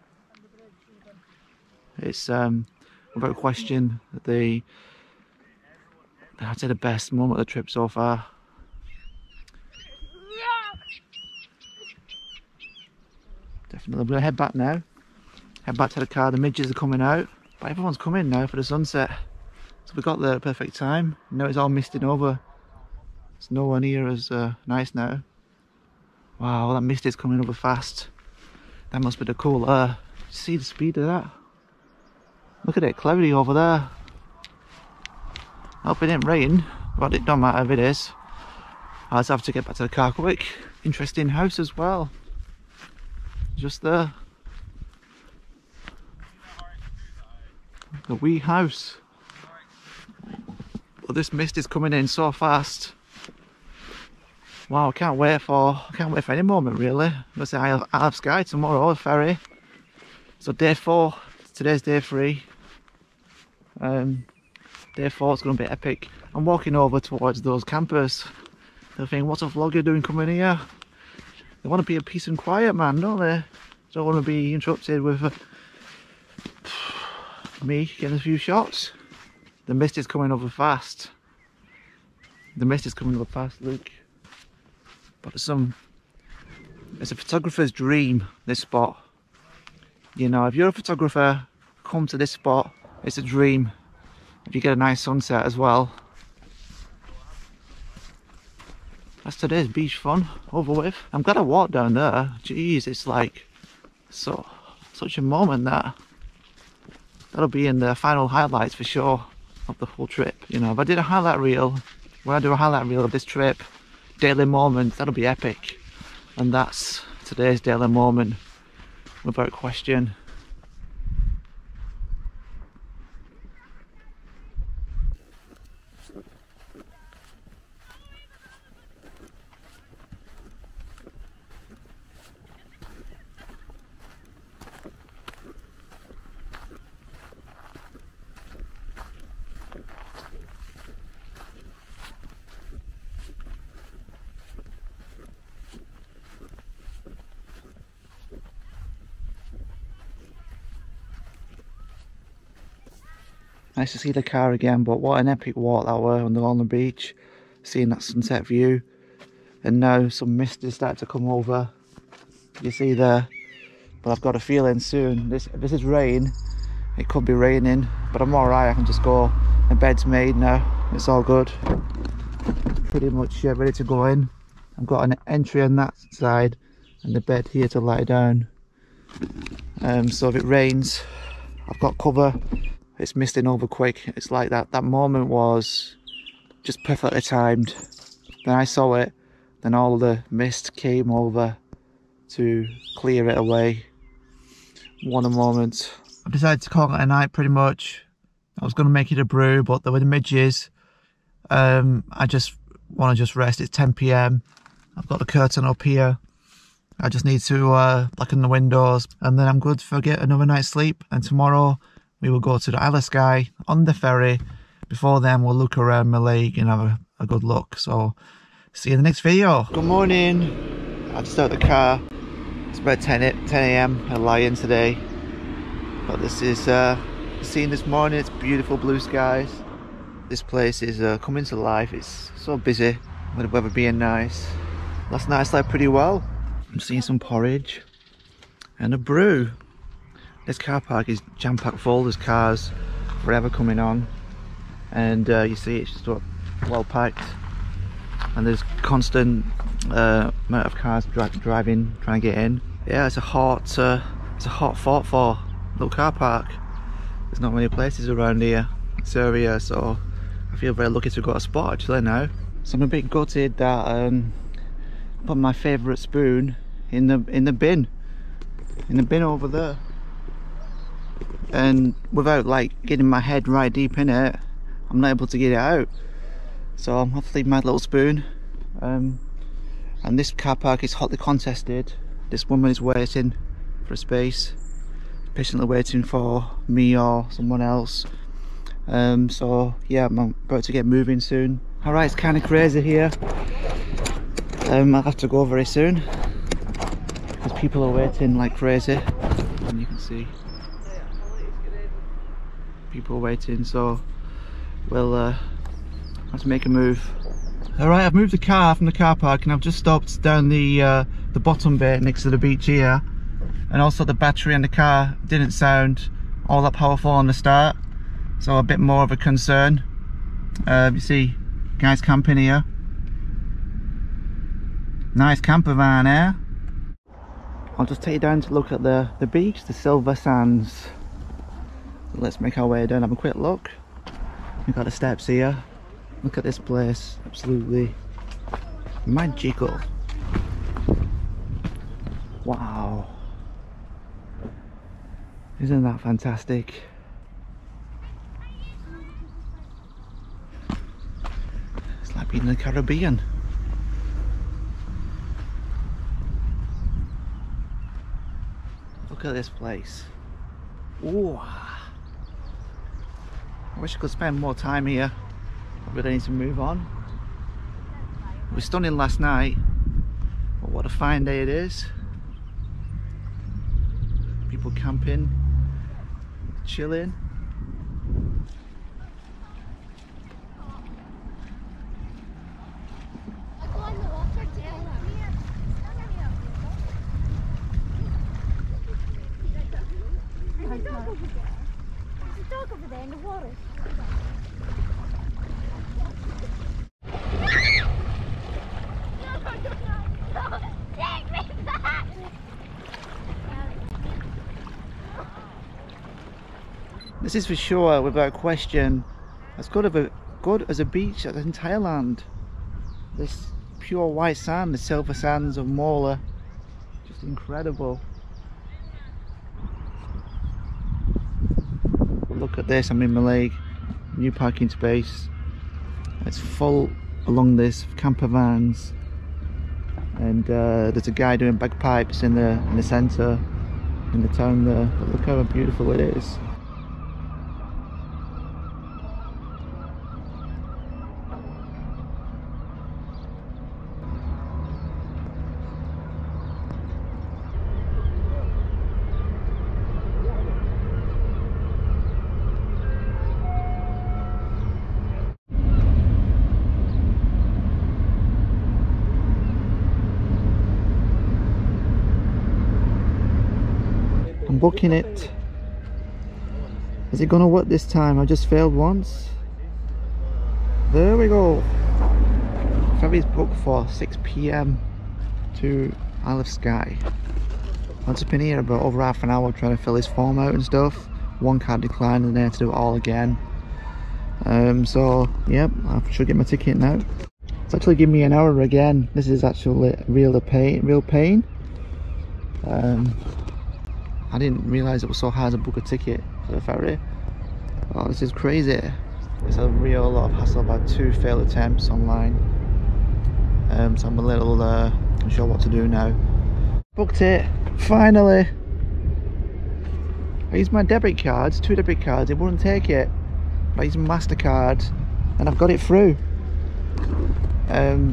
A: It's without question I'd say the best moment of the trip so far. Definitely. I'm going to head back now. Head back to the car. The midges are coming out. But everyone's coming now for the sunset. So we got there at perfect time. Now it's all misting over. It's nowhere near as nice now. Wow, that mist is coming over fast. That must be the cool air. See the speed of that? Look at it, cloudy over there. I hope it didn't rain, but it don't matter if it is. I'll just have to get back to the car quick. interesting house as well. Just there. The wee house. But this mist is coming in so fast. Wow, I can't wait for any moment really. I'm going to say Isle of Skye tomorrow, the ferry. So day 4, today's day 3. Day 4 is going to be epic. I'm walking over towards those campers. They're thinking, what's a vlogger doing coming here? They want to be a peace and quiet, man, don't they? Don't want to be interrupted with me getting a few shots. The mist is coming over fast. The mist is coming over fast, look. But it's a photographer's dream, this spot. You know, if you're a photographer, come to this spot. It's a dream. If you get a nice sunset as well. That's today's beach fun, over with. I'm glad I walked down there. Jeez, it's like such a moment that. That'll be in the final highlights for sure of the whole trip. You know, if I did a highlight reel, when I do a highlight reel of this trip, daily moments, that'll be epic. And that's today's daily moment, without question. Nice to see the car again, but what an epic walk that were on the beach, seeing that sunset view. And now some mist is starting to come over, you see there, but I've got a feeling soon, if this is rain, it could be raining, but I'm alright, I can just go, my bed's made now, it's all good. Pretty much ready to go in. I've got an entry on that side and the bed here to lie down. So if it rains, I've got cover. It's misting over quick. It's like that moment was just perfectly timed. Then I saw it, then all the mist came over to clear it away. What a moment. I decided to call it a night pretty much. I was going to make it a brew, but there were the midges. I just want to rest. It's 10 PM. I've got the curtain up here. I just need to blacken the windows and then I'm good for another night's sleep. And tomorrow we will go to the Isle of Skye on the ferry. Before then, we'll look around Mallaig and have a good look. So, see you in the next video. Good morning. I just out the car. It's about 10 AM. I'm lying today. But this is the scene this morning. It's beautiful blue skies. This place is coming to life. It's so busy with the weather being nice. Last night I slept pretty well. I'm seeing some porridge and a brew. This car park is jam-packed full. There's cars forever coming on, and you see it's just well packed, and there's constant amount of cars driving, trying to get in. Yeah, it's a hot fought for little car park. There's not many places around here, this area, so I feel very lucky to have got a spot actually now. So I'm a bit gutted that I put my favourite spoon in the bin over there. And without like getting my head right deep in it, I'm not able to get it out, so I'm have to leave my little spoon. And this car park is hotly contested. This woman is waiting for a space, patiently waiting for me or someone else. So yeah, I'm about to get moving soon. Alright, it's kind of crazy here. I'll have to go very soon because people are waiting like crazy, and you can see people waiting, so we'll have to make a move. Alright, I've moved the car from the car park and I've just stopped down the bottom bit next to the beach here, and also the battery in the car didn't sound all that powerful on the start, so a bit more of a concern. You see guys camping here. Nice camper van here. I'll just take you down to look at the beach, the silver sands. Let's make our way down, have a quick look. We've got the steps here. Look at this place, absolutely magical. Wow. Isn't that fantastic? It's like being in the Caribbean. Look at this place. Ooh. I wish I could spend more time here. I really need to move on. It was stunning last night, but what a fine day it is. People camping, chilling.
C: There's a dog over there in the water. Take me back!
A: This is for sure, without question, as good as a beach as in Thailand. This pure white sand, the silver sands of Mallaig, just incredible. Look at this, I'm in Mallaig, new parking space. It's full along this of camper vans, and there's a guy doing bagpipes in the centre, in the town there. But look how beautiful it is. I'm booking it. Is it gonna work this time? I just failed once. There we go. Ferry's booked for 6 PM to Isle of Skye. I've just been here about over half an hour trying to fill this form out and stuff. One card declined and then I have to do it all again. So yep, I should get my ticket now. It's actually giving me an hour again. This is actually real pain. I didn't realise it was so hard to book a ticket for the ferry. Oh, this is crazy. It's a real lot of hassle. I've had 2 failed attempts online. So I'm a little unsure what to do now. Booked it, finally. I used my debit cards, 2 debit cards, it wouldn't take it. I used MasterCard and I've got it through.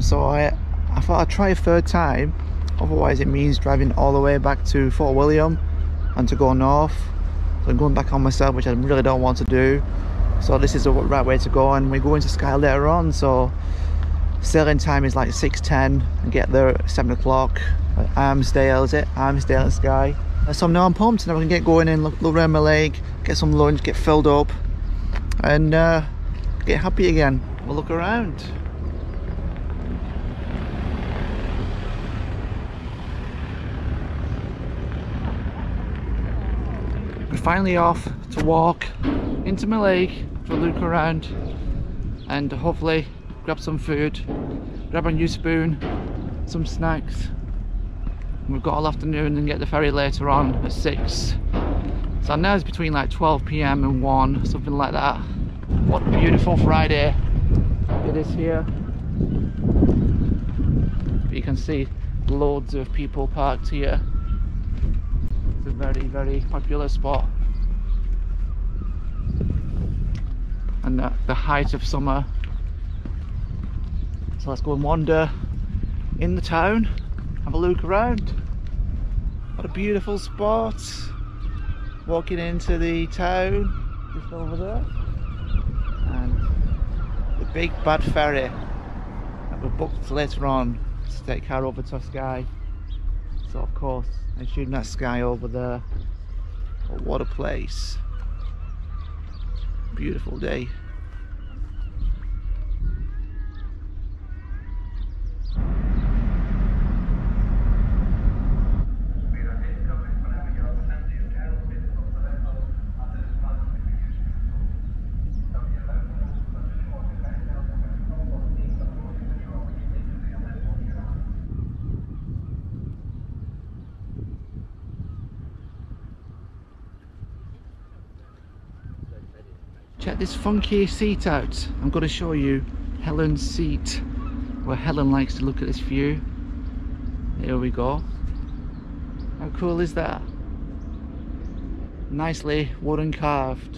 A: So I thought I'd try a 3rd time. Otherwise it means driving all the way back to Fort William and to go north. So I'm going back on myself, which I really don't want to do. So this is the right way to go, and we're going to Skye later on. So sailing time is like 6:10 and get there at 7 o'clock at Armsdale, is it? Armsdale and Skye. So now I'm pumped, and I can get going in, look around Mallaig, get some lunch, get filled up, and get happy again. We'll look around. We're finally off to walk into Mallaig for a look around and hopefully grab some food, grab a new spoon, some snacks. We've got all afternoon and get the ferry later on at 6. So now it's between like 12 PM and 1, something like that. What a beautiful Friday it is here. You can see loads of people parked here. It's a very, very popular spot. And the height of summer. So let's go and wander in the town, have a look around. What a beautiful spot. Walking into the town, just over there. And the big bad ferry that we're booked later on to take car over to Skye. So of course, I'm shooting that Skye over there. But what a place. Beautiful day. Check this funky seat out. I'm going to show you Helen's seat, where Helen likes to look at this view. Here we go. How cool is that? Nicely wooden carved.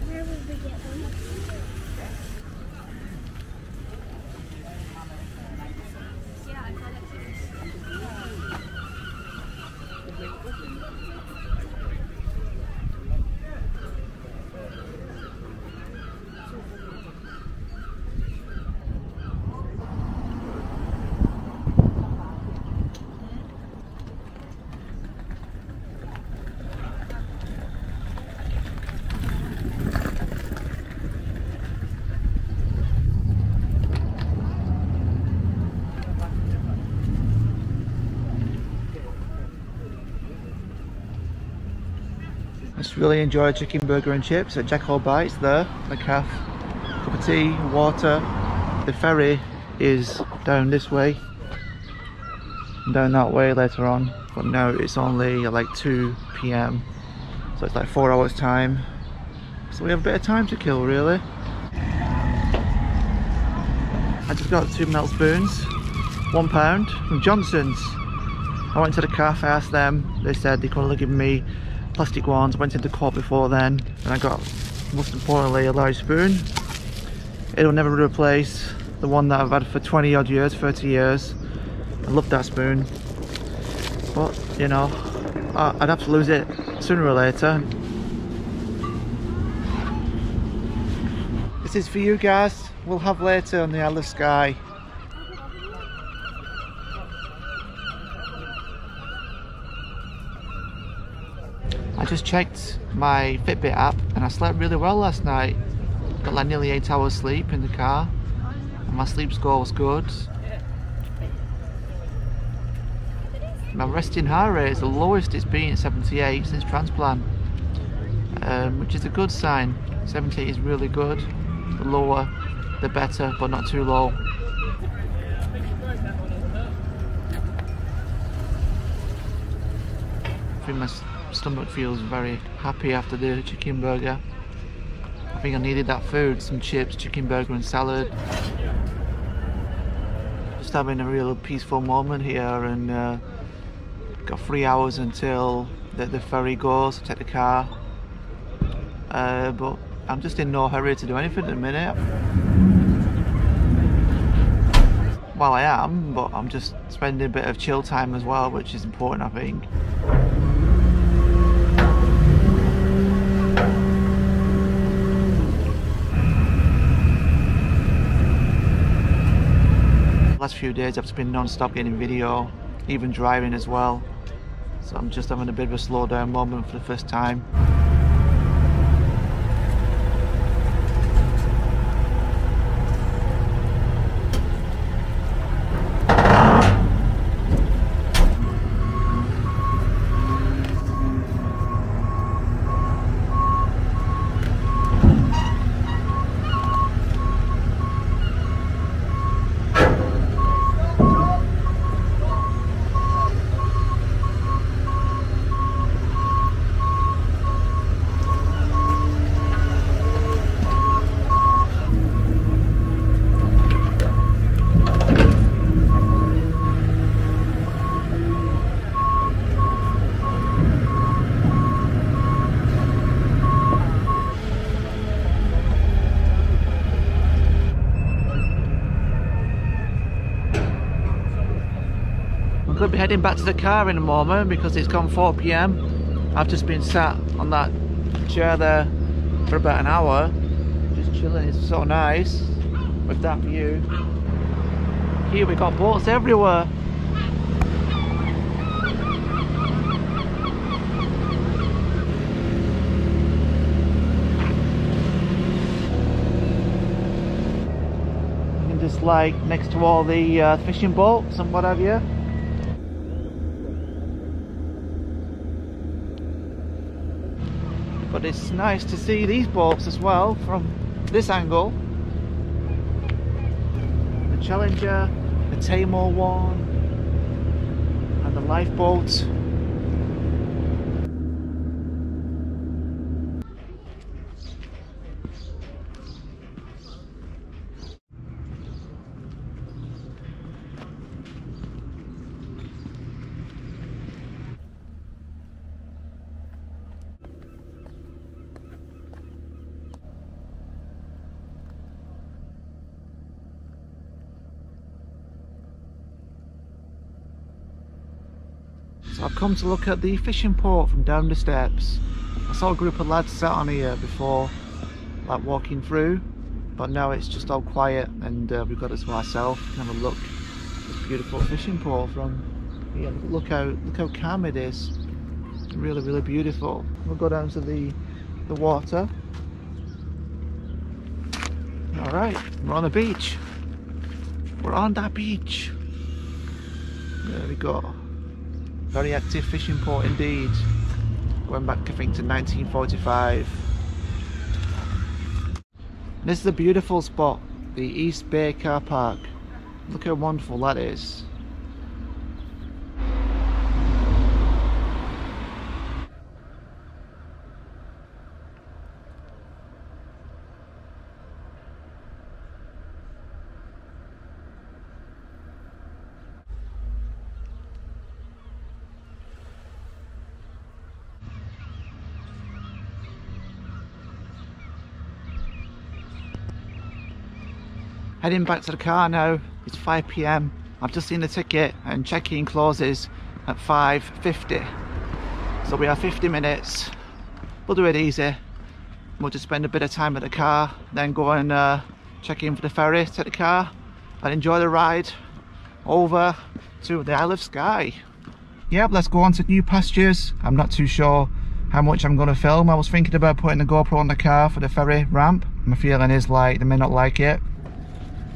C: Where would we get one?
A: I just really enjoyed chicken burger and chips at Jack All Bites there, the cafe. Cup of tea, water. The ferry is down this way, and down that way later on, but now it's only like 2 PM, so it's like 4 hours time, so we have a bit of time to kill really. I just got 2 melt spoons, £1 from Johnson's. I went to the cafe, I asked them, they said they could only give me plastic ones. Went into court before then, and I got, most importantly, a large spoon. It'll never replace the one that I've had for 20 odd years, 30 years. I love that spoon, but you know, I'd have to lose it sooner or later. This is for you guys, we'll have later on the Isle of Skye. I just checked my Fitbit app and I slept really well last night. Got like nearly 8 hours sleep in the car and my sleep score was good. My resting heart rate is the lowest it's been at 78 since transplant, which is a good sign. 78 is really good. The lower the better, but not too low. I think my stomach feels very happy after the chicken burger. I think I needed that food, some chips, chicken burger and salad. Just having a real peaceful moment here, and got 3 hours until the ferry goes to take the car. But I'm just in no hurry to do anything at the minute. Well, I am, but I'm just spending a bit of chill time as well, which is important, I think. Last few days I've just been non-stop getting video, even driving as well, so I'm just having a bit of a slow down moment for the first time. be heading back to the car in a moment because it's gone 4 PM. I've just been sat on that chair there for about an hour, just chilling. It's so nice with that view. Here we got boats everywhere. Just like next to all the fishing boats and what have you. But it's nice to see these boats as well from this angle. The Challenger, the Tamor one, and the lifeboat. So I've come to look at the fishing port from down the steps. I saw a group of lads sat on here before, like walking through, but now it's just all quiet and we've got it to ourselves. Kind of look at this beautiful fishing port from here. Look how calm it is. Really, really beautiful. We'll go down to the water. All right, we're on the beach. We're on that beach. There we go. Very active fishing port indeed. Going back, I think, to 1945. This is a beautiful spot, the East Bay car park. Look how wonderful that is. Heading back to the car now. It's 5 PM. I've just seen the ticket and check-in closes at 5:50. So we have 50 minutes. We'll do it easy. We'll just spend a bit of time at the car, then go and check in for the ferry, take the car and enjoy the ride over to the Isle of Skye. Yep, let's go on to new pastures. I'm not too sure how much I'm going to film. I was thinking about putting the GoPro on the car for the ferry ramp. My feeling is like they may not like it.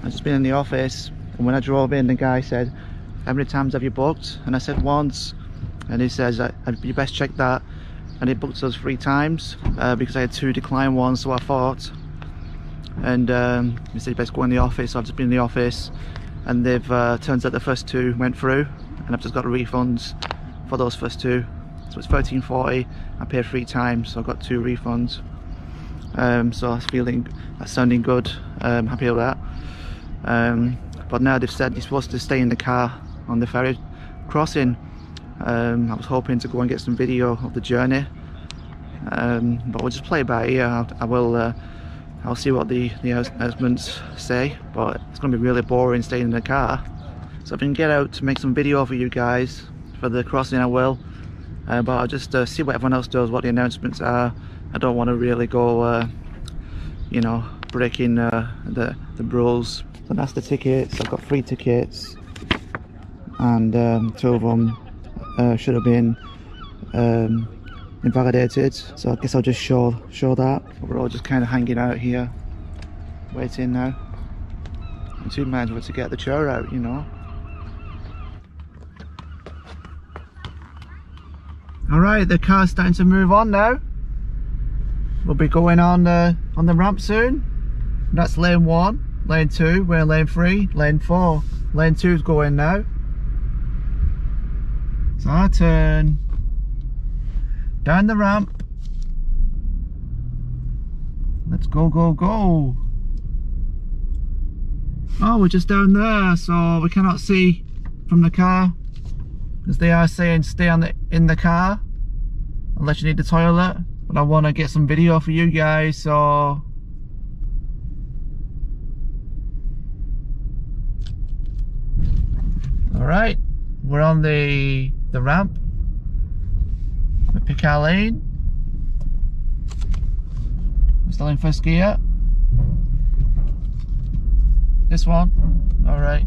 A: I've just been in the office, and when I drove in, the guy said, how many times have you booked? And I said once, and he says, you best check that. And he booked us 3 times because I had 2 declined ones, so I thought. And he said you best go in the office. So I've just been in the office, and they've turns out the first 2 went through, and I've just got refunds for those first 2. So it's $13.40. I paid 3 times, so I got 2 refunds. So that's sounding good. Happy with that. But now they've said you're supposed to stay in the car on the ferry crossing. I was hoping to go and get some video of the journey, but we'll just play it by ear. I'll see what the announcements say, but it's going to be really boring staying in the car. So if I can get out to make some video for you guys for the crossing, I will. But I'll just see what everyone else does, what the announcements are. I don't want to really go, you know, breaking the rules. So that's the tickets. I've got 3 tickets, and 2 of them should have been invalidated. So I guess I'll just show that. We're all just kind of hanging out here, waiting now. And 2 minds were to get the chair out, you know. All right, the car's starting to move on now. We'll be going on the ramp soon. That's lane 1. Lane 2, we're in lane 3, lane 4. Lane 2's going now. It's our turn. Down the ramp. Let's go, go, go. Oh, we're just down there, so we cannot see from the car, because they are saying stay in the car unless you need the toilet. But I want to get some video for you guys, so alright, we're on the ramp. We pick our lane. We're still in first gear. This one. Alright.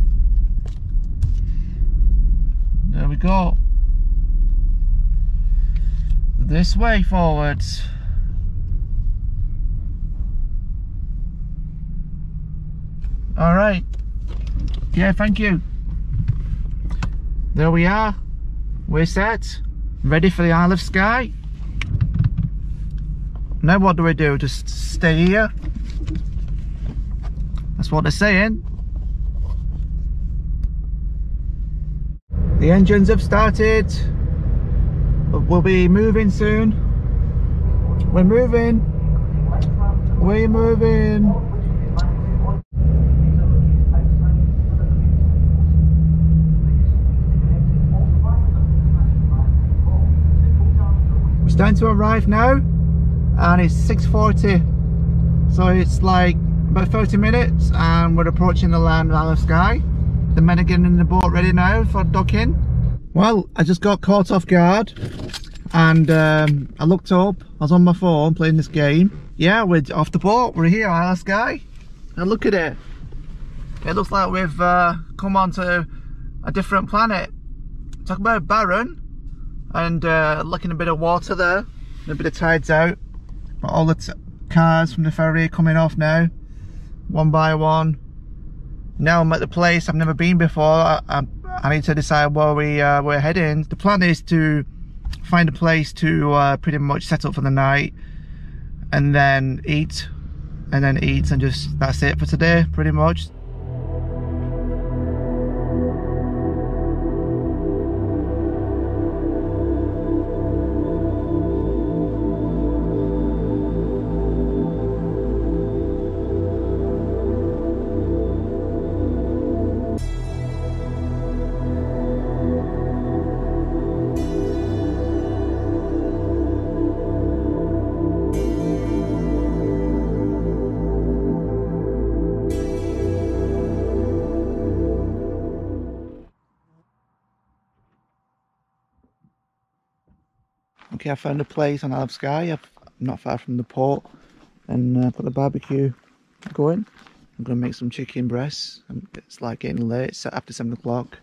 A: There we go. This way forwards. Alright. Yeah, thank you. There we are. We're set. Ready for the Isle of Skye. Now what do we do? Just stay here? That's what they're saying. The engines have started. We'll be moving soon. We're moving. We're moving. We're starting to arrive now, and it's 6:40. So it's like about 30 minutes, and we're approaching the land of Isle of Skye. The men are getting in the boat ready now for docking. Well, I just got caught off guard, and I looked up. I was on my phone playing this game. Yeah, we're off the boat. We're here, Isle of Skye. And look at it. It looks like we've come onto a different planet. Talk about barren, and looking a bit of water there, a bit of tides out. But all the cars from the ferry are coming off now, one by one. Now I'm at the place I've never been before. I need to decide where we're heading. The plan is to find a place to pretty much set up for the night, and then eat, and just that's it for today, pretty much. Okay, I found a place on Isle of Skye. I'm not far from the port, and put the barbecue going. I'm going to make some chicken breasts. It's like getting late, it's after 7 o'clock.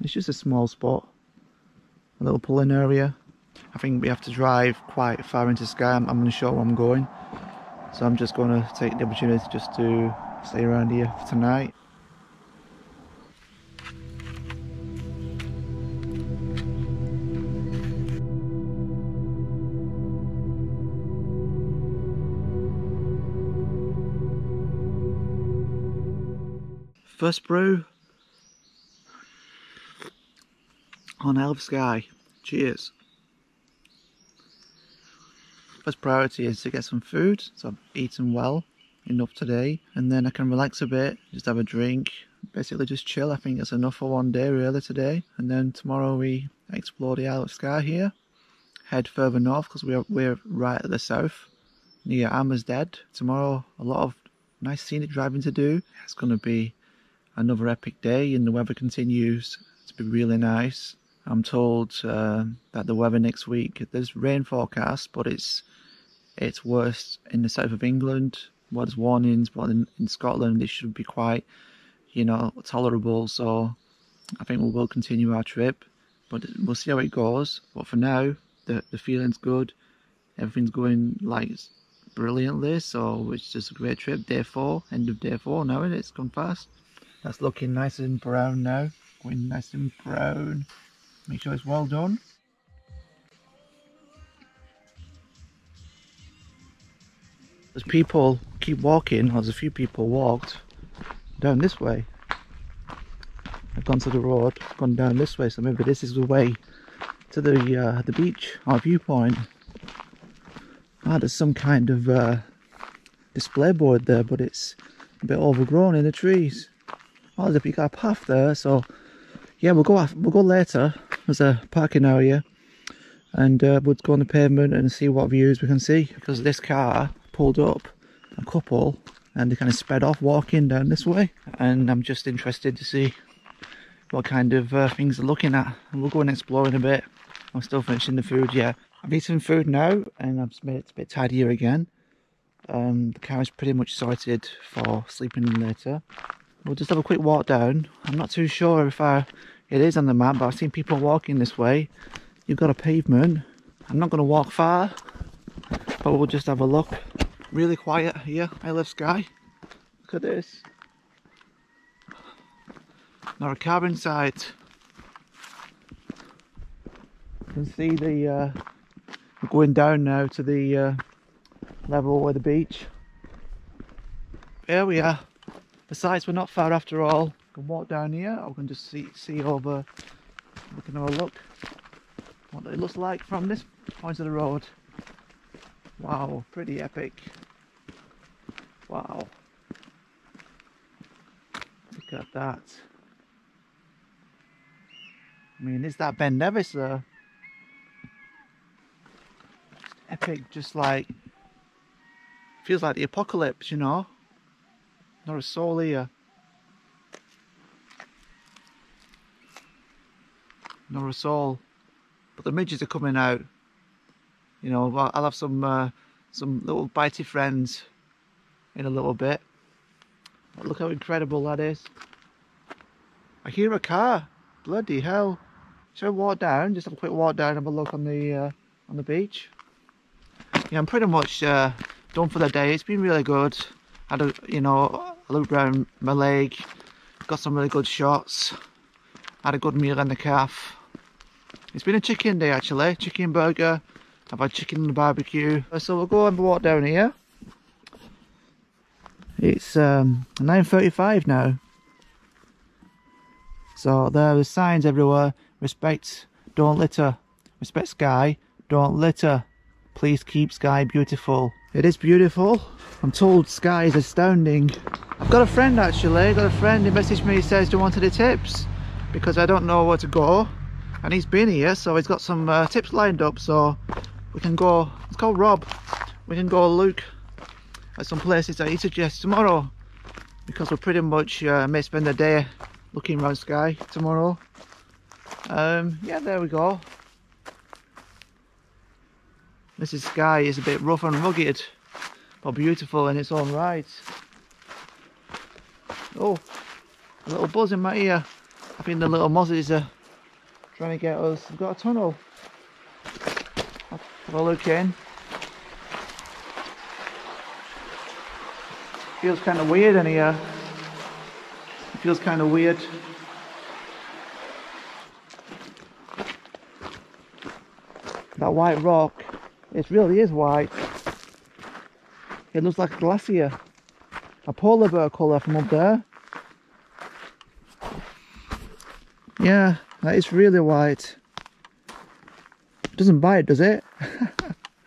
A: It's just a small spot, a little pulling area. I think we have to drive quite far into Skye. I'm going to show where I'm going. So I'm just going to take the opportunity just to stay around here for tonight. First brew on Isle of Skye. Cheers. First priority is to get some food, so I've eaten well enough today, and then I can relax a bit, just have a drink, basically just chill. I think that's enough for one day really today, and then tomorrow we explore the Isle of Skye here, head further north because we're right at the south near Armistead. Tomorrow a lot of nice scenic driving to do. It's going to be another epic day, and the weather continues to be really nice. I'm told that the weather next week, there's rain forecast, but it's worse in the south of England. Well, there's warnings, but in Scotland it should be quite, you know, tolerable. So I think we will continue our trip, but we'll see how it goes. But for now, the feeling's good. Everything's going like brilliantly, so it's just a great trip. Day 4, end of day 4 now, and it's gone fast. That's looking nice and brown now. Going nice and brown. Make sure it's well done. As people keep walking, or there's a few people walked down this way. I've gone to the road, gone down this way, so maybe this is the way to the beach or viewpoint. Ah, there's some kind of display board there, but it's a bit overgrown in the trees. Oh, there's a big path there, so yeah, we'll go later. There's a parking area, and we'll go on the pavement and see what views we can see, because this car pulled up a couple and they kind of sped off walking down this way, and I'm just interested to see what kind of things they're looking at, and we'll go and explore in a bit. I'm still finishing the food. Yeah, I've eaten food now and I've made it a bit tidier again. The car is pretty much sorted for sleeping in later. We'll just have a quick walk down. I'm not too sure if it is on the map, but I've seen people walking this way. You've got a pavement. I'm not going to walk far, but we'll just have a look. Really quiet here, Isle of Skye. Look at this. Not a car in sight. You can see we're going down now to the level with the beach. Here we are. Besides, we're not far after all. We can walk down here, or we can just see over. We can have a look what it looks like from this point of the road. Wow, pretty epic. Wow. Look at that. I mean, is that Ben Nevis there? Just epic, just like, feels like the apocalypse, you know? Not a soul here. Not a soul. But the midges are coming out. You know, I'll have some little bitey friends in a little bit. But look how incredible that is. I hear a car. Bloody hell. Shall I walk down? Just have a quick walk down and have a look on the beach. Yeah, I'm pretty much done for the day. It's been really good. Had a look around Mallaig, got some really good shots. Had a good meal in the calf. It's been a chicken day actually, chicken burger. I've had chicken on the barbecue. So we'll go and walk down here. It's 9:35 now. So there are signs everywhere. Respect, don't litter. Respect Skye, don't litter. Please keep Skye beautiful. It is beautiful. I'm told Skye is astounding. I've got a friend actually, he messaged me, he says, do you want any tips? Because I don't know where to go. And he's been here, so he's got some tips lined up, so we can go, it's called Rob. We can go look at some places that he suggests tomorrow. Because we'll pretty much may spend the day looking around Skye tomorrow. Yeah, there we go. This is Skye, is a bit rough and rugged, but beautiful in its own right. Oh, a little buzz in my ear. I think the little mozzies are trying to get us. We've got a tunnel. Have a look in. Feels kind of weird in here. It feels kind of weird. That white rock, it really is white. It looks like a glacier. A polar bear colour from up there. Yeah, that is really white. It doesn't bite, does it?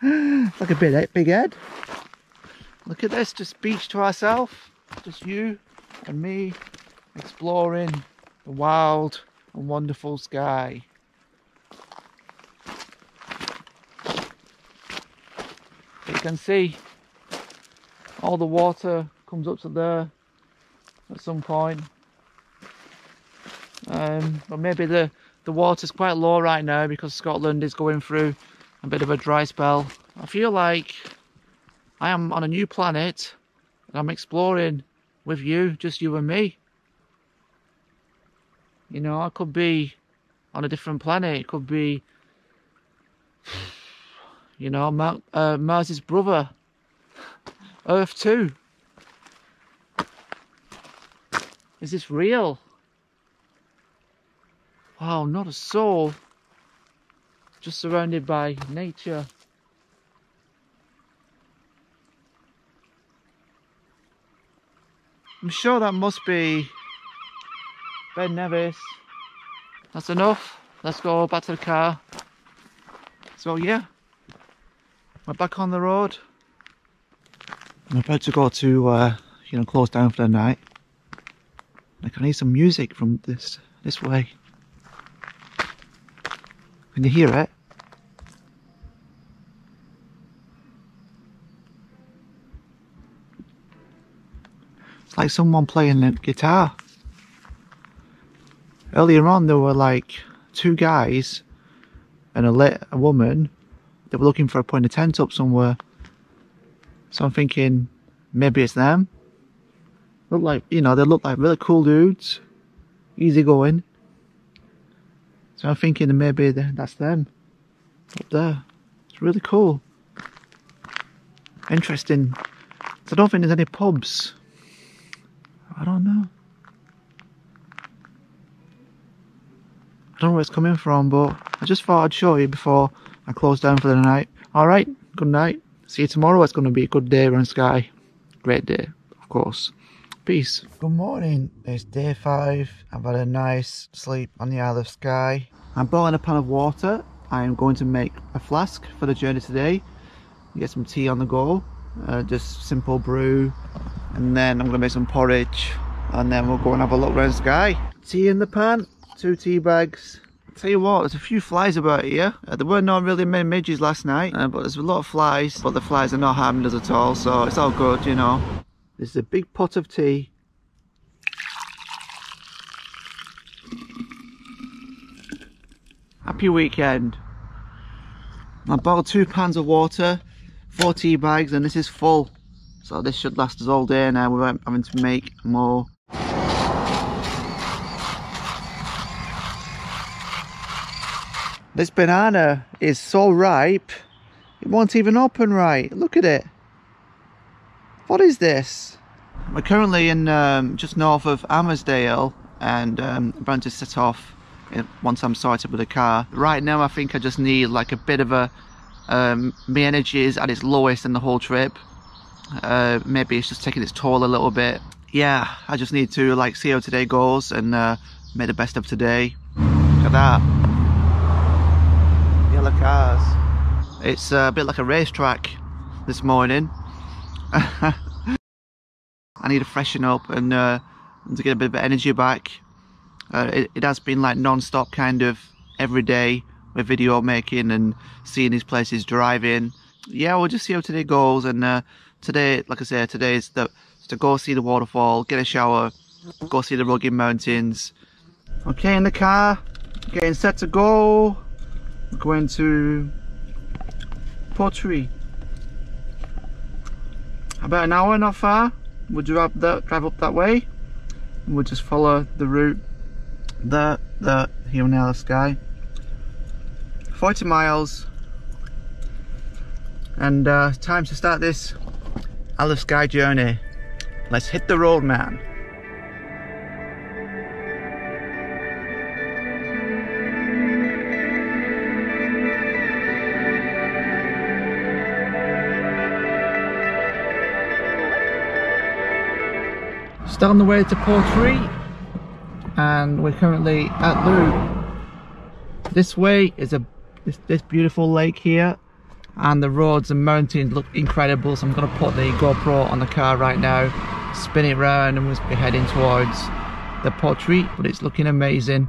A: It's like a big head. Look at this, just beach to ourselves. Just you and me exploring the wild and wonderful Skye. You can see all the water comes up to there at some point. But maybe the water's quite low right now because Scotland is going through a bit of a dry spell. I feel like I am on a new planet and I'm exploring with you, just you and me. You know, I could be on a different planet. It could be, you know, Mars's brother, Earth 2. Is this real? Wow, not a soul. Just surrounded by nature. I'm sure that must be Ben Nevis. That's enough. Let's go back to the car. So yeah, we're back on the road. I'm about to go to, close down for the night. Like, I need some music from this way. Can you hear it? It's like someone playing the guitar. Earlier on there were like 2 guys and a woman. They were looking for putting a tent up somewhere. So I'm thinking maybe it's them. Look like, you know, they look like really cool dudes, easy going. So I'm thinking maybe that's them up there. It's really cool. Interesting. So I don't think there's any pubs. I don't know. I don't know where it's coming from, but I just thought I'd show you before I close down for the night. Alright, good night. See you tomorrow. It's going to be a good day around Skye. Great day, of course. Peace. Good morning. It's day 5. I've had a nice sleep on the Isle of Skye. I'm boiling a pan of water. I am going to make a flask for the journey today. Get some tea on the go. Just simple brew. And then I'm going to make some porridge. And then we'll go and have a look around Skye. Tea in the pan. 2 tea bags. Tell you what, there's a few flies about here. There were not really many midges last night, but there's a lot of flies. But the flies are not harming us at all, so it's all good, you know. This is a big pot of tea. Happy weekend. I bought 2 pans of water, 4 tea bags, and this is full. So this should last us all day now without having to make more. This banana is so ripe, it won't even open right. Look at it. What is this? We're currently in just north of Armsdale, and I'm about to set off once I'm sorted with the car. Right now I think I just need like a bit of a, my energy is at its lowest in the whole trip. Maybe it's just taking its toll a little bit. Yeah, I just need to like see how today goes and make the best of today. Look at that. Yellow cars. It's a bit like a racetrack this morning. I need to freshen up and to get a bit of energy back. It has been like non-stop kind of every day with video making and seeing these places, driving. Yeah, we'll just see how today goes. And today, like I say, today is to go see the waterfall, get a shower, go see the rugged mountains. Okay, in the car, getting set to go. We're going to Portree. About an hour, not far. We'll drive up that way, and we'll just follow the route here on the Isle of Skye. 40 miles, and time to start this Isle of Skye journey. Let's hit the road, man. Still on the way to Portree, and we're currently at Loop. This way is this beautiful lake here, and the roads and mountains look incredible. So I'm going to put the GoPro on the car right now, spin it round, and we'll be heading towards the Portree. But it's looking amazing.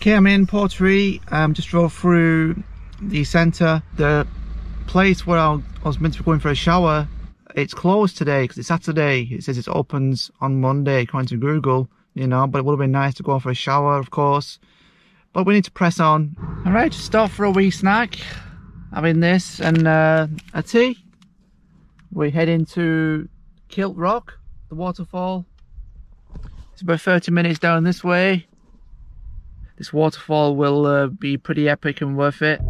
A: Okay, I'm in Portree. Just drove through the centre. The place where I was meant to be going for a shower, it's closed today because it's Saturday. It says it opens on Monday according to Google, you know, but it would have been nice to go for a shower, of course. But we need to press on. Alright, just stop for a wee snack. Having this and a tea. We're heading to Kilt Rock, the waterfall. It's about 30 minutes down this way. This waterfall will be pretty epic and worth it.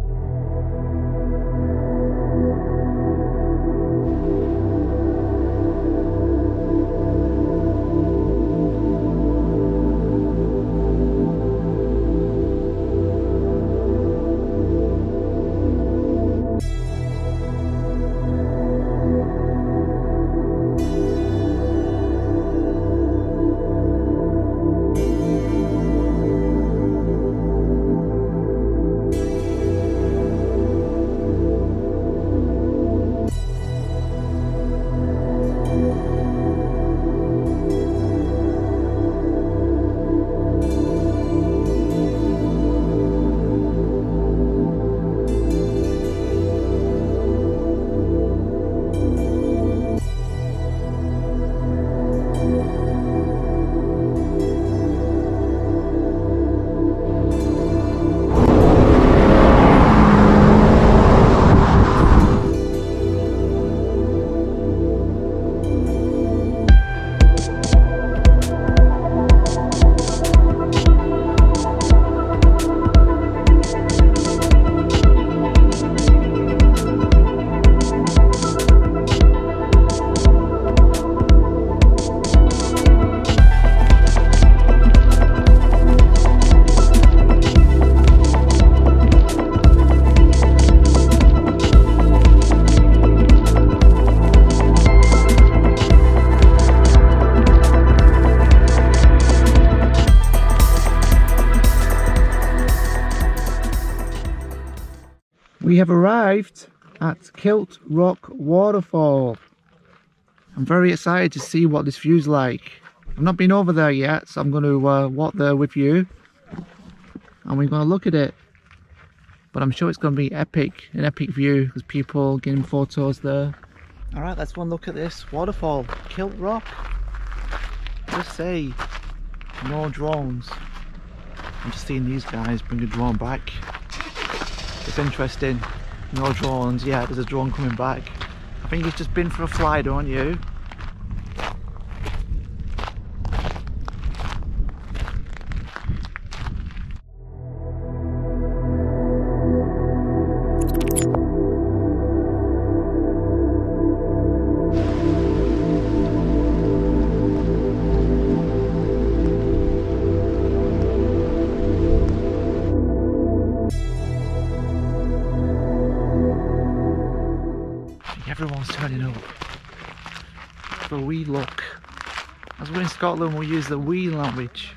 A: We have arrived at Kilt Rock Waterfall. I'm very excited to see what this view's like. I've not been over there yet, so I'm going to walk there with you and we're going to look at it. But I'm sure it's going to be epic, an epic view. There's people getting photos there. Alright, let's go and look at this waterfall, Kilt Rock. Just say, no drones. I'm just seeing these guys bring a drone back. It's interesting, no drones. Yeah, there's a drone coming back. I think you've just been for a fly, don't you? Everyone's turning up for a wee look. As we're in Scotland, we'll use the wee language.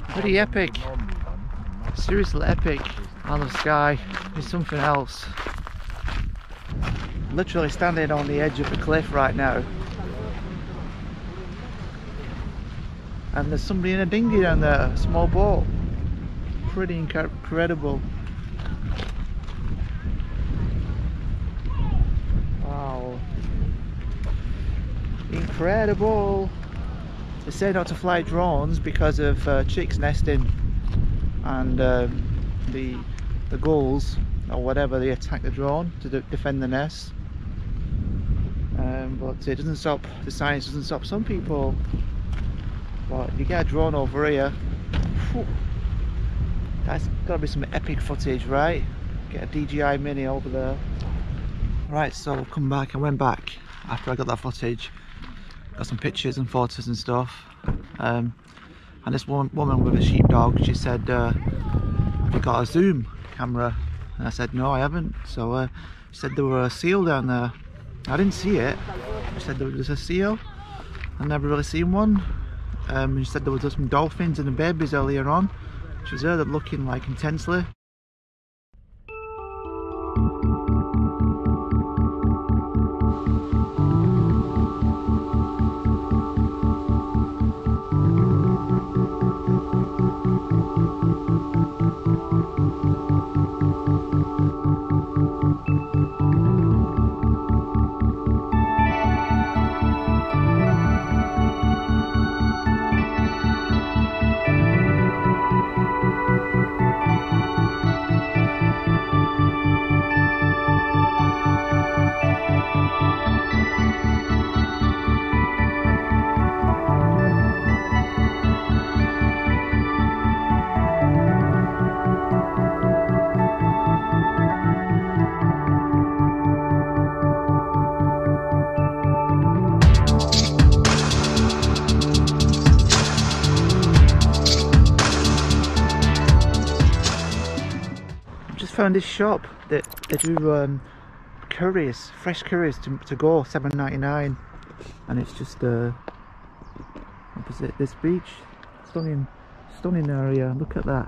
A: Pretty epic. Seriously epic. Isle of Skye is something else. Literally standing on the edge of a cliff right now. And there's somebody in a dinghy down there, a small boat. Pretty incredible. Wow. Incredible. They say not to fly drones because of chicks nesting and the gulls or whatever, they attack the drone to defend the nest. But it doesn't stop, the science doesn't stop some people. But if you get a drone over here, whew, that's got to be some epic footage, right? Get a DJI Mini over there. Right, so I've come back. I went back after I got that footage, got some pictures and photos and stuff. And this woman with a sheepdog, she said, "Have you got a zoom camera?" And I said, "No, I haven't." So she said there were a seal down there. I didn't see it. She said there was a seal. I've never really seen one. She said there was some dolphins and the babies earlier on. She was there looking like intensely. found this shop that they do curries, fresh curries to go, $7.99, and it's just opposite this beach. Stunning area. Look at that.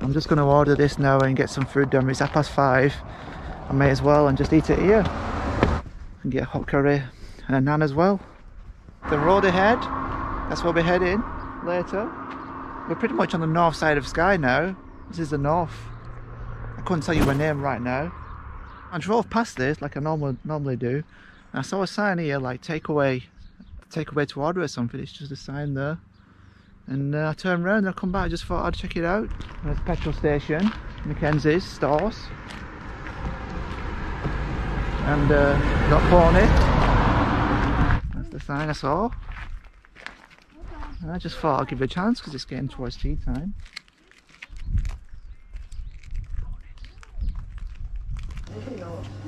A: I'm just going to order this now and get some food done. It's 5:30. I may as well and just eat it here and get a hot curry and a naan as well. The road ahead, that's where we're heading later. We're pretty much on the north side of Skye now. This is the north. I couldn't tell you my name right now. I drove past this like I normally do, and I saw a sign here like takeaway to order or something. It's just a sign there, and I turned around and I come back. I just thought I'd check it out. There's a petrol station, Mackenzie's stores, and got Pony. That's the sign I saw. And I just thought I'd give it a chance because it's getting towards tea time.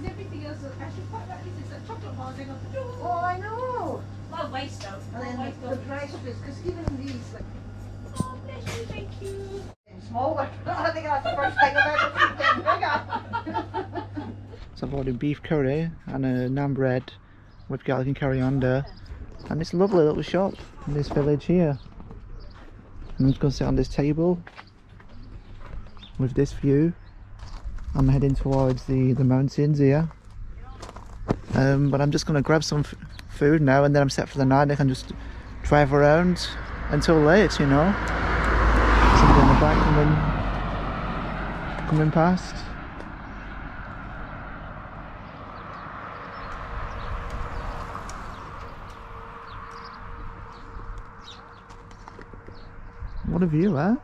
D: Everything else, I should quite like this. It's a chocolate bar thing on the door.
G: Oh, I know.
D: Well, waste of.
G: And then the price of this, because even these, like,
D: Oh, bless you, thank you.
G: smaller. I think that's the first thing I've ever seen getting bigger.
A: So I've ordered beef curry and a naan bread with garlic and coriander, and it's a lovely little shop in this village here. And I'm just going to sit on this table with this view. I'm heading towards the mountains here, but I'm just going to grab some food now, and then I'm set for the night. I can just drive around until late, you know. Somebody on the back coming past. What a view, eh?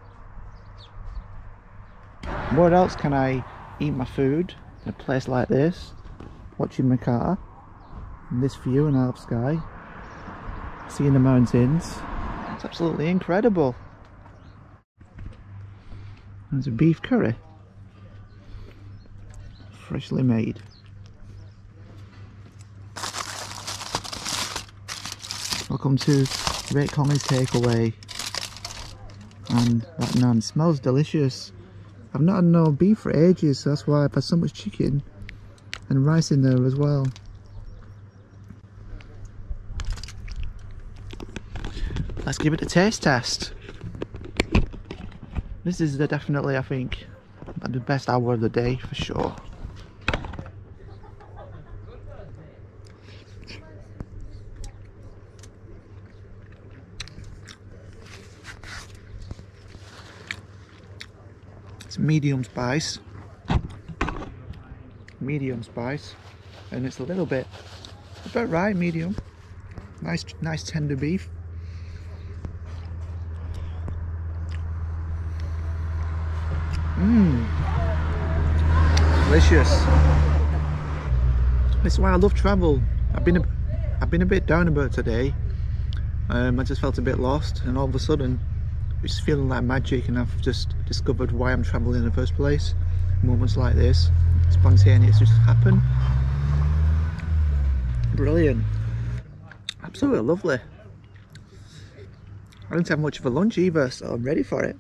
A: Where else can I eat my food in a place like this, watching my car, and this view in Isle of Skye, seeing the mountains? It's absolutely incredible. There's a beef curry, freshly made. Welcome to Great Conley's Takeaway, and that naan smells delicious. I've not had no beef for ages, so that's why I've had so much chicken and rice in there as well. Let's give it a taste test. This is definitely, I think, the best hour of the day for sure. It's medium spice, and it's a little bit, about right, medium. Nice tender beef. Delicious. This is why I love travel. I've been a bit down about today. I just felt a bit lost, and all of a sudden it's feeling like magic, and I've just discovered why I'm travelling in the first place. Moments like this, spontaneous, just happen. Brilliant. Absolutely lovely. I didn't have much of a lunch either, so I'm ready for it.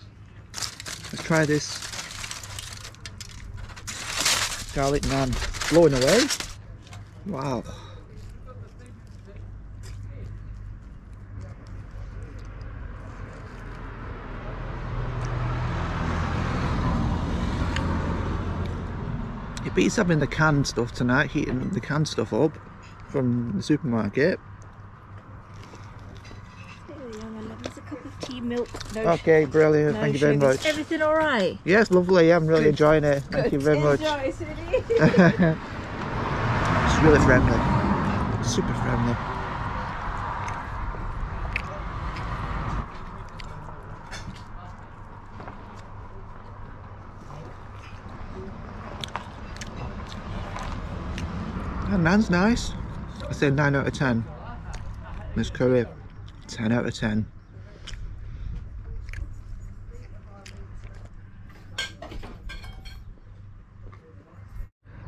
A: Let's try this garlic naan. Blowing away. Wow. It beats having the canned stuff tonight, heating the canned stuff up from the supermarket.
D: There's a cup of tea, milk. No,
A: Okay, brilliant.
D: no
A: Thank you very
D: sugars.
A: much.
D: Everything all right?
A: Yes, lovely. I'm really enjoying it. Thank you very much.
D: Enjoy, sweetie.
A: It's really friendly. Super friendly. That naan's nice. I say 9 out of 10. This curry, 10 out of 10.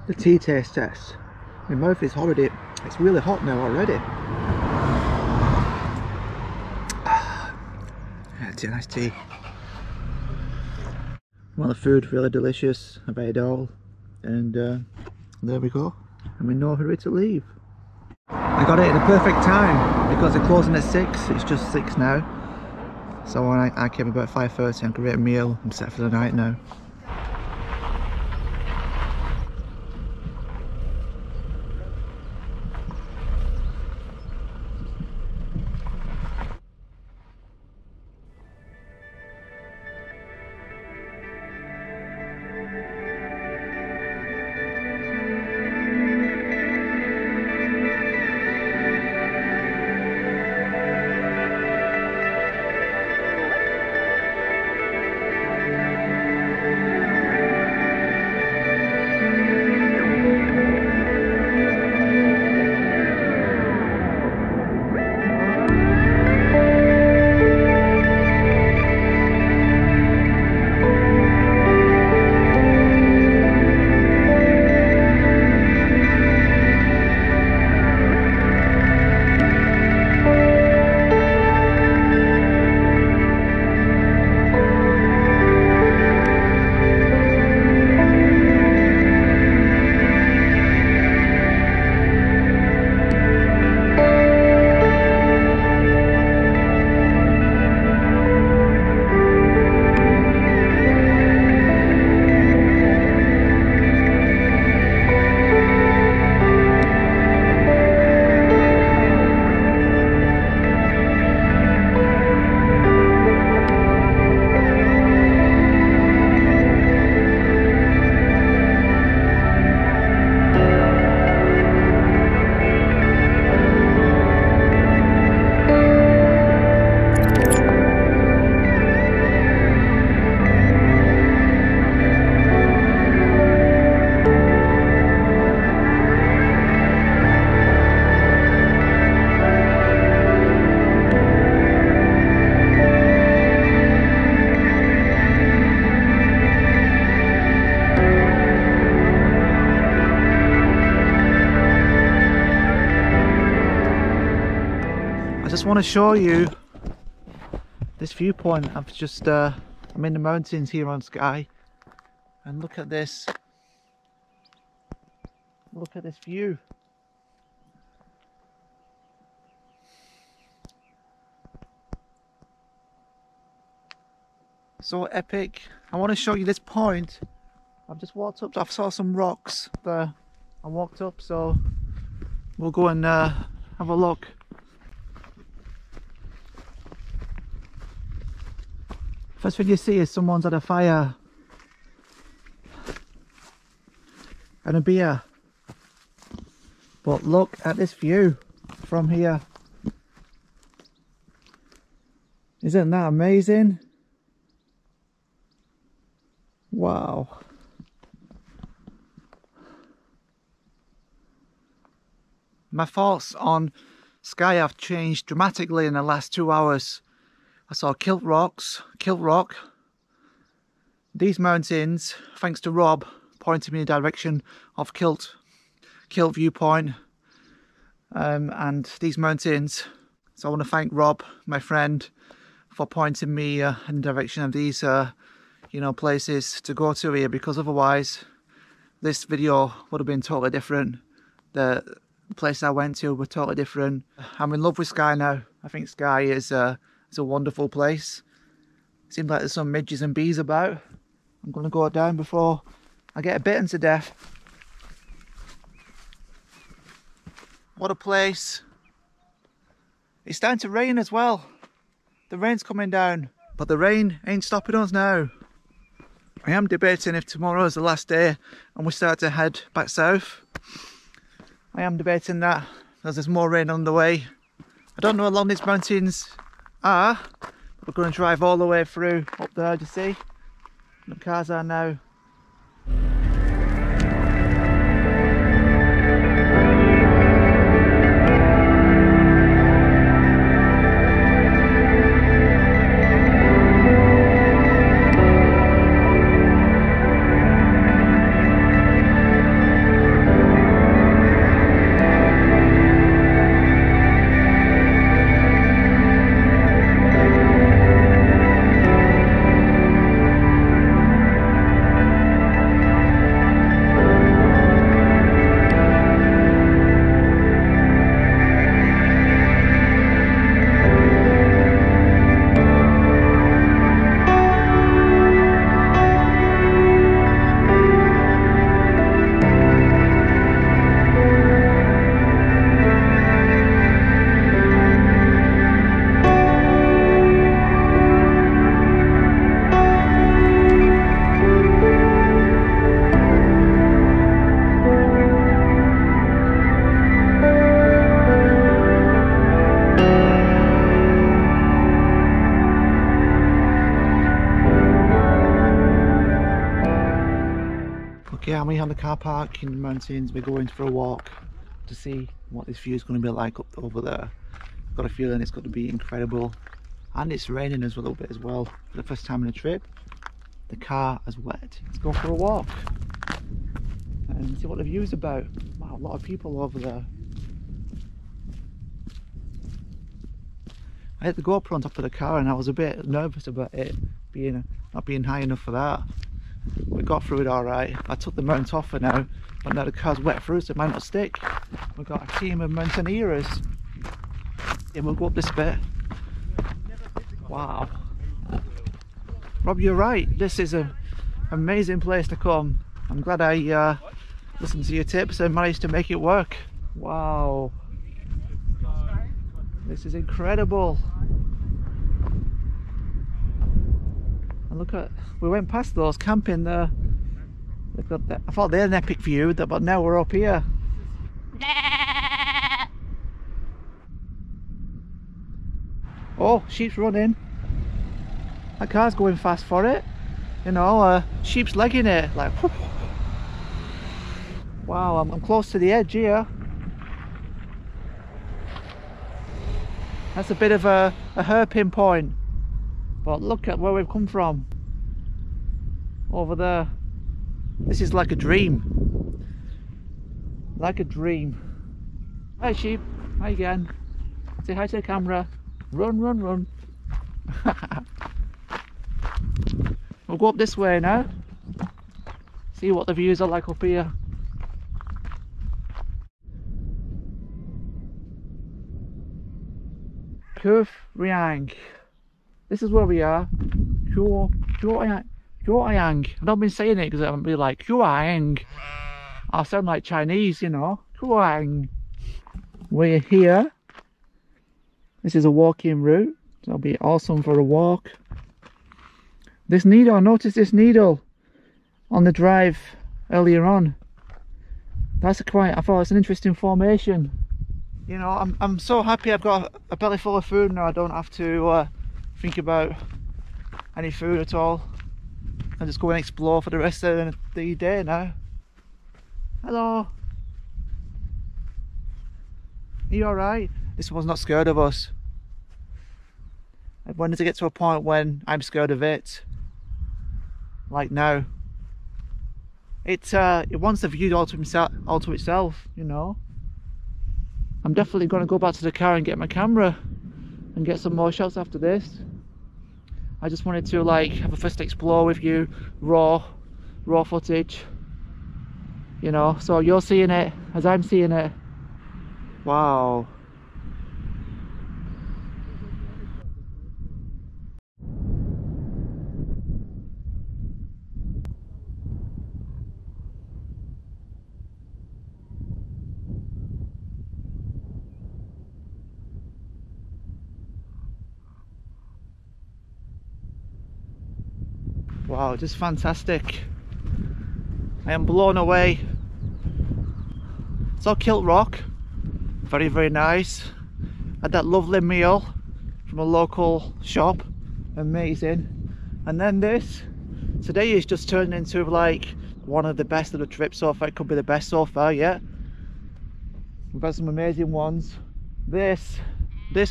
A: The tea taste test. My mouth is already, it's really hot now already. It's a nice tea. Well, the food really delicious. I've ate it all, and there we go. I'm in no hurry to leave. I got it at the perfect time because they're closing at 6. It's just 6 now. So when I came about 5:30 and could eat a meal. I'm set for the night now. I just want to show you this viewpoint. I'm in the mountains here on Skye, and look at this. Look at this view. So epic. I want to show you this point. I've just walked up, I saw some rocks there. I walked up, so we'll go and have a look. First thing you see is someone's had a fire and a beer. But look at this view from here. Isn't that amazing? Wow. My thoughts on Skye have changed dramatically in the last 2 hours. I saw Kilt Rock. These mountains, thanks to Rob, pointed me in the direction of Kilt viewpoint. And these mountains, so I want to thank Rob, my friend, for pointing me in the direction of these places to go to here, because otherwise this video would have been totally different. The place I went to were totally different. I'm in love with Skye now. I think Skye is a wonderful place. Seems like there's some midges and bees about. I'm going to go down before I get bitten to death. What a place. It's starting to rain as well. The rain's coming down, but the rain ain't stopping us now. I am debating if tomorrow is the last day and we start to head back south. I am debating that, because there's more rain on the way. I don't know how long these mountains are, but we're going to drive all the way through up there, do you see? The cars are now. Okay, I'm here on the car park in the mountains. We're going for a walk to see what this view is going to be like up over there. I've got a feeling it's going to be incredible, and it's raining as well, a little bit as well. For the first time on a trip, the car is wet. Let's go for a walk and see what the view's about. Wow, a lot of people over there. I had the GoPro on top of the car and I was a bit nervous about it not being high enough for that. We got through it alright. I took the mount off for now, but now the car's wet through, so it might not stick. We've got a team of mountaineers. Yeah, we'll go up this bit. Wow. Rob, you're right. This is an amazing place to come. I'm glad I listened to your tips and managed to make it work. Wow. This is incredible. And look at, we went past those camping there. They've got that, I thought they had an epic view, but now we're up here. Oh, sheep's running. That car's going fast for it. You know, sheep's legging it, like whoop. Wow, I'm close to the edge here. That's a bit of a hairpin point, but look at where we've come from. Over there. This is like a dream. Like a dream. Hi sheep, hi again. Say hi to the camera. Run, run, run. We'll go up this way now. See what the views are like up here. Quiraing. This is where we are. Quiraing. I've not been saying it because I'm be like Quiraing. I sound like Chinese, you know. Quiraing. We're here. This is a walking route. So it'll be awesome for a walk. This needle, notice this needle on the drive earlier on. That's I thought it's an interesting formation. You know, I'm so happy I've got a belly full of food now. I don't have to think about any food at all. I just go and explore for the rest of the day now. Hello. Are you alright? This one's not scared of us. When does it get to a point when I'm scared of it? Like now. It wants the view all to itself, you know. I'm definitely going to go back to the car and get my camera and get some more shots after this. I just wanted to like have a first explore with you, raw footage, you know, so you're seeing it as I'm seeing it. Wow. Wow, just fantastic. I am blown away. It's all Kilt Rock. Very, very nice. Had that lovely meal from a local shop. Amazing. And then this. Today is just turned into like one of the best of the trip so far. It could be the best so far yet. We've had some amazing ones. This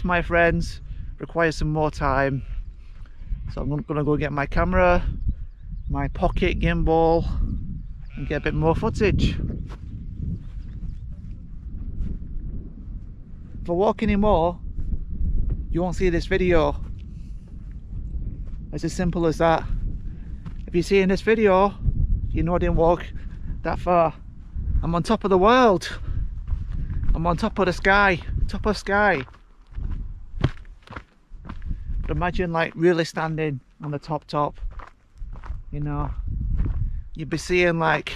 A: my friends, requires some more time. So I'm going to go get my camera, my pocket gimbal, and get a bit more footage. If I walk anymore, you won't see this video. It's as simple as that. If you see in this video, you know I didn't walk that far. I'm on top of the world. I'm on top of the sky, top of Skye. But imagine like really standing on the top, you know, you'd be seeing like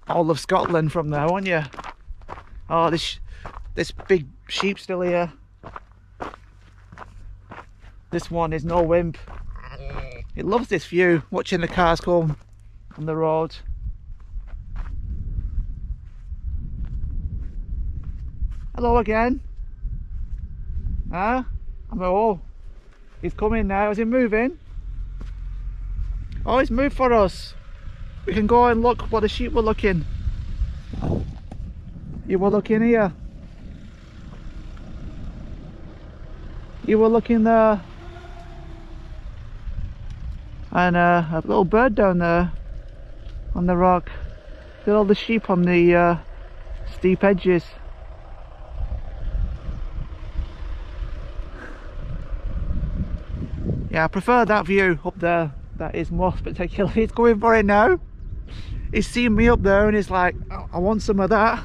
A: all of Scotland from there, wouldn't you? Oh, this big sheep still here. This one is no wimp. It loves this view, watching the cars come on the road. Hello again. Huh? Oh, he's coming now. Is he moving? Oh, he's moved for us. We can go and look what the sheep were looking. You were looking here. You were looking there. And a little bird down there on the rock. Look at all the sheep on the steep edges. Yeah, I prefer that view up there. That is more spectacular. He's going for it now. He's seen me up there and he's like, oh, I want some of that.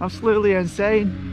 A: Absolutely insane.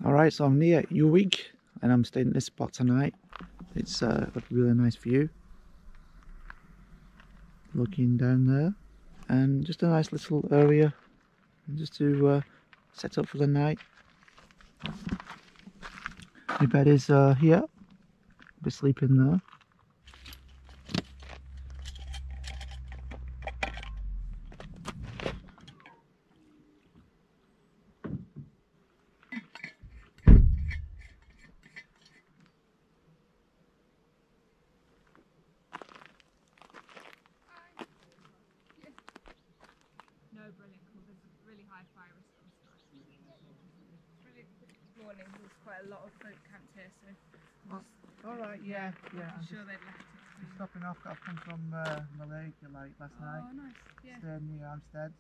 A: Alright, so I'm near Uig and I'm staying at this spot tonight. It's got a really nice view. Looking down there. And just a nice little area just to set up for the night. My bed is here. I'll be sleeping there.
D: Morning, there's quite a lot of folk camped here, so
A: Alright, yeah.
D: I'm sure they've left it.
A: Just stopping off. I've come from Mallaig like last night.
D: Oh, nice. Yeah.
A: Stayed near Amstead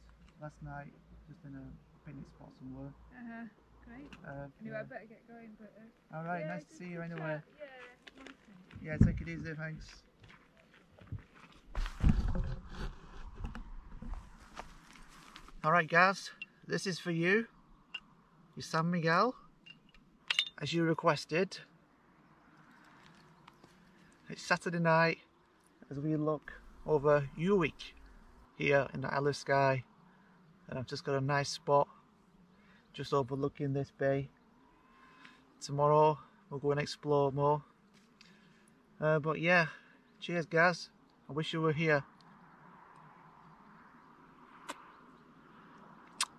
A: last night, just in a picnic spot somewhere.
D: Great. Anyway,
A: Yeah.
D: I better get going, but
A: Alright,
D: yeah,
A: nice to
D: just
A: see you
D: a
A: anyway.
D: chat. Yeah, nice.
A: Yeah, take it easy, thanks. Alright guys, this is for you. Your San Miguel, as you requested. It's Saturday night as we look over Uig here in the Isle of Skye, and I've just got a nice spot just overlooking this bay. Tomorrow we'll go and explore more. But yeah, cheers guys. I wish you were here.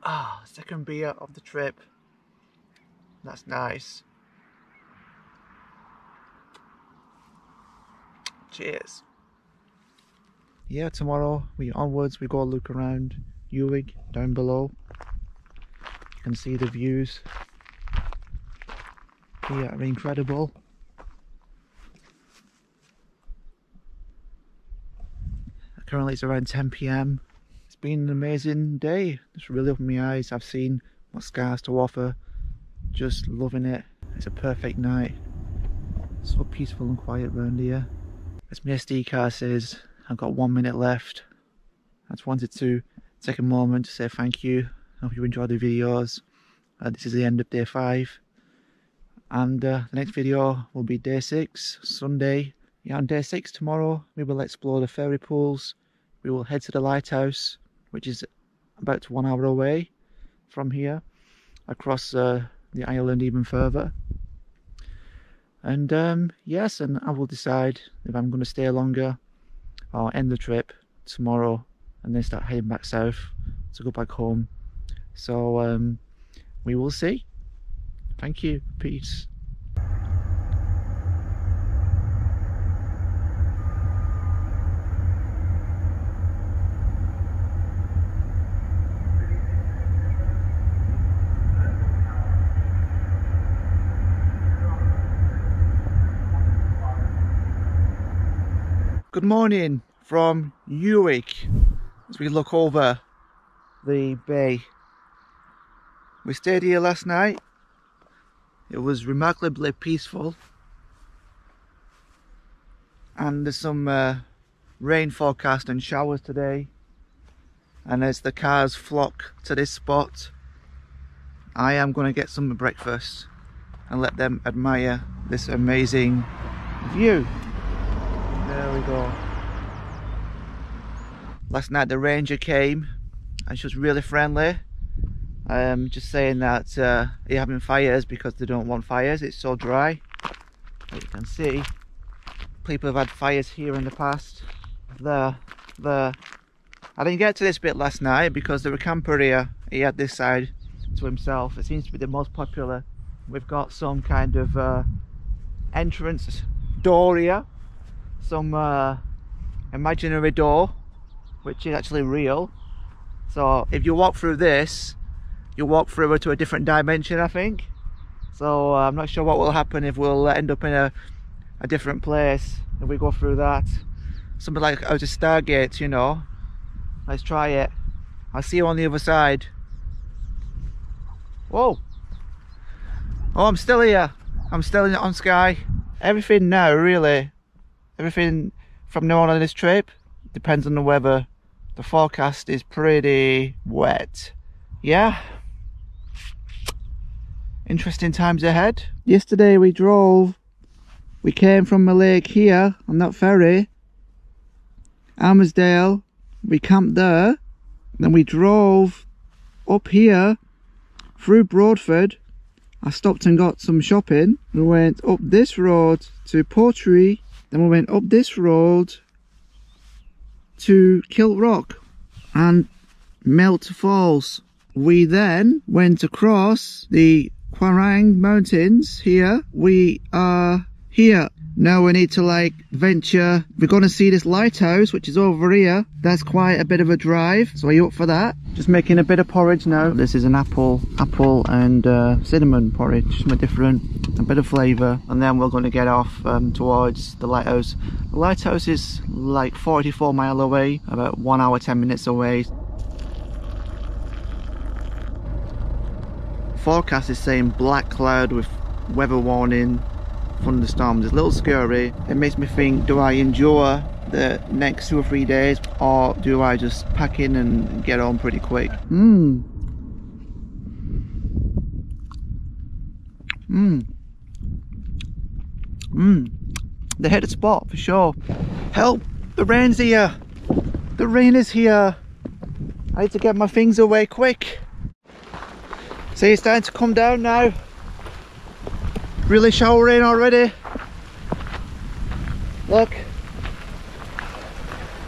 A: Ah, second beer of the trip. That's nice. Cheers. Yeah, tomorrow we onwards, we go look around Uig down below. You can see the views here are incredible. Currently it's around 10 PM. It's been an amazing day. It's really opened my eyes. I've seen what Skye has to offer. Just loving it. It's a perfect night. So peaceful and quiet around here. As my SD card says, I've got 1 minute left. I just wanted to take a moment to say thank you. I hope you enjoyed the videos. This is the end of day 5. And the next video will be day 6, Sunday. Yeah, on day 6 tomorrow, we will explore the fairy pools. We will head to the lighthouse, which is about 1 hour away from here, across the island even further. And yes, and I will decide if I'm going to stay longer or end the trip tomorrow and then start heading back south to go back home So we will see. Thank you. Peace. Good morning from Uwick as we look over the bay. We stayed here last night. It was remarkably peaceful, and there's some rain forecast and showers today, and as the cars flock to this spot, I am going to get some breakfast and let them admire this amazing view. There we go. Last night the ranger came and she was really friendly. Just saying that you're having fires because they don't want fires. It's so dry. As you can see, people have had fires here in the past. There. I didn't get to this bit last night because there were a camper here. He had this side to himself. It seems to be the most popular. We've got some kind of entrance door here. Some imaginary door, which is actually real. So if you walk through this, you walk through to a different dimension, I think. So I'm not sure what will happen if we'll end up in a different place if we go through that. Something like out of Stargate, you know. Let's try it. I'll see you on the other side. Whoa! Oh, I'm still here. I'm still on Skye. Everything now, really. Everything from now on this trip depends on the weather. The forecast is pretty wet. Yeah. Interesting times ahead. Yesterday we came from Mallaig here on that ferry. Armersdale, we camped there. Then we drove up here through Broadford. I stopped and got some shopping. We went up this road to Portree. Then we went up this road to Kilrock and Melt Falls. We then went across the Quiraing mountains here. We are here. Now we need to like venture. We're going to see this lighthouse, which is over here. That's quite a bit of a drive. So are you up for that? Just making a bit of porridge now. This is an apple and cinnamon porridge. Something different, a bit of flavour. And then we're going to get off towards the lighthouse. The lighthouse is like 44 miles away, about 1 hour 10 minutes away. Forecast is saying black cloud with weather warning, thunderstorms. It's a little scary. It makes me think, do I endure the next 2 or 3 days, or do I just pack in and get on pretty quick? They hit the spot for sure. Help! The rain's here! The rain is here! I need to get my things away quick. See, it's starting to come down now. Really showering already. Look.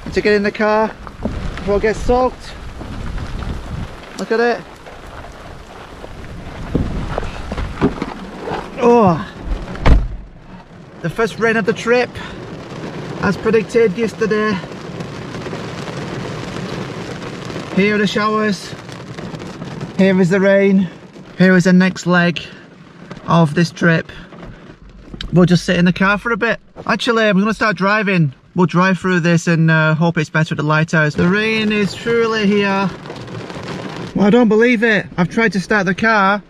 A: Need to get in the car before I get soaked. Look at it. Oh. The first rain of the trip, as predicted yesterday. Here are the showers. Here is the rain. Here is the next leg of this trip. We'll just sit in the car for a bit. Actually, I'm going to start driving. We'll drive through this and hope it's better at the lighthouse. The rain is truly here. Well, I don't believe it. I've tried to start the car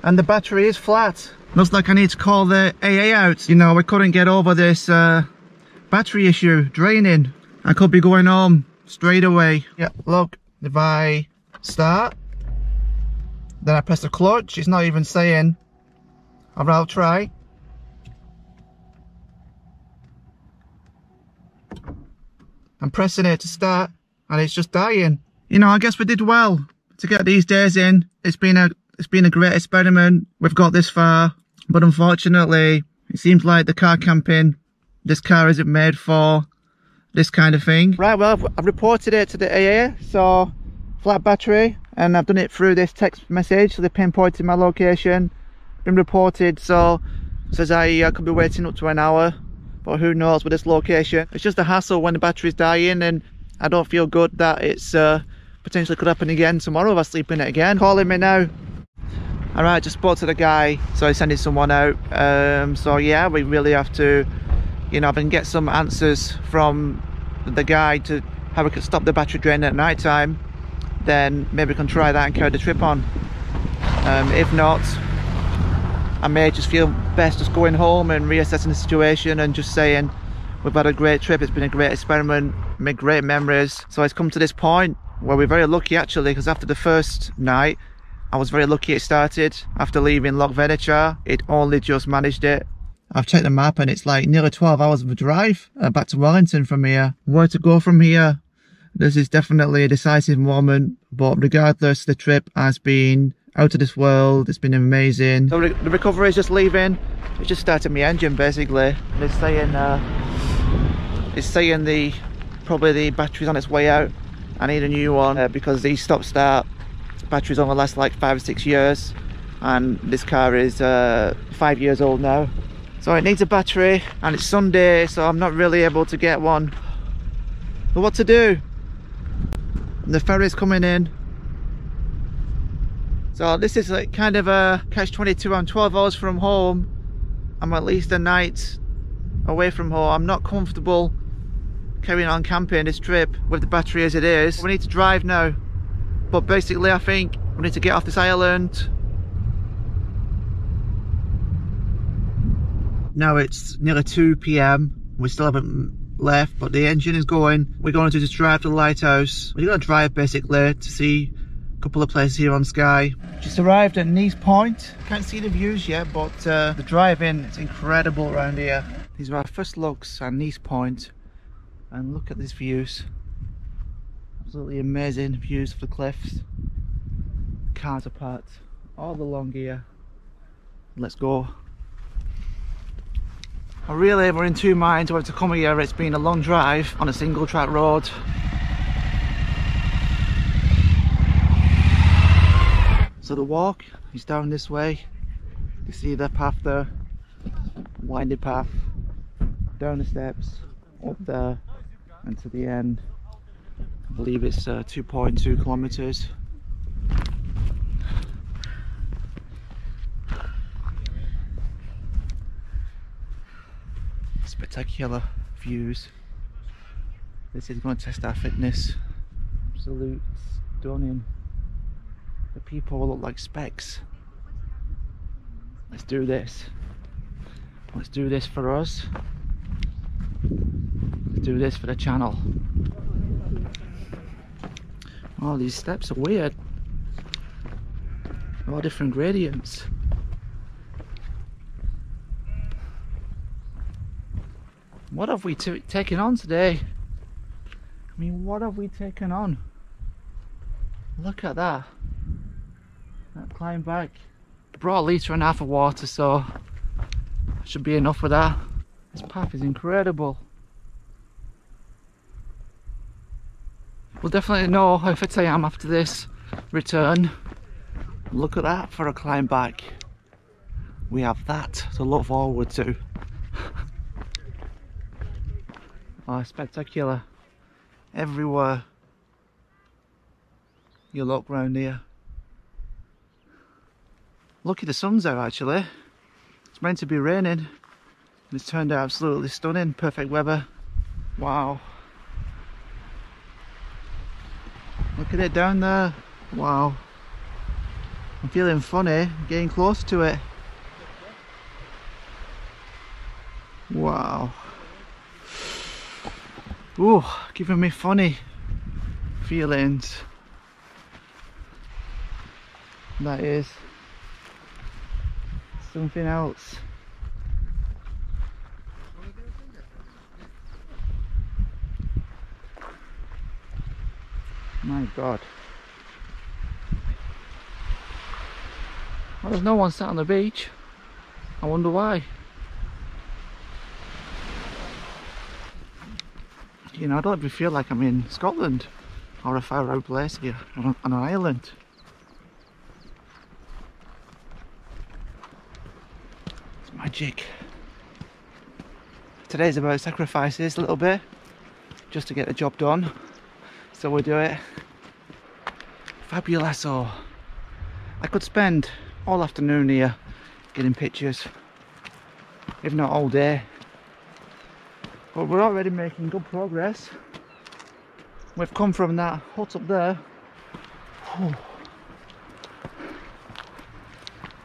A: and the battery is flat. Looks like I need to call the AA out. You know, we couldn't get over this battery issue, draining. I could be going home straight away. Yeah, look, if I start, then I press the clutch, it's not even saying. I'll try. I'm pressing it to start and it's just dying. You know, I guess we did well to get these days in. It's been a great experiment. We've got this far, but unfortunately it seems like the car camping, this car isn't made for this kind of thing. Right, well, I've reported it to the AA, so flat battery, and I've done it through this text message, so they pinpointed my location, been reported, so says I could be waiting up to an hour, but who knows with this location. It's just a hassle when the battery's dying, and I don't feel good that it's potentially could happen again tomorrow if I sleep in it again. Calling me now. Alright, just spoke to the guy, so he's sending someone out. So yeah, we really have to, you know, if I can get some answers from the guy to how we can stop the battery drain at night time, then maybe we can try that and carry the trip on. If not, I may just feel best just going home and reassessing the situation and just saying we've had a great trip, it's been a great experiment, made great memories. So it's come to this point where we're very lucky actually, because after the first night I was very lucky it started. After leaving Loch Venachar, it only just managed it. I've checked the map and it's like nearly 12 hours of a drive back to Wellington from here. Where to go from here? This is definitely a decisive moment, but regardless, the trip has been out of this world. It's been amazing. So the recovery is just leaving. It's just started my engine basically. And it's saying probably the battery's on its way out. I need a new one because these stop-start batteries only last like 5 or 6 years, and this car is 5 years old now. So it needs a battery, and it's Sunday, so I'm not really able to get one. But what to do? The ferry's coming in. So this is like kind of a catch-22. I'm 12 hours from home. I'm at least a night away from home. I'm not comfortable carrying on camping this trip with the battery as it is. We need to drive now. But basically I think we need to get off this island. Now it's nearly 2 PM. We still haven't left, but the engine is going. We're going to just drive to the lighthouse. We're going to drive basically to see a couple of places here on Skye. Just arrived at Neist Point. Can't see the views yet, but the driving is incredible around here. These are our first looks at Neist Point, and look at these views. Absolutely amazing views of the cliffs. Cars are parked all along here. Let's go. I really were in two minds whether to come here. It's been a long drive on a single track road. So the walk is down this way. You see the path there, winding path, down the steps, up there and to the end. I believe it's 2.2 kilometers. Spectacular views. This is going to test our fitness. Absolute stunning. The people look like specks. Let's do this. Let's do this for us. Let's do this for the channel. Oh, these steps are weird. All different gradients. What have we taken on today? I mean, what have we taken on? Look at that. That climb back. I brought 1.5 litres of water, so that should be enough for that. This path is incredible. We'll definitely know how fit I am after this return. Look at that for a climb back. We have that to look forward to. Oh, spectacular. Everywhere you look round here. Lucky the sun's out actually. It's meant to be raining and it's turned out absolutely stunning. Perfect weather. Wow. Look at it down there. Wow. I'm feeling funny getting close to it. Wow. Ooh, giving me funny feelings. That is something else. My God. Well, there's no one sat on the beach. I wonder why. You know, I don't ever feel like I'm in Scotland or a far out place here on an island. Magic. Today's about sacrifices a little bit, just to get the job done. So we'll do it. Fabuloso. I could spend all afternoon here getting pictures, if not all day. But we're already making good progress. We've come from that hut up there. Whew.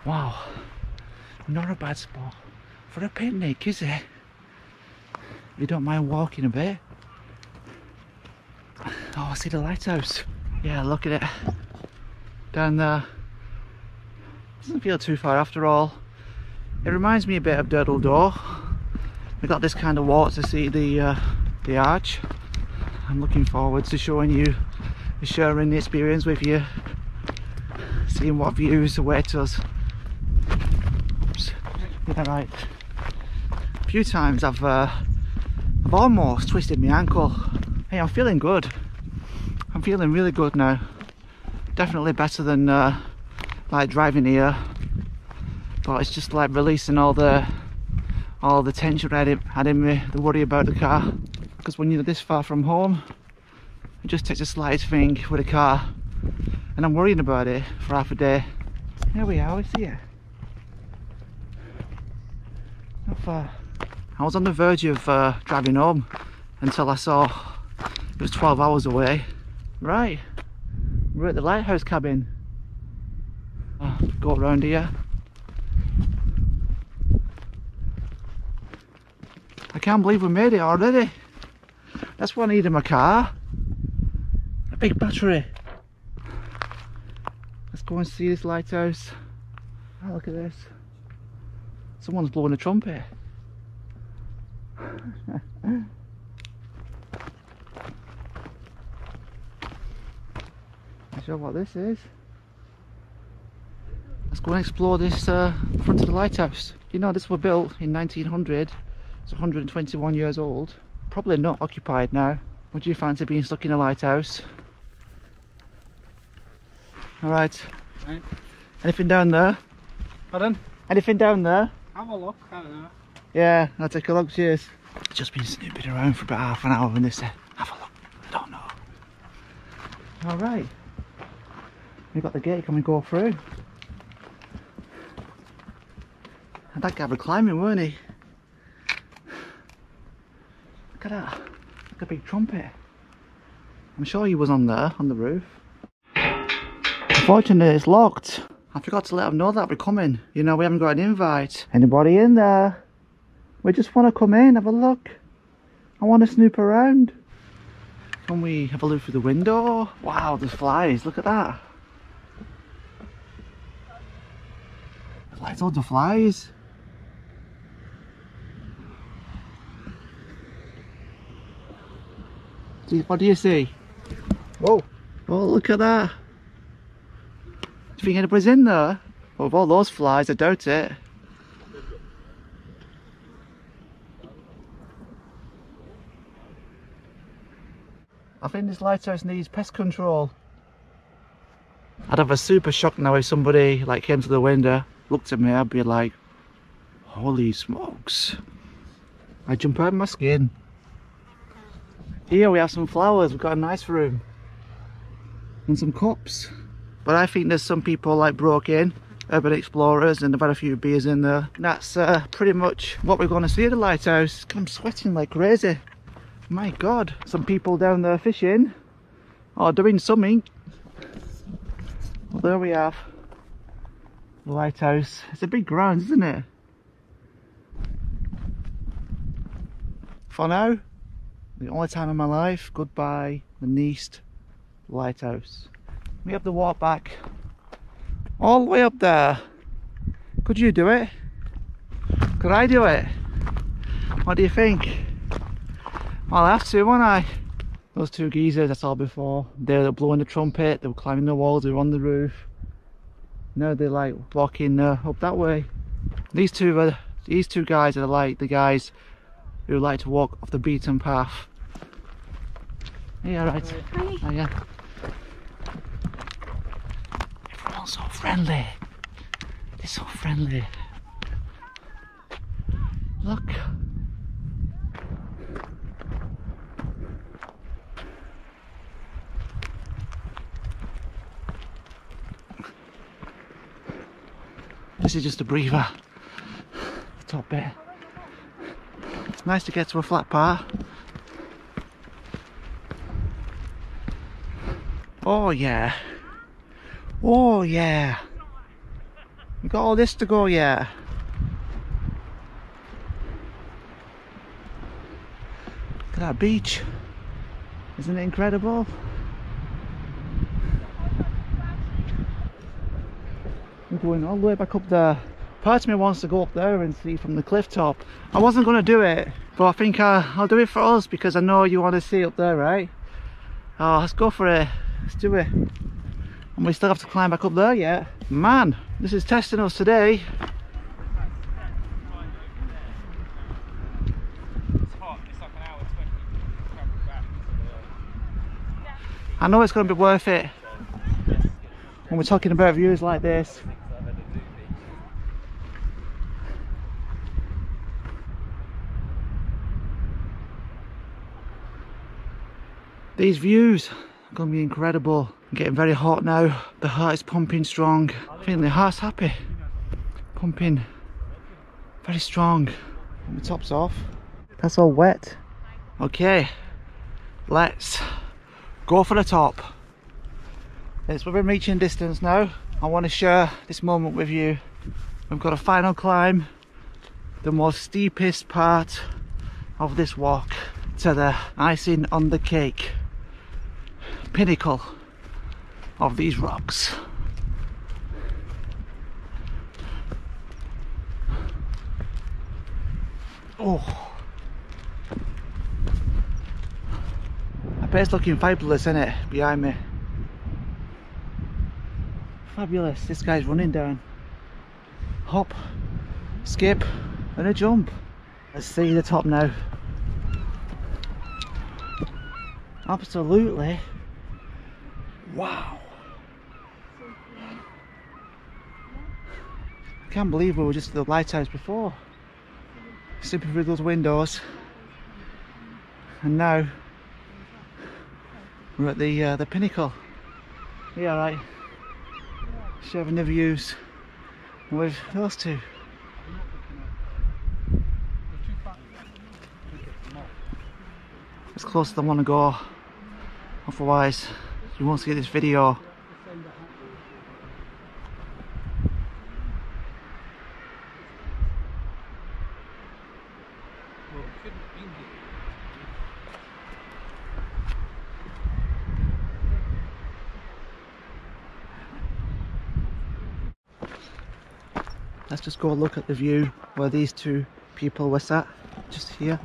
A: Wow, not a bad spot for a picnic, is it? You don't mind walking a bit? Oh, I see the lighthouse. Yeah, look at it. Down there. Doesn't feel too far after all. It reminds me a bit of Durdle Door. We got this kind of walk to see the arch. I'm looking forward to showing you, sharing the experience with you, seeing what views await us. Oops, yeah, right. A few times I've almost twisted my ankle. Hey, I'm feeling good. I'm feeling really good now. Definitely better than like driving here, but it's just like releasing all the tension I had in me, the worry about the car. Because when you're this far from home, it just takes a slight thing with a car, and I'm worrying about it for half a day. Here we are, we see it. Not far. I was on the verge of driving home until I saw it was 12 hours away. Right, we're at the lighthouse cabin. Go around here. I can't believe we made it already. That's what I need in my car. A big battery. Let's go and see this lighthouse. Oh, look at this. Someone's blowing a trumpet. Not sure what this is. Let's go and explore this front of the lighthouse. You know, this was built in 1900. It's 121 years old. Probably not occupied now. Would you fancy being stuck in a lighthouse? Alright.
B: Right.
A: Anything down there?
B: Pardon?
A: Anything down there?
B: Have a look, I don't know.
A: Yeah, I'll take a look, cheers. I've just been snooping around for about half an hour and they said, have a look. I don't know. Alright. We've got the gate, can we go through? And that guy was climbing, weren't he? Look at that. Like a big trumpet. I'm sure he was on there, on the roof. Unfortunately, it's locked. I forgot to let them know that we're coming. You know, we haven't got an invite. Anybody in there? We just want to come in, have a look. I want to snoop around. Can we have a look through the window? Wow, there's flies, look at that. There's like loads of flies. What do you see? Whoa. Oh, look at that. Do you think anybody's in there? Well, with all those flies, I doubt it. I think this lighthouse needs pest control. I'd have a super shock now if somebody like came to the window, looked at me, I'd be like, holy smokes. I'd jump out of my skin. Here we have some flowers, we've got a nice room. And some cups. But I think there's some people like broke in, urban explorers, and they've had a few beers in there. That's pretty much what we're going to see at the lighthouse. I'm sweating like crazy. My God, some people down there fishing or doing something. Well, there we have the lighthouse. It's a big ground, isn't it? For now, the only time in my life, goodbye the Neist lighthouse. We have to walk back all the way up there. Could you do it? Could I do it? What do you think? Well, I have to, won't I? Those two geezers I saw before, they were blowing the trumpet, they were climbing the walls, they were on the roof. Now they're like walking up that way. These two guys are like the guys who like to walk off the beaten path. Yeah, right. Oh, yeah. Everyone's so friendly. They're so friendly. Look. This is just a breather, the top bit. It's nice to get to a flat part. Oh yeah. Oh yeah. We got all this to go yet. Look at that beach. Isn't it incredible? I'm going all the way back up there. Part of me wants to go up there and see from the cliff top. I wasn't going to do it, but I think I'll do it for us because I know you want to see up there, right? Oh, let's go for it. Let's do it. And we still have to climb back up there yet. Man, this is testing us today. I know it's going to be worth it when we're talking about views like this. These views are going to be incredible. I'm getting very hot now. The heart is pumping strong. I think the heart's happy. Pumping very strong. And the top's off. That's all wet. Okay, let's go for the top. It's within reaching distance now. I want to share this moment with you. We've got a final climb, the most steepest part of this walk to the icing on the cake pinnacle of these rocks. Oh, I bet it's looking fabulous, isn't it, behind me? Fabulous. This guy's running down. Hop, skip and a jump. Let's see the top now. Absolutely. Wow. I can't believe we were just at the lighthouse before. Slipping through those windows. And now we're at the pinnacle. Yeah, right. Sharing the views with those two. As close as I want to go, otherwise you won't see this video. Let's just go look at the view where these two people were sat, just here.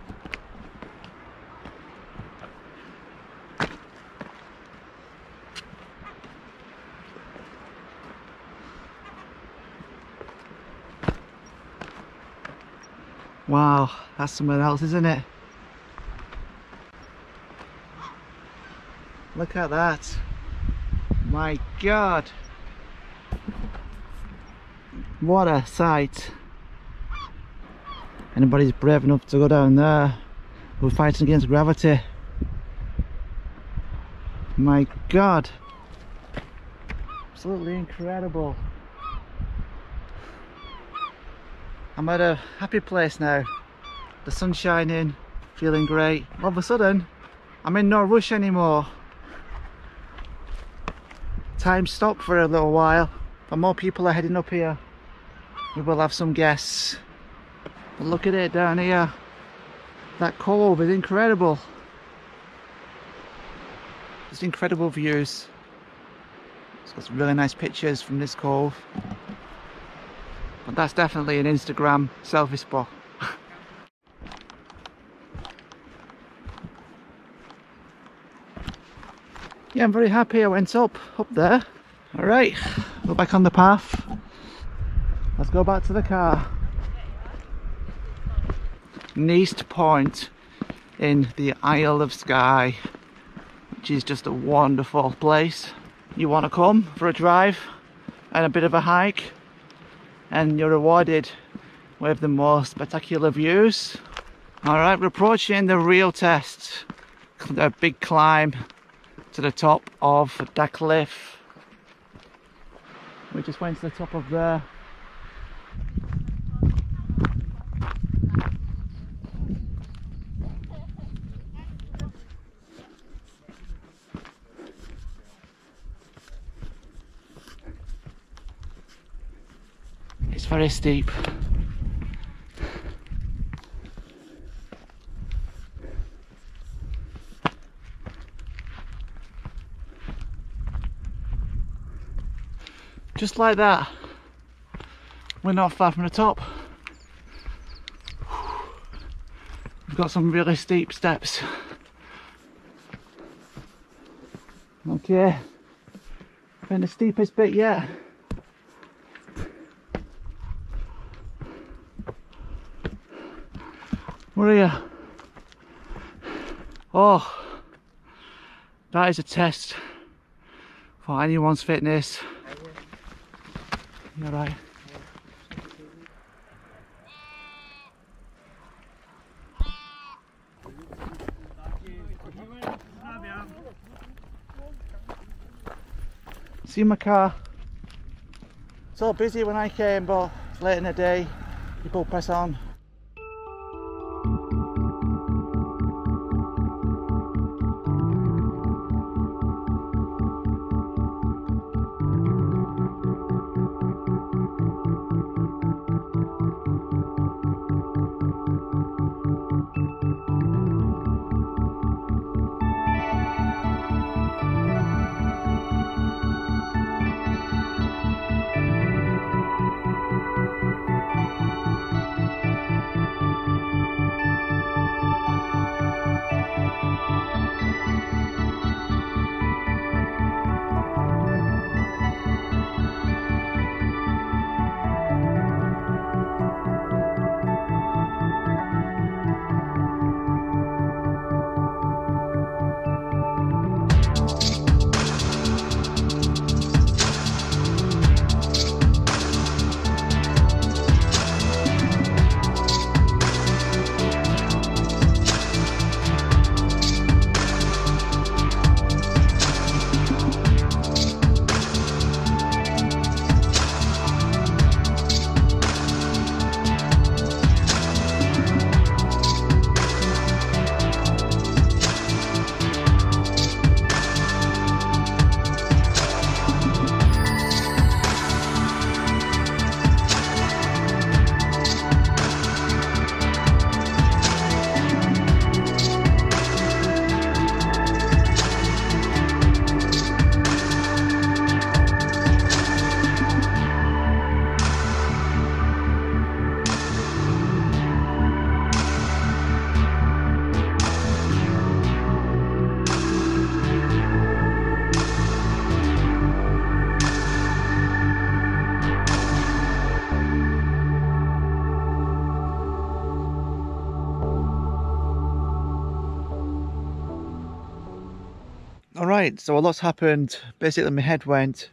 A: Wow, that's somewhere else, isn't it? Look at that. My God. What a sight. Anybody's brave enough to go down there, we're fighting against gravity. My God. Absolutely incredible. I'm at a happy place now. The sun's shining, feeling great. All of a sudden, I'm in no rush anymore. Time stopped for a little while, but more people are heading up here. We will have some guests. But look at it down here. That cove is incredible. Just incredible views. It's got some really nice pictures from this cove. But that's definitely an Instagram selfie spot. Yeah, I'm very happy I went up there. Alright, we're back on the path. Let's go back to the car. Neist Point in the Isle of Skye, which is just a wonderful place. You want to come for a drive and a bit of a hike, and you're rewarded with the more spectacular views. Alright, we're approaching the real test. A big climb to the top of that cliff. We just went to the top of there. It's very steep. Just like that, we're not far from the top. We've got some really steep steps. Okay, and the steepest bit yet. We're here. Oh, that is a test for anyone's fitness. You're right. See my car. It's all busy when I came, but late in the day, people press on. Alright, so a lot's happened. Basically my head went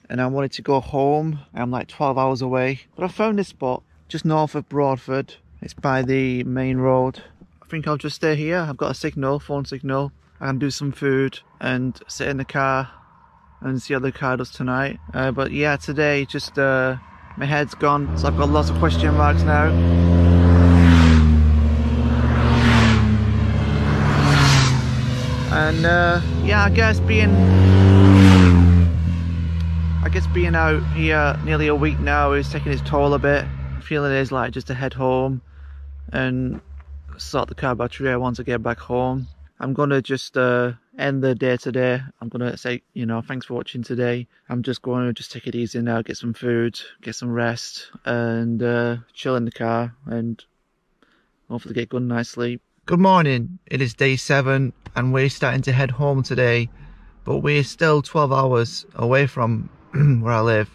A: and I wanted to go home. I'm like 12 hours away. But I found this spot just north of Broadford. It's by the main road. I think I'll just stay here. I've got a signal, phone signal. I can do some food and sit in the car and see how the car does tonight. But yeah, today just my head's gone. So I've got lots of question marks now. And yeah, I guess being out here nearly a week now is taking its toll a bit. The feeling is like just to head home and sort the car battery out once I get back home. I'm gonna just end the day today. I'm gonna say, you know, thanks for watching today. I'm just going to just take it easy now, get some food, get some rest, and chill in the car and hopefully get a good night's sleep. Good morning, it is day 7 and we're starting to head home today, but we're still 12 hours away from where I live.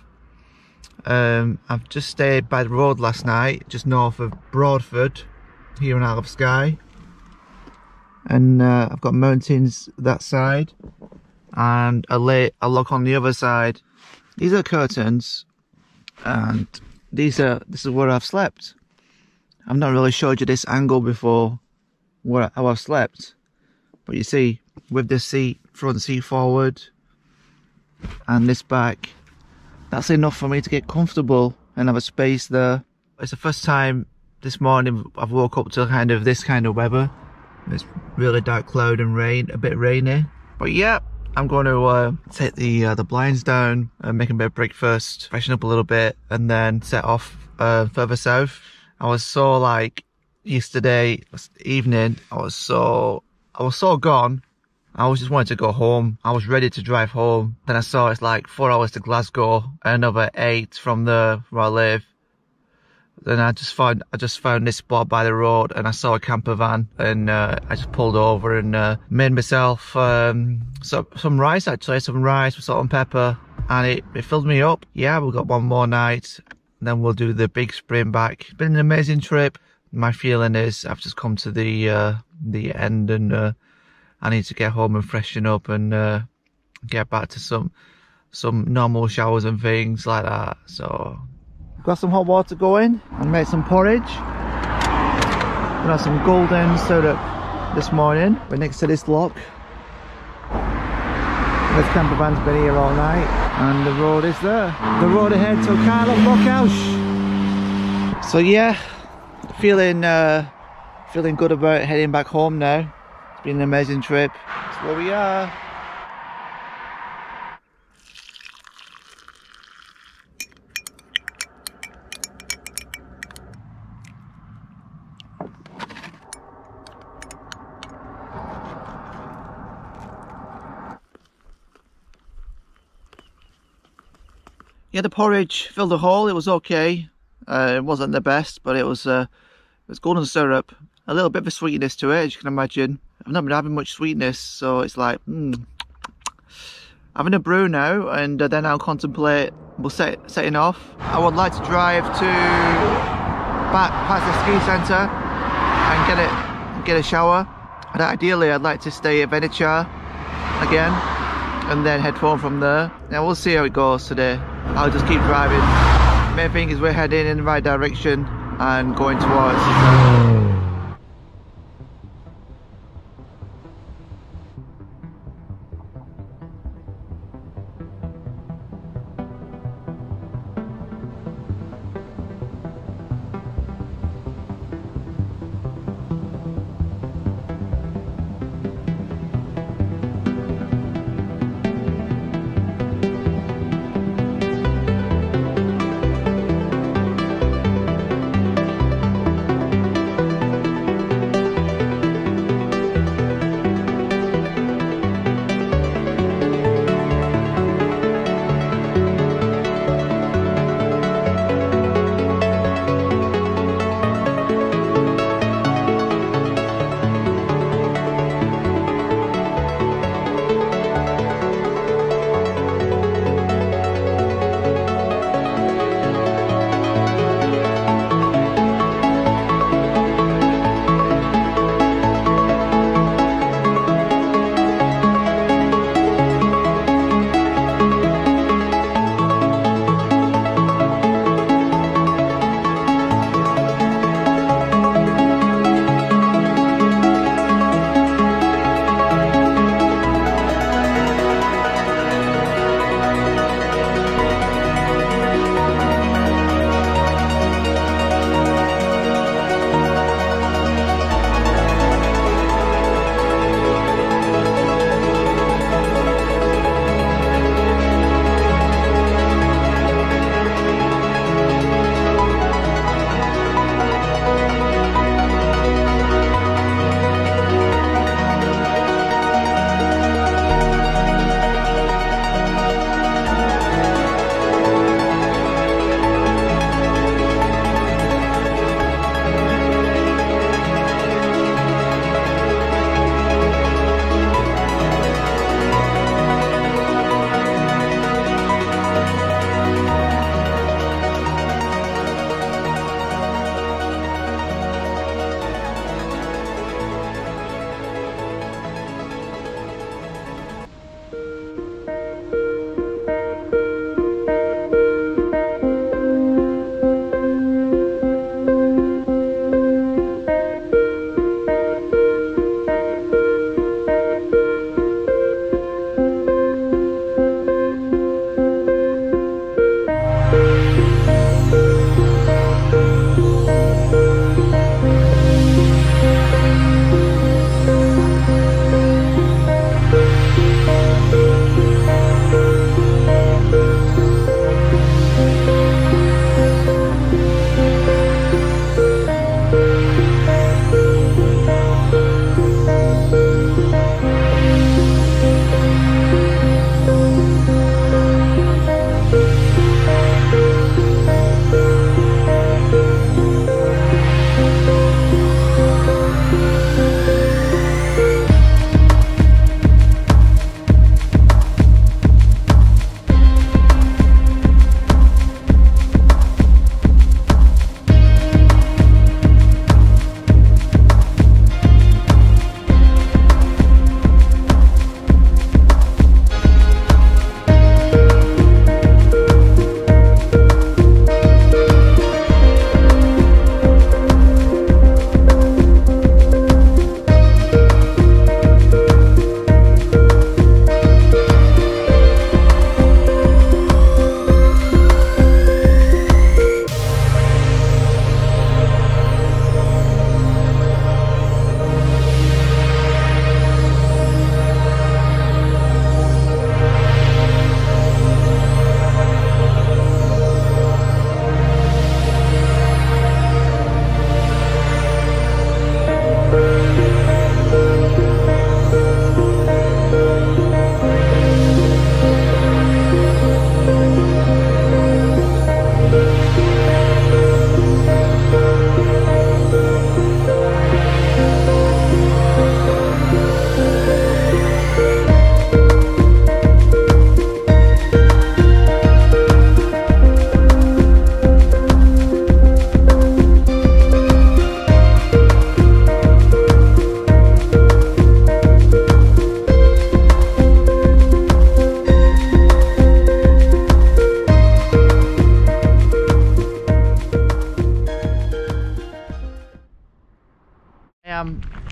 A: I've just stayed by the road last night, just north of Broadford, here in Isle of Skye. And I've got mountains that side and a loch on the other side. These are curtains, and this is where I've slept. I've not really showed you this angle before, how I've slept. But you see, with this seat, front seat forward, and this back, that's enough for me to get comfortable and have a space there. It's the first time this morning I've woke up to kind of this kind of weather. It's really dark cloud and rain, a bit rainy. But yeah, I'm going to take the blinds down and make a bit of breakfast, freshen up a little bit, and then set off further south. I was so like yesterday evening, I was so gone. I was just wanted to go home. I was ready to drive home. Then I saw it's like 4 hours to Glasgow, another 8 from where I live. Then I just found this spot by the road, and I saw a camper van, and I just pulled over and made myself some rice, actually, some rice with salt and pepper, and it filled me up. Yeah, we've got one more night, and then we'll do the big sprint back. It's been an amazing trip. My feeling is I've just come to the end, and I need to get home and freshen up and get back to some normal showers and things like that. So got some hot water going and made some porridge. We had some golden syrup this morning. We're next to this lock. This camper van's been here all night, and the road is there. The road ahead to Kinlochleven. So yeah, feeling good about heading back home now. It's been an amazing trip. That's where we are. Yeah, the porridge filled the hole. It was okay. It wasn't the best, but it was golden syrup. A little bit of a sweetness to it, as you can imagine. I've not been having much sweetness, so it's like having a brew now, and then I'll contemplate setting off. I would like to drive back past the ski centre and get a shower. And ideally, I'd like to stay at Venachar again, and then head home from there. Now we'll see how it goes today. I'll just keep driving. Main thing is we're heading in the right direction and going towards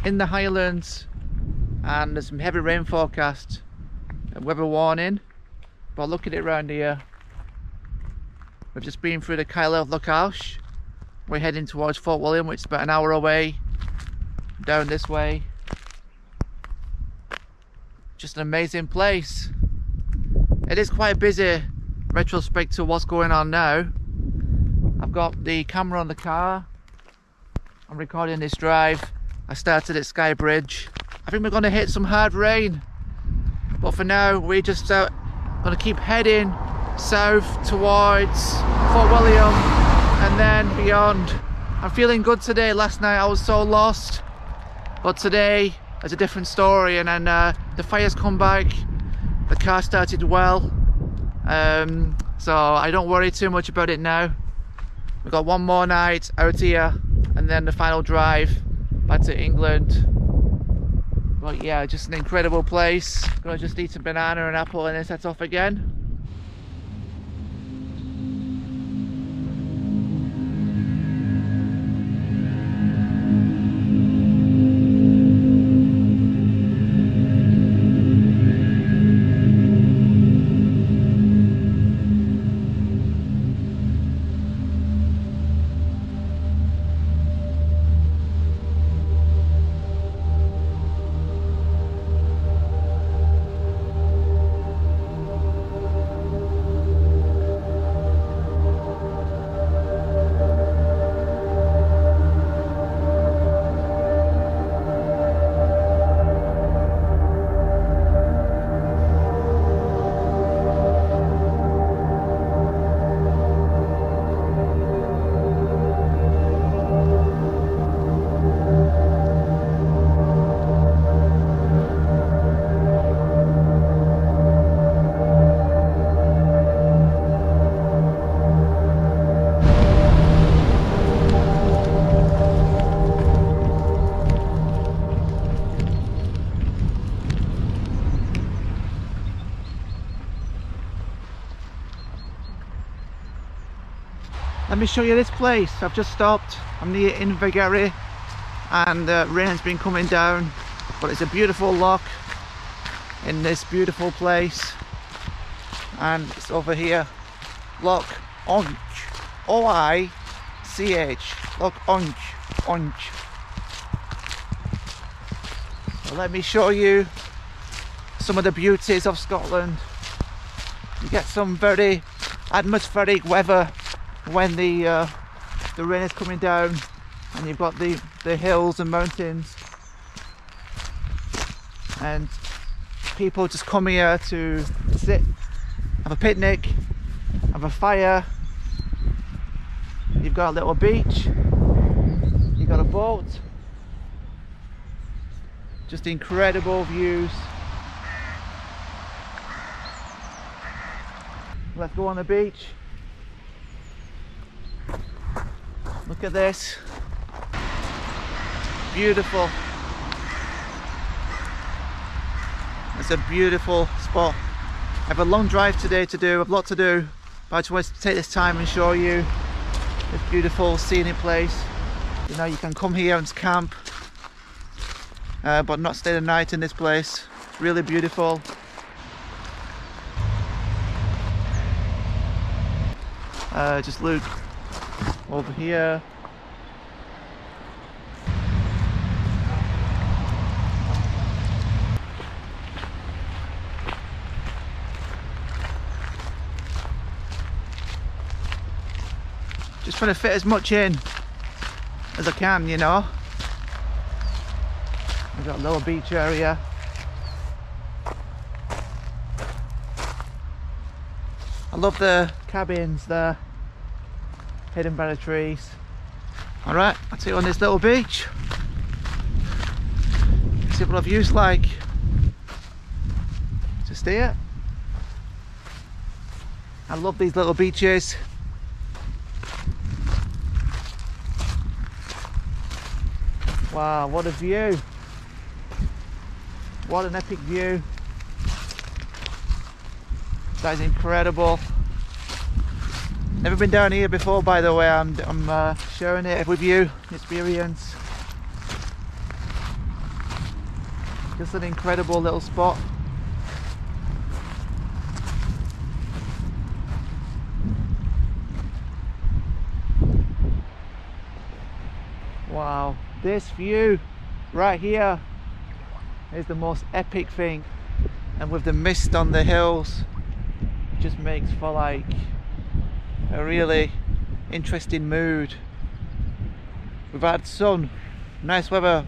A: in the Highlands, and there's some heavy rain forecast, weather warning. But look at it around here. We've just been through the Isle of Skye. We're heading towards Fort William, which is about an hour away, down this way. Just an amazing place. It is quite busy, retrospect to what's going on now. I've got the camera on the car. I'm recording this drive. I started at Skye Bridge. I think we're going to hit some hard rain, but for now we're just going to keep heading south towards Fort William and then beyond. I'm feeling good today. Last night I was so lost, but today it's a different story, and then the fire's come back. The car started well, so I don't worry too much about it now. We've got one more night out here and then the final drive back to England. But yeah, just an incredible place. Gonna just eat a banana and apple and then set off again. Let me show you this place. I've just stopped. I'm near Invergary, and rain's been coming down, but it's a beautiful loch in this beautiful place, and it's over here, Loch Onch, O-I-C-H, Loch Onch. So let me show you some of the beauties of Scotland. You get some very atmospheric weather when the rain is coming down, and you've got the hills and mountains, and people just come here to sit, have a picnic, have a fire. You've got a little beach, you've got a boat, just incredible views. Let's go on the beach. Look at this, beautiful. It's a beautiful spot. I have a long drive today to do, I've a lot to do, but I just wanted to take this time and show you this beautiful scenic place. You know, you can come here and camp, but not stay the night in this place. It's really beautiful. Just look over here. Just trying to fit as much in as I can, you know. We've got a little beach area. I love the cabins there, hidden by the trees. Alright, I'll take you on this little beach. See what the view's like. Just here. I love these little beaches. Wow, what a view. What an epic view. That is incredible. Never been down here before, by the way. I'm sharing it with you, experience. Just an incredible little spot. Wow, this view right here is the most epic thing, and with the mist on the hills, it just makes for like a really interesting mood. We've had sun, nice weather,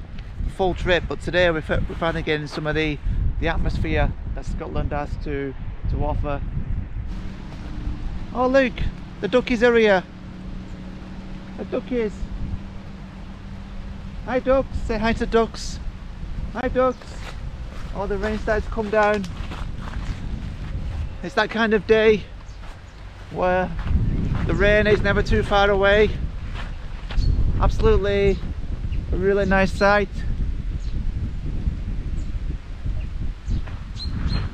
A: full trip, but today we're finally getting some of the atmosphere that Scotland has to offer. Oh look, the duckies are here. The duckies. Hi ducks, say hi to ducks. Hi ducks. Oh, the rain starts to come down. It's that kind of day where the rain is never too far away. Absolutely a really nice sight.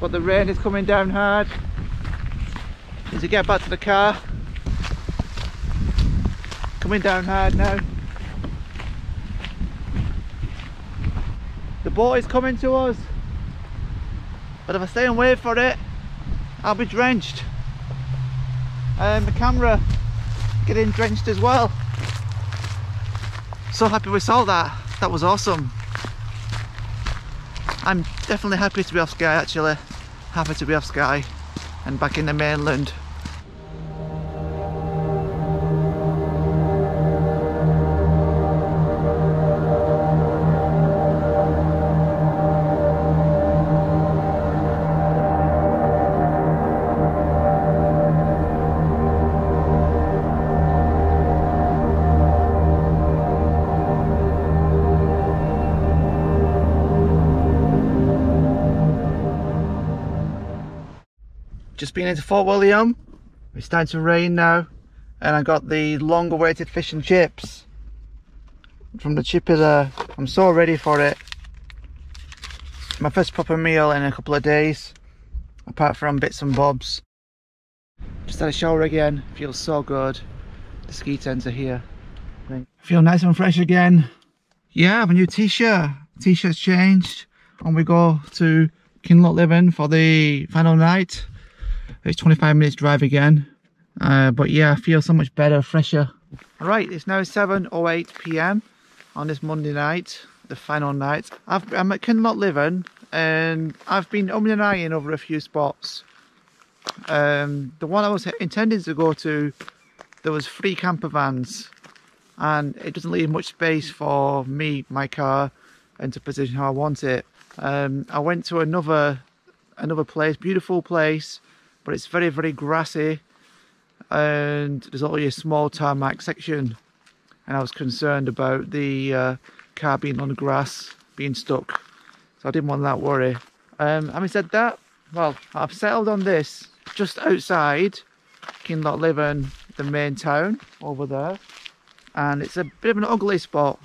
A: But the rain is coming down hard. As you get back to the car, coming down hard now. The boat is coming to us, but if I stay and wait for it, I'll be drenched. And the camera getting drenched as well. So happy we saw that. That was awesome. I'm definitely happy to be off Skye actually. Happy to be off Skye and back in the mainland. Just been into Fort William. It's starting to rain now, and I got the long awaited fish and chips from the chippy there. I'm so ready for it. My first proper meal in a couple of days, apart from bits and bobs. Just had a shower again, feels so good. The ski tents are here. I feel nice and fresh again. Yeah, I have a new t-shirt. T-shirt's changed, and we go to Kinlochleven for the final night. It's 25 minutes drive again, but yeah, I feel so much better, fresher. Right, it's now 7:08 p.m. on this Monday night, the final night. I'm at Kinlochleven, and I've been umming and ahhing over a few spots. The one I was intending to go to, there was 3 camper vans, and it doesn't leave much space for me, my car, and to position how I want it. I went to another place, beautiful place, but it's very, very grassy, and there's only a small tarmac section, and I was concerned about the car being on the grass, being stuck, so I didn't want that worry. Having said that, well, I've settled on this just outside Kinlochleven, the main town over there, and it's a bit of an ugly spot.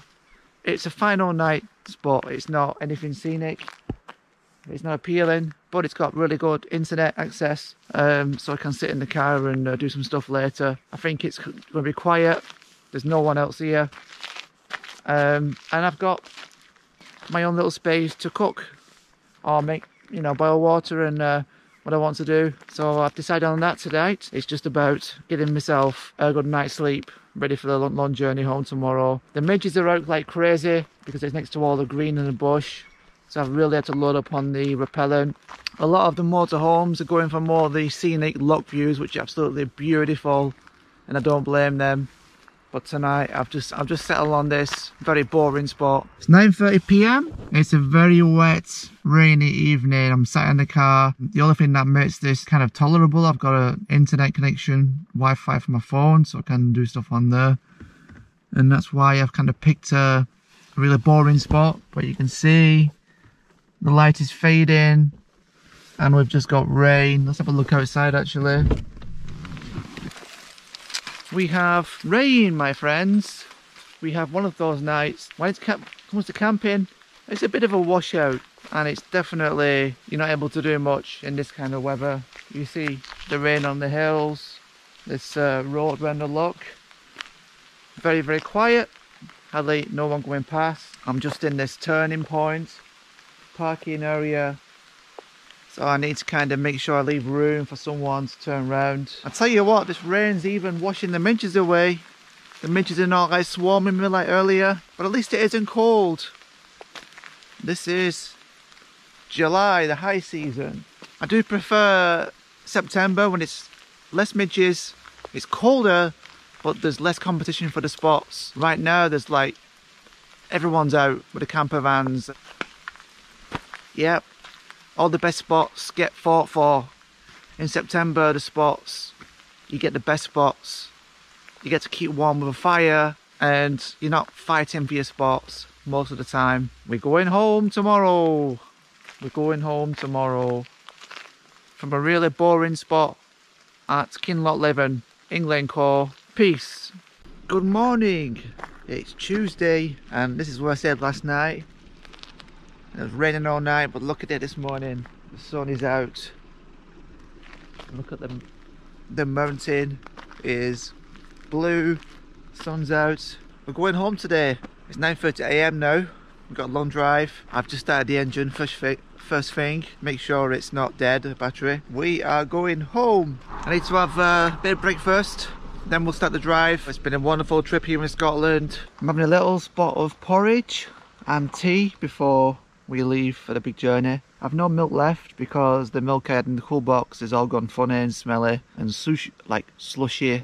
A: It's a final night spot. It's not anything scenic, it's not appealing, but it's got really good internet access, so I can sit in the car and do some stuff later. I think it's going to be quiet, there's no one else here, and I've got my own little space to cook or make, you know, boil water and what I want to do. So I've decided on that tonight. It's just about getting myself a good night's sleep, ready for the long journey home tomorrow. The midges are out like crazy because it's next to all the green and the bush, so I've really had to load up on the repellent. A lot of the motorhomes are going for more of the scenic loch views, which are absolutely beautiful, and I don't blame them. But tonight I've just settled on this very boring spot. It's 9:30 p.m. It's a very wet, rainy evening. I'm sat in the car. The only thing that makes this kind of tolerable, I've got an internet connection, Wi-Fi for my phone, so I can do stuff on there. And that's why I've kind of picked a really boring spot. But you can see the light is fading, and we've just got rain. Let's have a look outside actually. We have rain, my friends. We have one of those nights. When it comes to camping, it's a bit of a washout, and it's definitely, you're not able to do much in this kind of weather. You see the rain on the hills, this road around the loch. Very, very quiet. Hardly no one going past. I'm just in this turning point. parking area. So I need to kind of make sure I leave room for someone to turn around. I tell you what, this rain's even washing the midges away. The midges are not like swarming me like earlier, but at least it isn't cold. This is July, the high season. I do prefer September when it's less midges, it's colder, but there's less competition for the spots. Right now there's like, everyone's out with the camper vans. Yep, all the best spots get fought for. In September, the spots, you get the best spots. You get to keep warm with a fire and you're not fighting for your spots most of the time. We're going home tomorrow. We're going home tomorrow from a really boring spot at Kinlochleven, England Core. Peace. Good morning. It's Tuesday and this is what I said last night. It was raining all night, but look at it this morning. The sun is out. Look at the mountain is blue. Sun's out. We're going home today. It's 9:30 AM now. We've got a long drive. I've just started the engine first thing. Make sure it's not dead, the battery. We are going home. I need to have a bit of breakfast, then we'll start the drive. It's been a wonderful trip here in Scotland. I'm having a little spot of porridge and tea before we leave for the big journey. I've no milk left because the milk I had in the cool box has all gone funny and smelly and sushi, like sushi.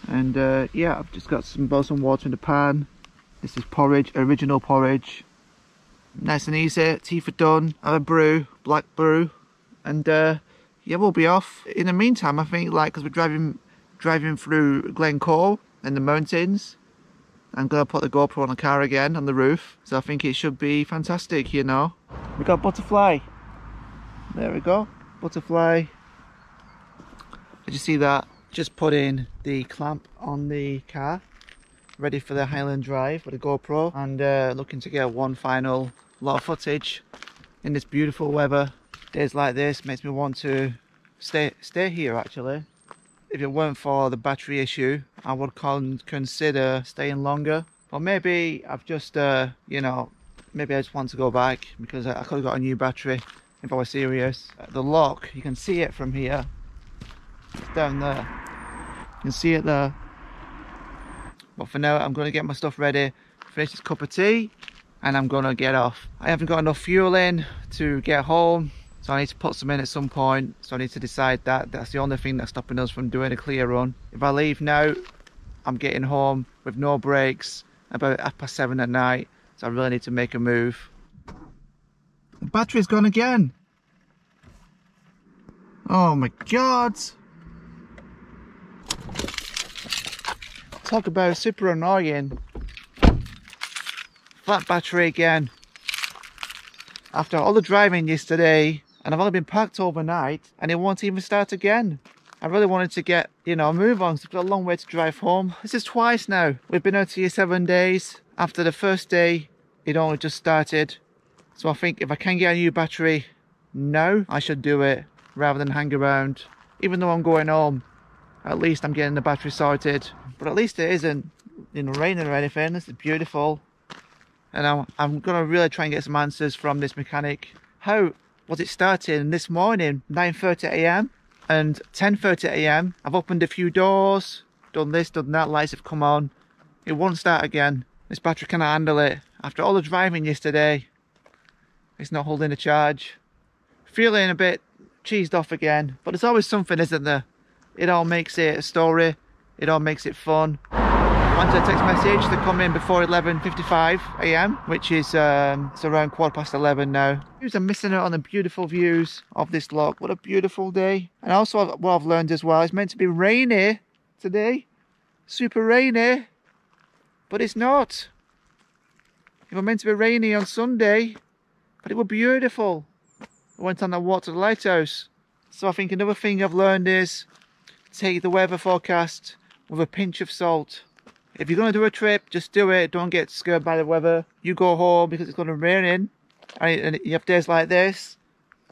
A: And yeah, I've just got some water in the pan. This is porridge, original porridge. Nice and easy, tea for done. Have a brew, black brew, and yeah, we'll be off. In the meantime, I think, like, because we're driving through Glencoe in the mountains, I'm gonna put the GoPro on the car again on the roof, so I think it should be fantastic, you know. We got butterfly. There we go, butterfly. Did you see that? Just put in the clamp on the car, ready for the Highland drive with the GoPro, and looking to get one final lot of footage in this beautiful weather. Days like this makes me want to stay here actually. If it weren't for the battery issue, I would consider staying longer. But maybe I've just, you know, maybe I just want to go back because I could have got a new battery if I was serious. The lock, you can see it from here. It's down there. You can see it there. But for now, I'm going to get my stuff ready, finish this cup of tea, and I'm going to get off. I haven't got enough fuel in to get home, so I need to put some in at some point. So I need to decide that. That's the only thing that's stopping us from doing a clear run. If I leave now, I'm getting home with no brakes about 7:30 at night. So I really need to make a move. The battery's gone again. Oh my God. Talk about super annoying. Flat battery again. After all the driving yesterday, and I've only been parked overnight, and it won't even start again. I really wanted to get, you know, a move on, so it's got a long way to drive home. This is twice now. We've been out here 7 days. After the first day, it only just started. So I think if I can get a new battery now, I should do it rather than hang around. Even though I'm going home, at least I'm getting the battery sorted. But at least it isn't, you know, raining or anything. This is beautiful. And I'm going to really try and get some answers from this mechanic. How was it starting this morning, 9:30 AM and 10:30 AM? I've opened a few doors, done this, done that, lights have come on. It won't start again. This battery cannot handle it. After all the driving yesterday, it's not holding a charge. Feeling a bit cheesed off again, but there's always something, isn't there? It all makes it a story. It all makes it fun. I wanted a text message to come in before 11:55 AM, which is it's around 11:15 now. I'm missing out on the beautiful views of this loch. What a beautiful day. And also what I've learned as well, it's meant to be rainy today. Super rainy. But it's not. It was meant to be rainy on Sunday, but it was beautiful. I went on a walk to the lighthouse. So I think another thing I've learned is take the weather forecast with a pinch of salt. If you're going to do a trip, just do it. Don't get scared by the weather. You go home because it's going to rain in, and you have days like this,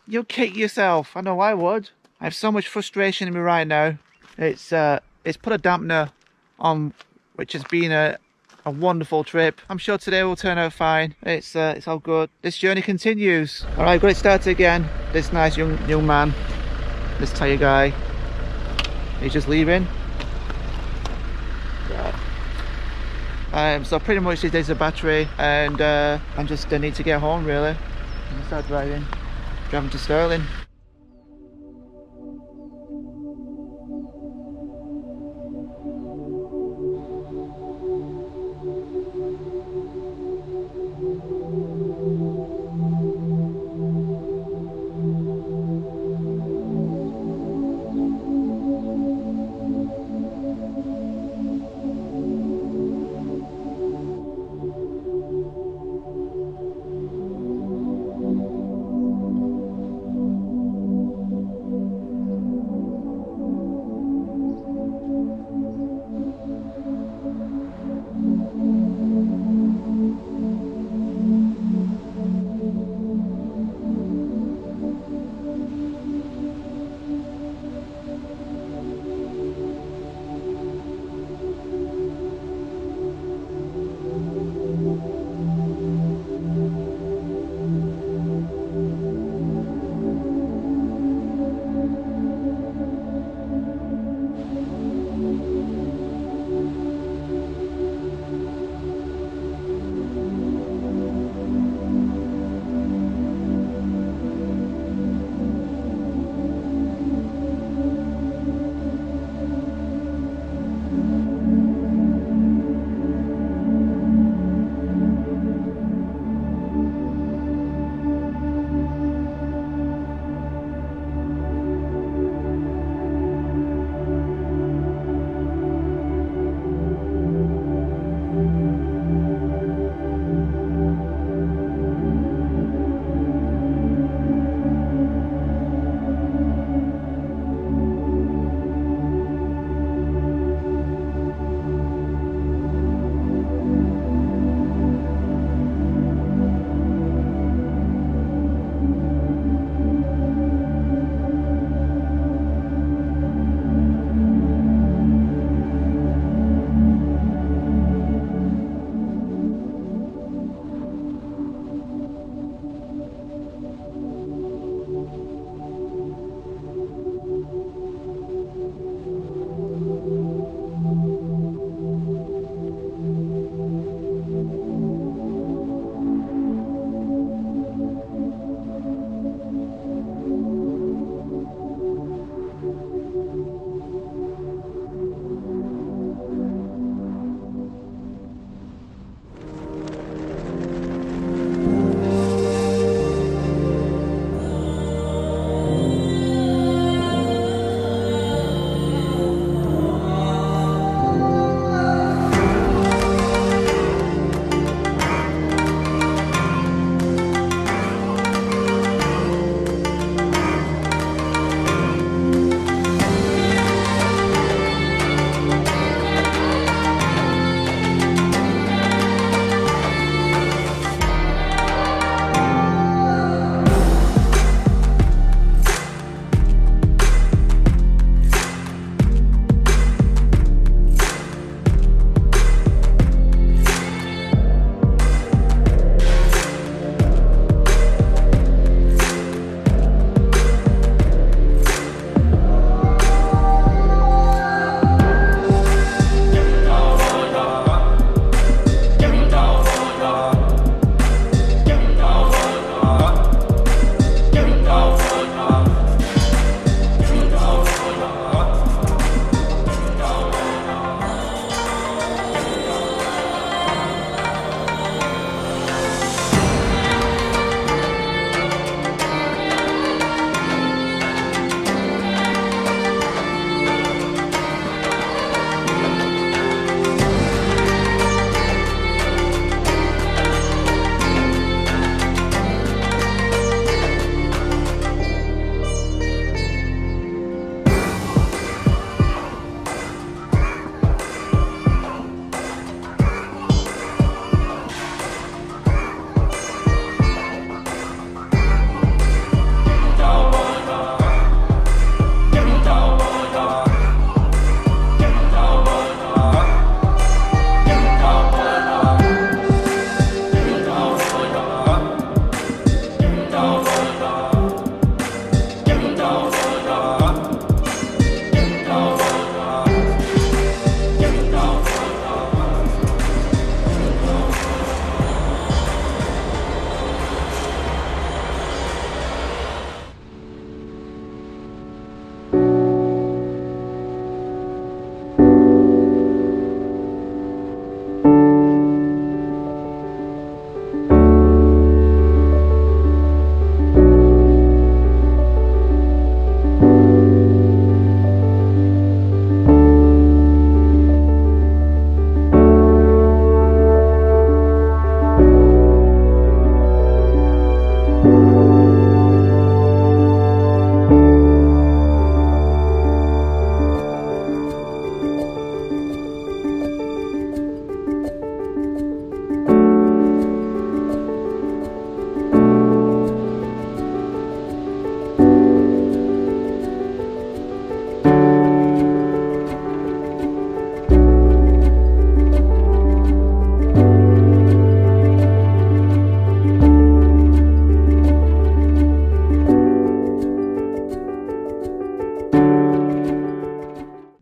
A: you'll kick yourself. I know I would. I have so much frustration in me right now. It's put a dampener on, which has been a a wonderful trip. I'm sure today will turn out fine. It's all good. This journey continues. All right, got it started again. This nice young man, this tyre guy, he's just leaving. So pretty much this is a battery, and I just need to get home really. And start driving to Stirling.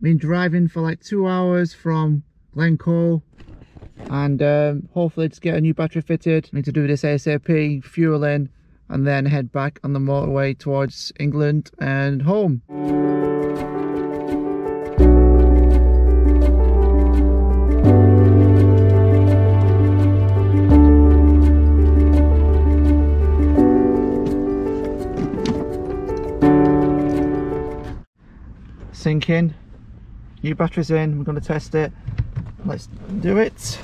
A: Been driving for like 2 hours from Glencoe, and hopefully just get a new battery fitted. Need to do this ASAP, fuel in, and then head back on the motorway towards England and home. Sink in, new batteries in, we're going to test it. Let's do it.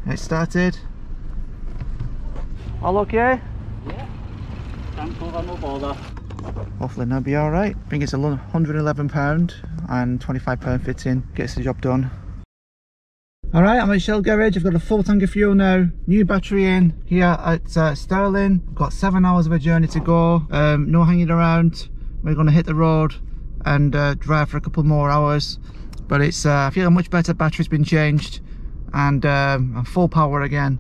A: It started. All okay?
B: Yeah. Can't go on no bother.
A: Hopefully that'll be alright. I think it's £111 and £25 fitting. Gets the job done. Alright, I'm at Shell Garage. I've got a full tank of fuel now. New battery in here at Stirling. Got 7 hours of a journey to go. No hanging around. We're going to hit the road and drive for a couple more hours. But it's I feel a much better. Battery's been changed and I'm full power again.